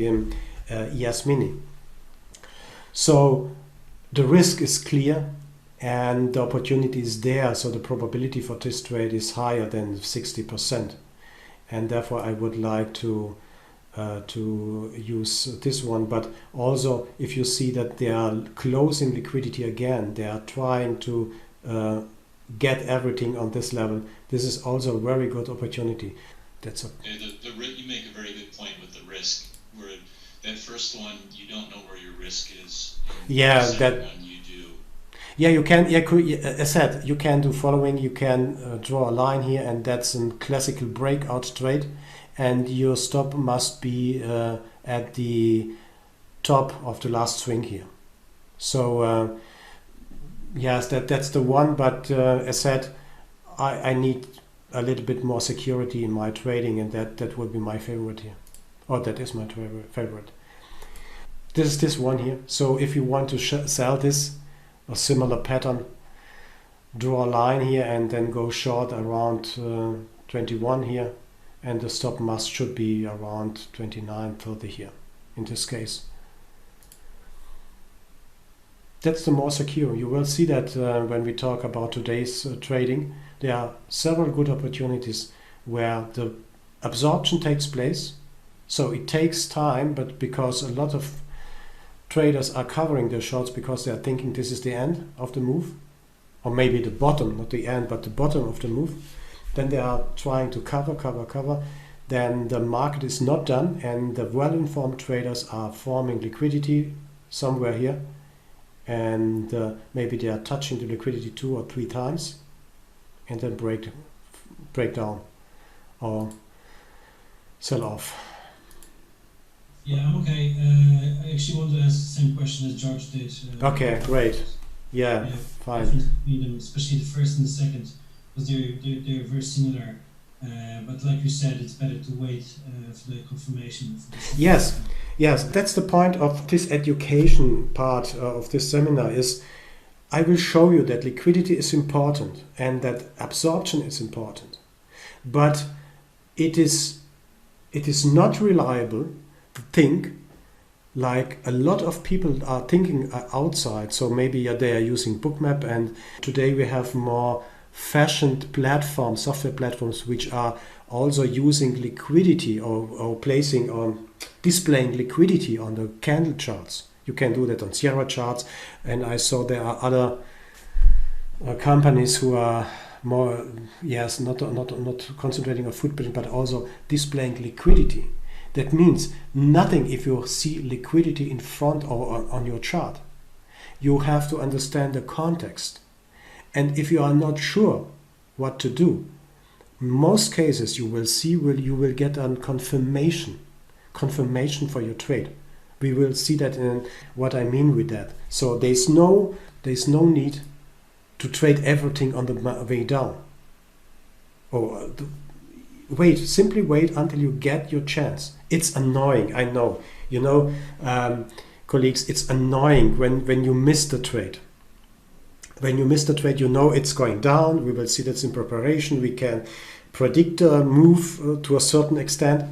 ES mini. So the risk is clear and the opportunity is there, so the probability for this trade is higher than 60%, and therefore I would like to use this one. But also, if you see that they are closing liquidity again, they are trying to get everything on this level, this is also a very good opportunity. You make a very good point with the risk, where that first one, you don't know where your risk is. Yeah, the second one you do. Yeah, you can. Yeah, as said, you can do following. You can draw a line here, and that's a classical breakout trade. And your stop must be at the top of the last swing here. So yes, that's the one. But as said, I need a little bit more security in my trading, and that would be my favorite here, or that is my favorite. This is this one here. So if you want to sell this, a similar pattern, draw a line here and then go short around 21 here, and the stop should be around 29.30 here in this case. That's the more secure. You will see that when we talk about today's trading, there are several good opportunities where the absorption takes place. So it takes time, but because a lot of traders are covering their shorts because they are thinking this is the end of the move, or maybe the bottom, not the end, but the bottom of the move. Then they are trying to cover. Then the market is not done, and the well-informed traders are forming liquidity somewhere here, and maybe they are touching the liquidity 2 or 3 times, and then break down or sell off. Yeah, I'm okay. I actually want to ask the same question as George did. Okay, great. Yeah, fine. Difference between them, especially the first and the second, because they're very similar. But like you said, it's better to wait for the confirmation. Yes, that's the point of this education part of this seminar. Is I will show you that liquidity is important and that absorption is important, but it is not reliable to think like a lot of people are thinking outside. So maybe they are using Bookmap, and today we have more fashioned platforms, software platforms, which are also using liquidity or placing or displaying liquidity on the candle charts. You can do that on Sierra charts, and I saw there are other companies who are more, not concentrating on footprint, but also displaying liquidity. That means nothing if you see liquidity in front or on your chart. You have to understand the context. And if you are not sure what to do, in most cases you will get a confirmation for your trade. We will see that in what I mean with that. So there's no need to trade everything on the way down. Or simply wait until you get your chance. It's annoying, I know. Colleagues, it's annoying when you miss the trade. When you miss the trade, you know it's going down. We will see that's in preparation. We can predict a move to a certain extent,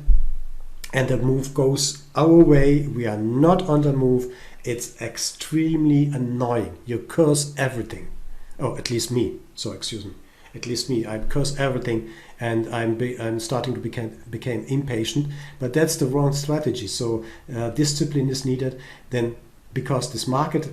and the move goes our way. We are not on the move. It's extremely annoying. You curse everything. Oh, at least me. So excuse me. At least me. I curse everything, and I'm starting to become impatient. But that's the wrong strategy. So discipline is needed. Then, because this market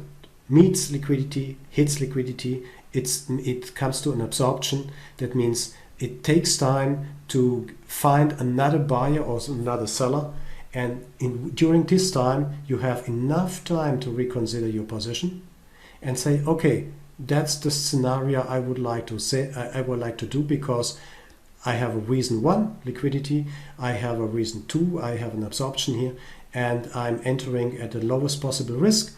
meets liquidity, hits liquidity, it comes to an absorption. That means it takes time to find another buyer or another seller, and during this time you have enough time to reconsider your position and say, okay, that's the scenario I would like to do, because I have a reason 1, liquidity, I have a reason 2, I have an absorption here, and I'm entering at the lowest possible risk.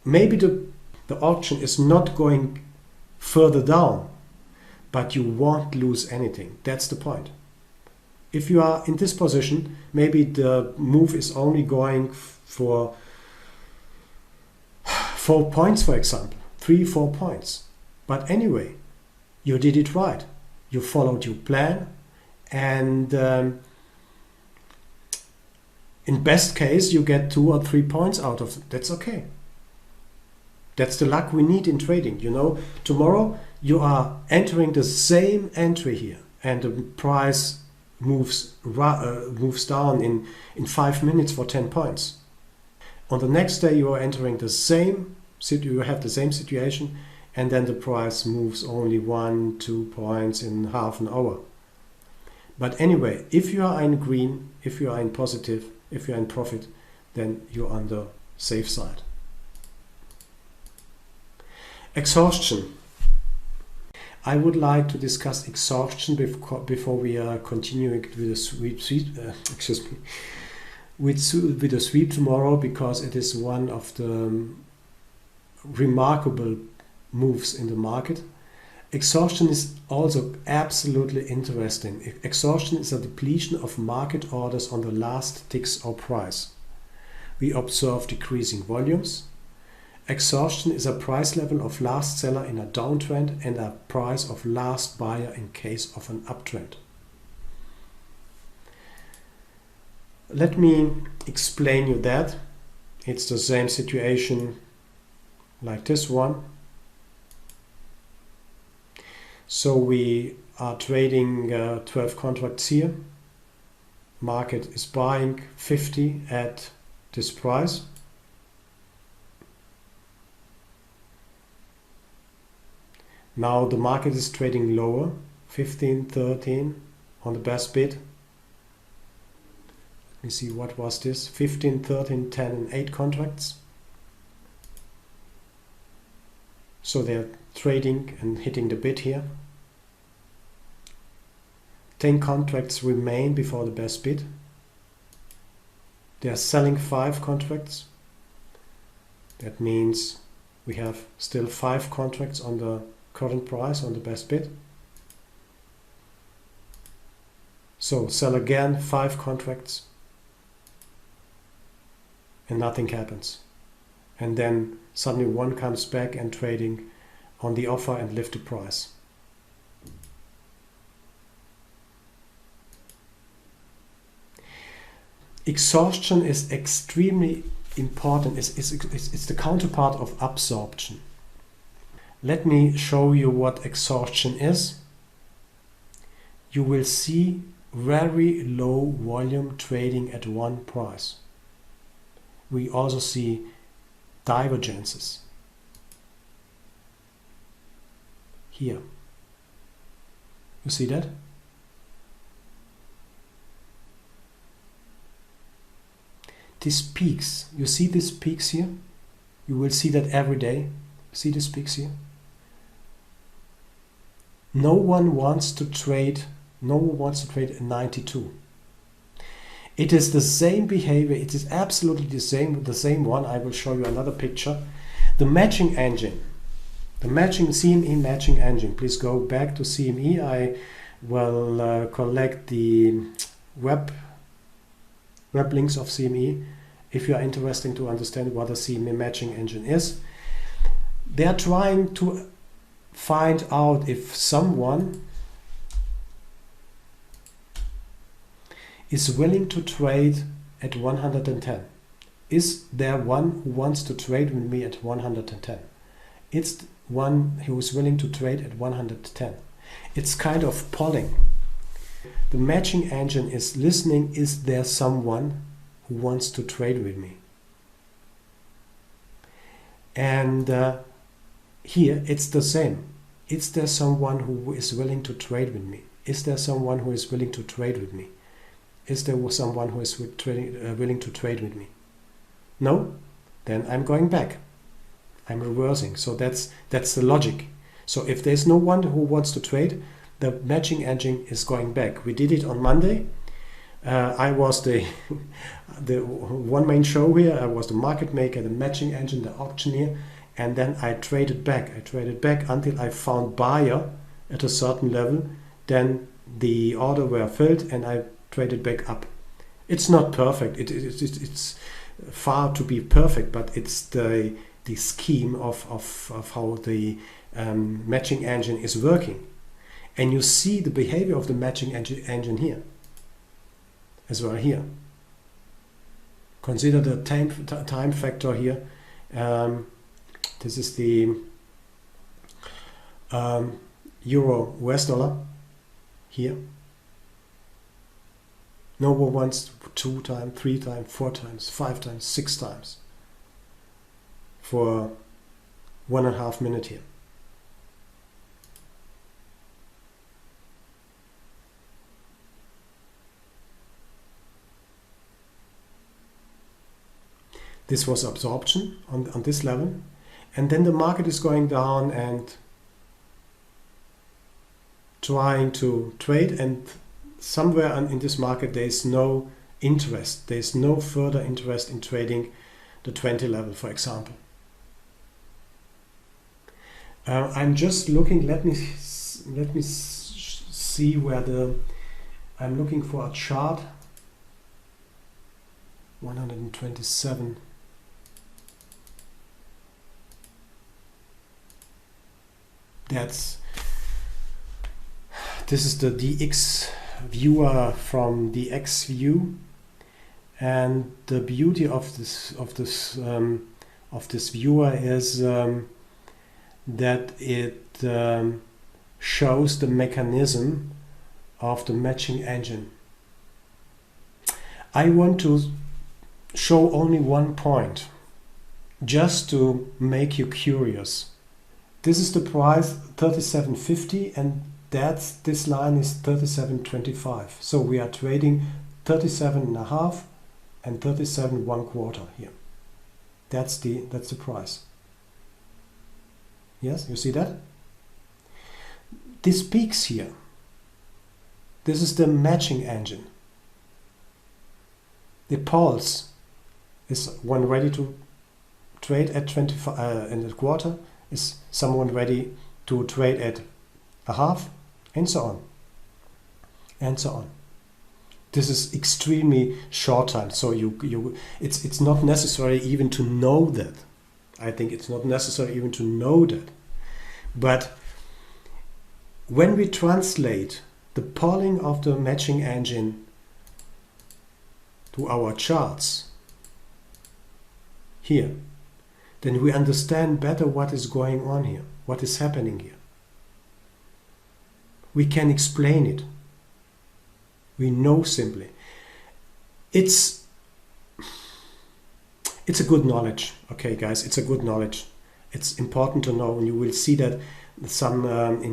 Maybe the auction is not going further down, but you won't lose anything. That's the point. If you are in this position, maybe the move is only going for 4 points, for example, 3-4 points. But anyway, you did it right. You followed your plan, and in best case, you get 2 or 3 points out of it. That's okay. That's the luck we need in trading. You know, tomorrow you are entering the same entry here, and the price moves down in 5 minutes for 10 points. On the next day you are entering the same, you have the same situation, and then the price moves only 1-2 points in half an hour. But anyway, if you are in green, if you are in positive, if you are in profit, then you're on the safe side. Exhaustion. I would like to discuss exhaustion before we are continuing with the sweep tomorrow, because it is one of the remarkable moves in the market. Exhaustion is also absolutely interesting. Exhaustion is a depletion of market orders on the last ticks or price. We observe decreasing volumes. Exhaustion is a price level of last seller in a downtrend and a price of last buyer in case of an uptrend. Let me explain you that. It's the same situation like this one. So we are trading 12 contracts here. Market is buying 50 at this price. Now the market is trading lower, 15, 13 on the best bid. Let me see, what was this? 15, 13, 10 and 8 contracts. So they're trading and hitting the bid here. 10 contracts remain before the best bid. They are selling 5 contracts. That means we have still 5 contracts on the current price on the best bid. So sell again 5 contracts and nothing happens. And then suddenly one comes back and trading on the offer and lift the price. Exhaustion is extremely important. It's the counterpart of absorption. Let me show you what exhaustion is. You will see very low volume trading at one price. We also see divergences here. You see that? These peaks, you see these peaks here? You will see that every day. See these peaks here? No one wants to trade at 92. It is the same behavior. It is absolutely the same one. I will show you another picture. The matching engine, the CME matching engine. Please go back to CME. I will collect the web links of CME if you are interested to understand what a CME matching engine is. they are trying to find out if someone is willing to trade at 110. Is there one who wants to trade with me at 110? It's one who is willing to trade at 110. It's kind of polling. The matching engine is listening, is there someone who wants to trade with me? And here it's the same. Is there someone who is willing to trade with me? Is there someone who is willing to trade with me? Is there someone who is willing to trade with me? No? Then I'm going back. I'm reversing. So that's the logic. So if there's no one who wants to trade, the matching engine is going back. We did it on Monday. I was the one main show here. I was the market maker, the matching engine, the auctioneer, and then I traded back. I traded back until I found buyer at a certain level. Then the order were filled and I traded back up. It's not perfect. It's far to be perfect, but it's the scheme of how the matching engine is working. And you see the behavior of the matching engine here as well here. Consider the time factor here. This is the euro US dollar here. No one wants 2 times, 3 times, 4 times, 5 times, 6 times for 1.5 minutes here. This was absorption on this level, and then the market is going down and trying to trade, and somewhere in this market there is no interest. There is no further interest in trading the 20 level, for example. I'm just looking. Let me see where I'm looking for a chart. 127. This is the DX viewer from the X view, and the beauty of this viewer is that it shows the mechanism of the matching engine. I want to show only one point, just to make you curious. This is the price 37.50, and this line is 37.25. So we are trading 37.5 and 37.25 here. That's the price. Yes, you see that? This peaks here. This is the matching engine. The pulse is one ready to trade at 25 and a quarter. Is someone ready to trade at a half, and so on, and so on. This is extremely short time, so it's not necessary even to know that. I think it's not necessary even to know that. But when we translate the polling of the matching engine to our charts here, then we understand better what is going on here, what is happening here. We can explain it. We know simply. It's a good knowledge, okay, guys. It's a good knowledge. It's important to know, and you will see that in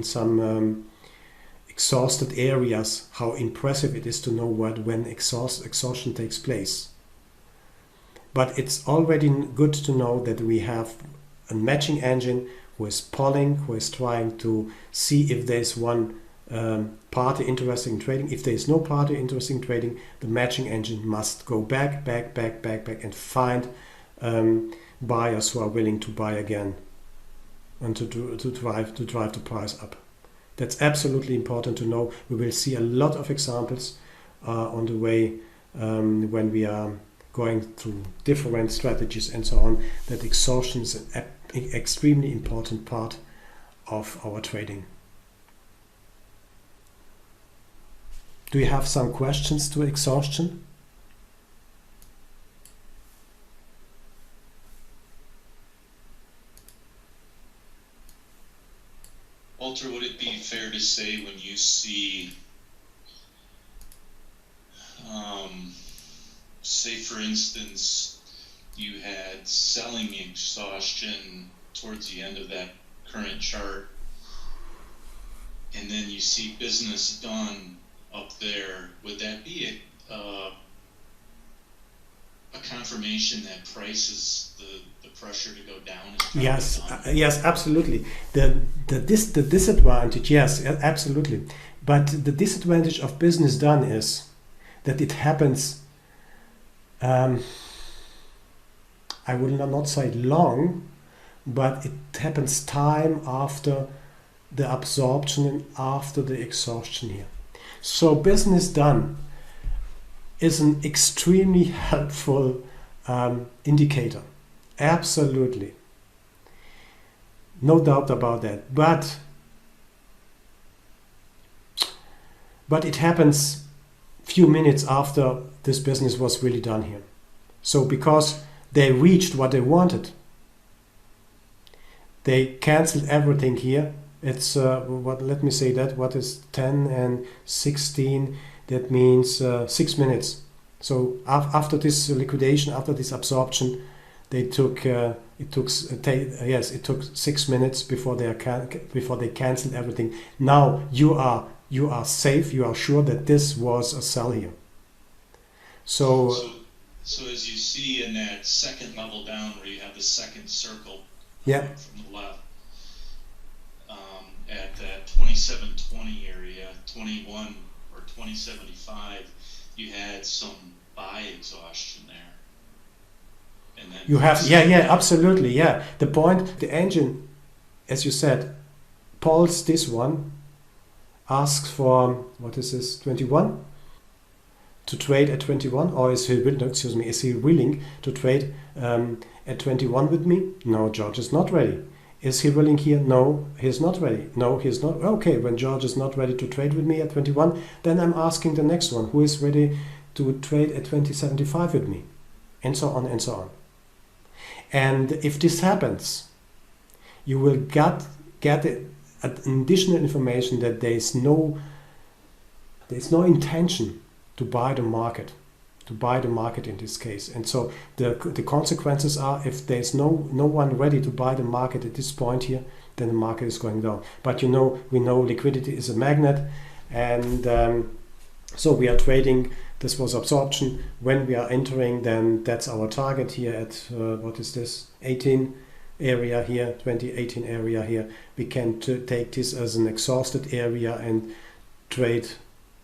some exhausted areas how impressive it is to know when exhaustion takes place. But it's already good to know that we have a matching engine who is polling, who is trying to see if there's one party interested in trading. If there is no party interested in trading, the matching engine must go back, and find buyers who are willing to buy again and to drive the price up. That's absolutely important to know. We will see a lot of examples on the way when we are going through different strategies and so on, that exhaustion is an extremely important part of our trading. Do you have some questions to exhaustion? Walter, would it be fair to say when you see, say for instance, you had selling exhaustion towards the end of that current chart, and then you see business done up there, would that be a confirmation that price is the pressure to go down? Yes, absolutely. The disadvantage, yes, absolutely. But the disadvantage of business done is that it happens, I will not say long, but it happens time after the absorption and after the exhaustion here. So business done is an extremely helpful indicator. Absolutely. No doubt about that. But it happens few minutes after this business was really done here. So because they reached what they wanted, they canceled everything here. It's let me say that, what is 10 and 16? That means 6 minutes. So after this liquidation, after this absorption, they took it took 6 minutes before they canceled everything. Now you are safe. You are sure that this was a sell here. So as you see in that second level down where you have the second circle, yeah, from the left, at that 2720 area, 21 or 2075, you had some buy exhaustion there. And then you have, absolutely, yeah. The point, the engine, as you said, pulls this one, asks for, what is this, 21? To trade at 21, or is he willing to trade at 21 with me? No, George is not ready. Is he willing here? No, he's not ready. No, he's not. Okay, when George is not ready to trade with me at 21, then I'm asking the next one, who is ready to trade at 2075 with me? And so on and so on. And if this happens, you will get additional information that there is no intention to buy the market in this case. And so the consequences are, if there's no one ready to buy the market at this point here, then the market is going down. But we know liquidity is a magnet, and so we are trading. This was absorption. When we are entering, then that's our target here at what is this, 18 area here, 2018 area here. We can take this as an exhausted area and trade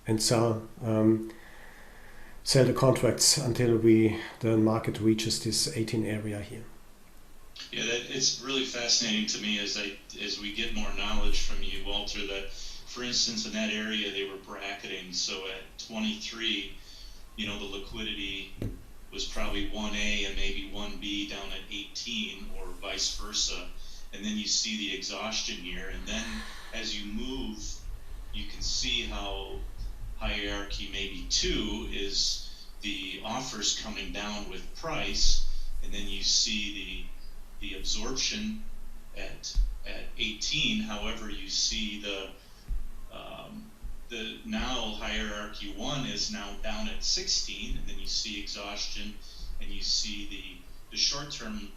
and sell the contracts until the market reaches this 18 area here. Yeah, it's really fascinating to me as we get more knowledge from you, Walter, that for instance in that area they were bracketing, so at 23, the liquidity was probably 1A and maybe 1B down at 18 or vice versa, and then you see the exhaustion here, and then as you move you can see how hierarchy maybe 2 is the offers coming down with price, and then you see the absorption at 18. However, you see the now hierarchy 1 is now down at 16, and then you see exhaustion, and you see the short-term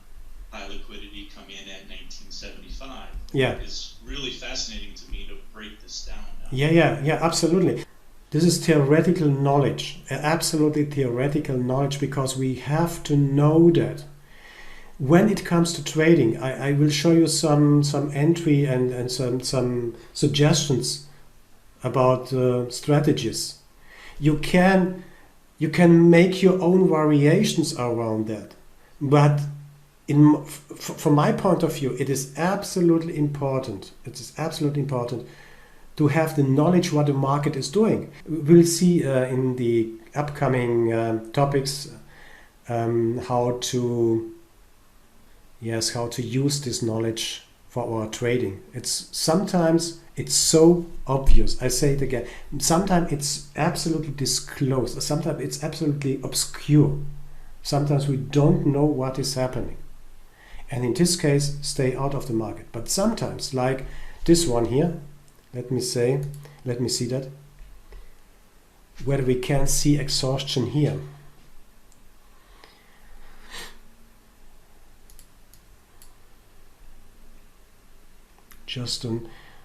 high liquidity come in at 1975. Yeah, it's really fascinating to me to break this down now. Yeah, absolutely. This is theoretical knowledge, absolutely theoretical knowledge, because we have to know that. When it comes to trading, I will show you some entry and some suggestions about strategies. You can make your own variations around that, but from my point of view, it is absolutely important. It is absolutely important to have the knowledge what the market is doing. We'll see in the upcoming topics how to use this knowledge for our trading. Sometimes it's so obvious. I say it again. Sometimes it's absolutely disclosed. Sometimes it's absolutely obscure. Sometimes we don't know what is happening. And in this case, stay out of the market. But sometimes, like this one here, let me see that, where we can see exhaustion here.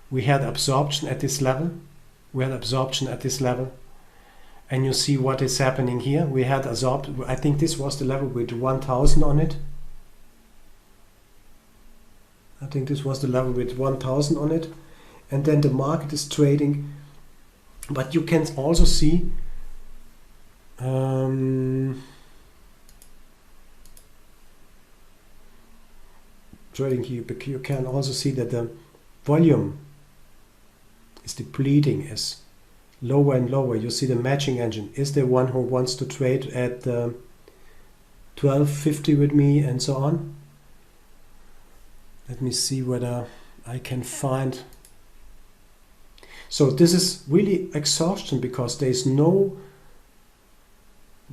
We had absorption at this level. And you see what is happening here. We had absorption. I think this was the level with 1000 on it. And then the market is trading. But you can also see trading here. You can also see that the volume is depleting, is lower and lower. You see the matching engine is the one who wants to trade at 12.50 with me and so on. Let me see whether I can find. So this is really exhaustion because there is no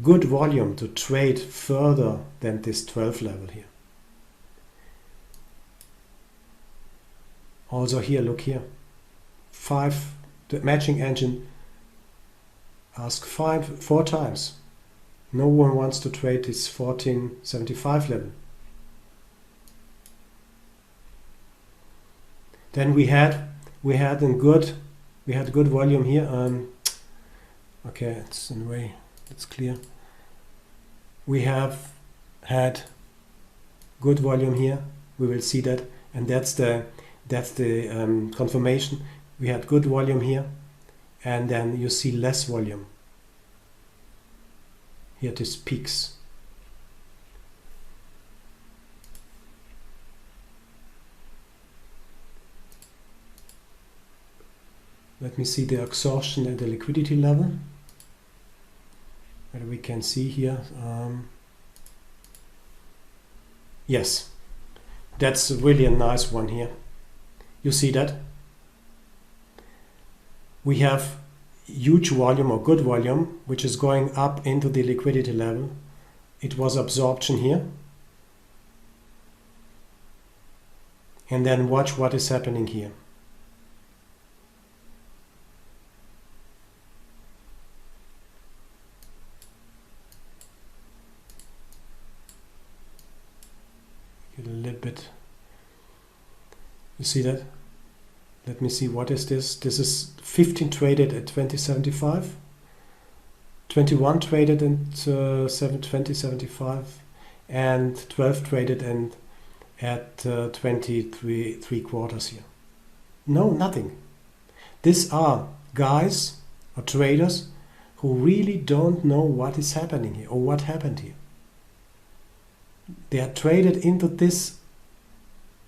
good volume to trade further than this 12 level here. Also here, look here. The matching engine asked 4 times. No one wants to trade this 1475 level. Then we had good volume here. Okay, it's in a way it's clear. We have had good volume here. We will see that, and that's the confirmation. We had good volume here, and then you see less volume. Here this peaks. Let me see the exhaustion and the liquidity level. Whether we can see here. Yes, that's really a nice one here. You see that? We have huge volume or good volume, which is going up into the liquidity level. It was absorption here. And then watch what is happening here. Get a little bit. You see that? Let me see, what is this? This is 15 traded at 2075, 21 traded at 2075, and 12 traded and at 23 quarters here. No, nothing. These are guys or traders who really don't know what is happening here or what happened here. They are traded into this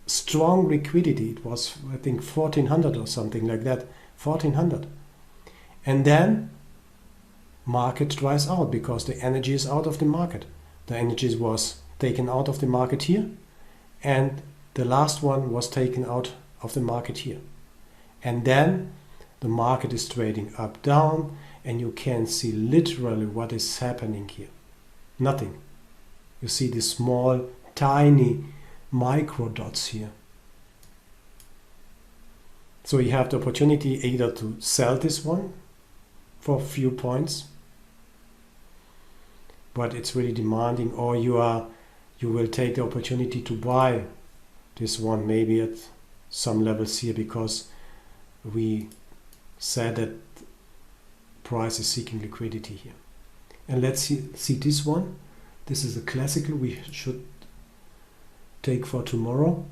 strong liquidity. It was, I think, 1400 or something like that, 1400. And then market dries out because the energy is out of the market. The energy was taken out of the market here, and the last one was taken out of the market here. And then the market is trading up, down, and you can see literally what is happening here. Nothing. You see these small, tiny micro dots here. So you have the opportunity either to sell this one for a few points, but it's really demanding, or you will take the opportunity to buy this one maybe at some levels here, because we said that price is seeking liquidity here. And let's see this one. This is a classical we should take for tomorrow.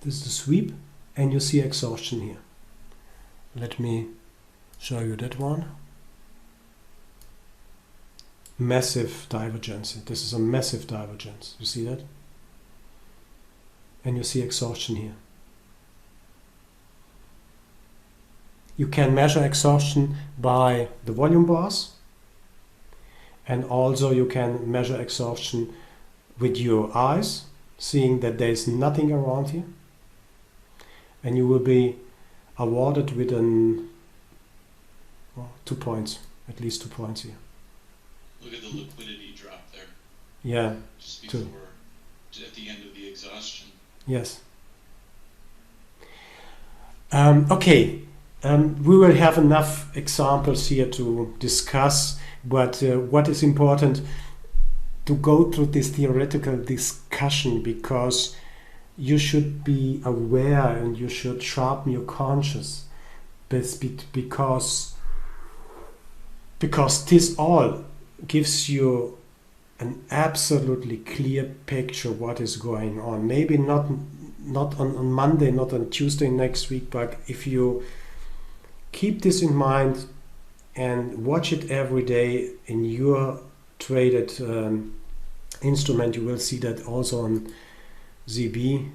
This is the sweep, and you see exhaustion here. Let me show you that one. Massive divergence. This is a massive divergence. You see that? And you see exhaustion here. You can measure exhaustion by the volume bars, And also you can measure exhaustion with your eyes, seeing that there is nothing around here. And you will be awarded with 2 points, at least 2 points here. Look at the liquidity drop there, Yeah, just Two. before, at the end of the exhaustion. yes. Okay, we will have enough examples here to discuss, but what is important to go through this theoretical discussion, because you should be aware and you should sharpen your conscience, because this all gives you an absolutely clear picture what is going on. Maybe not on Monday, not on Tuesday next week, but if you keep this in mind and watch it every day in your traded instrument, you will see that also on ZB.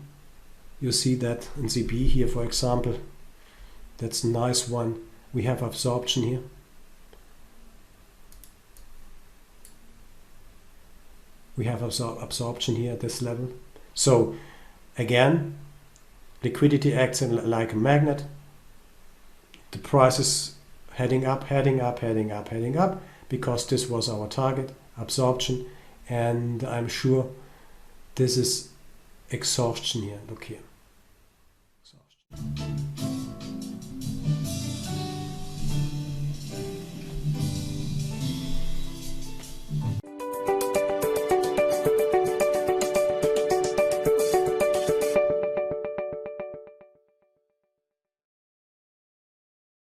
You see that in ZB here, for example. That's a nice one. We have absorption here. We have absorption here at this level. So again, liquidity acts like a magnet. The price is heading up, heading up, heading up, heading up, because this was our target, absorption. And I'm sure this is exhaustion here. Look here. Exhaustion.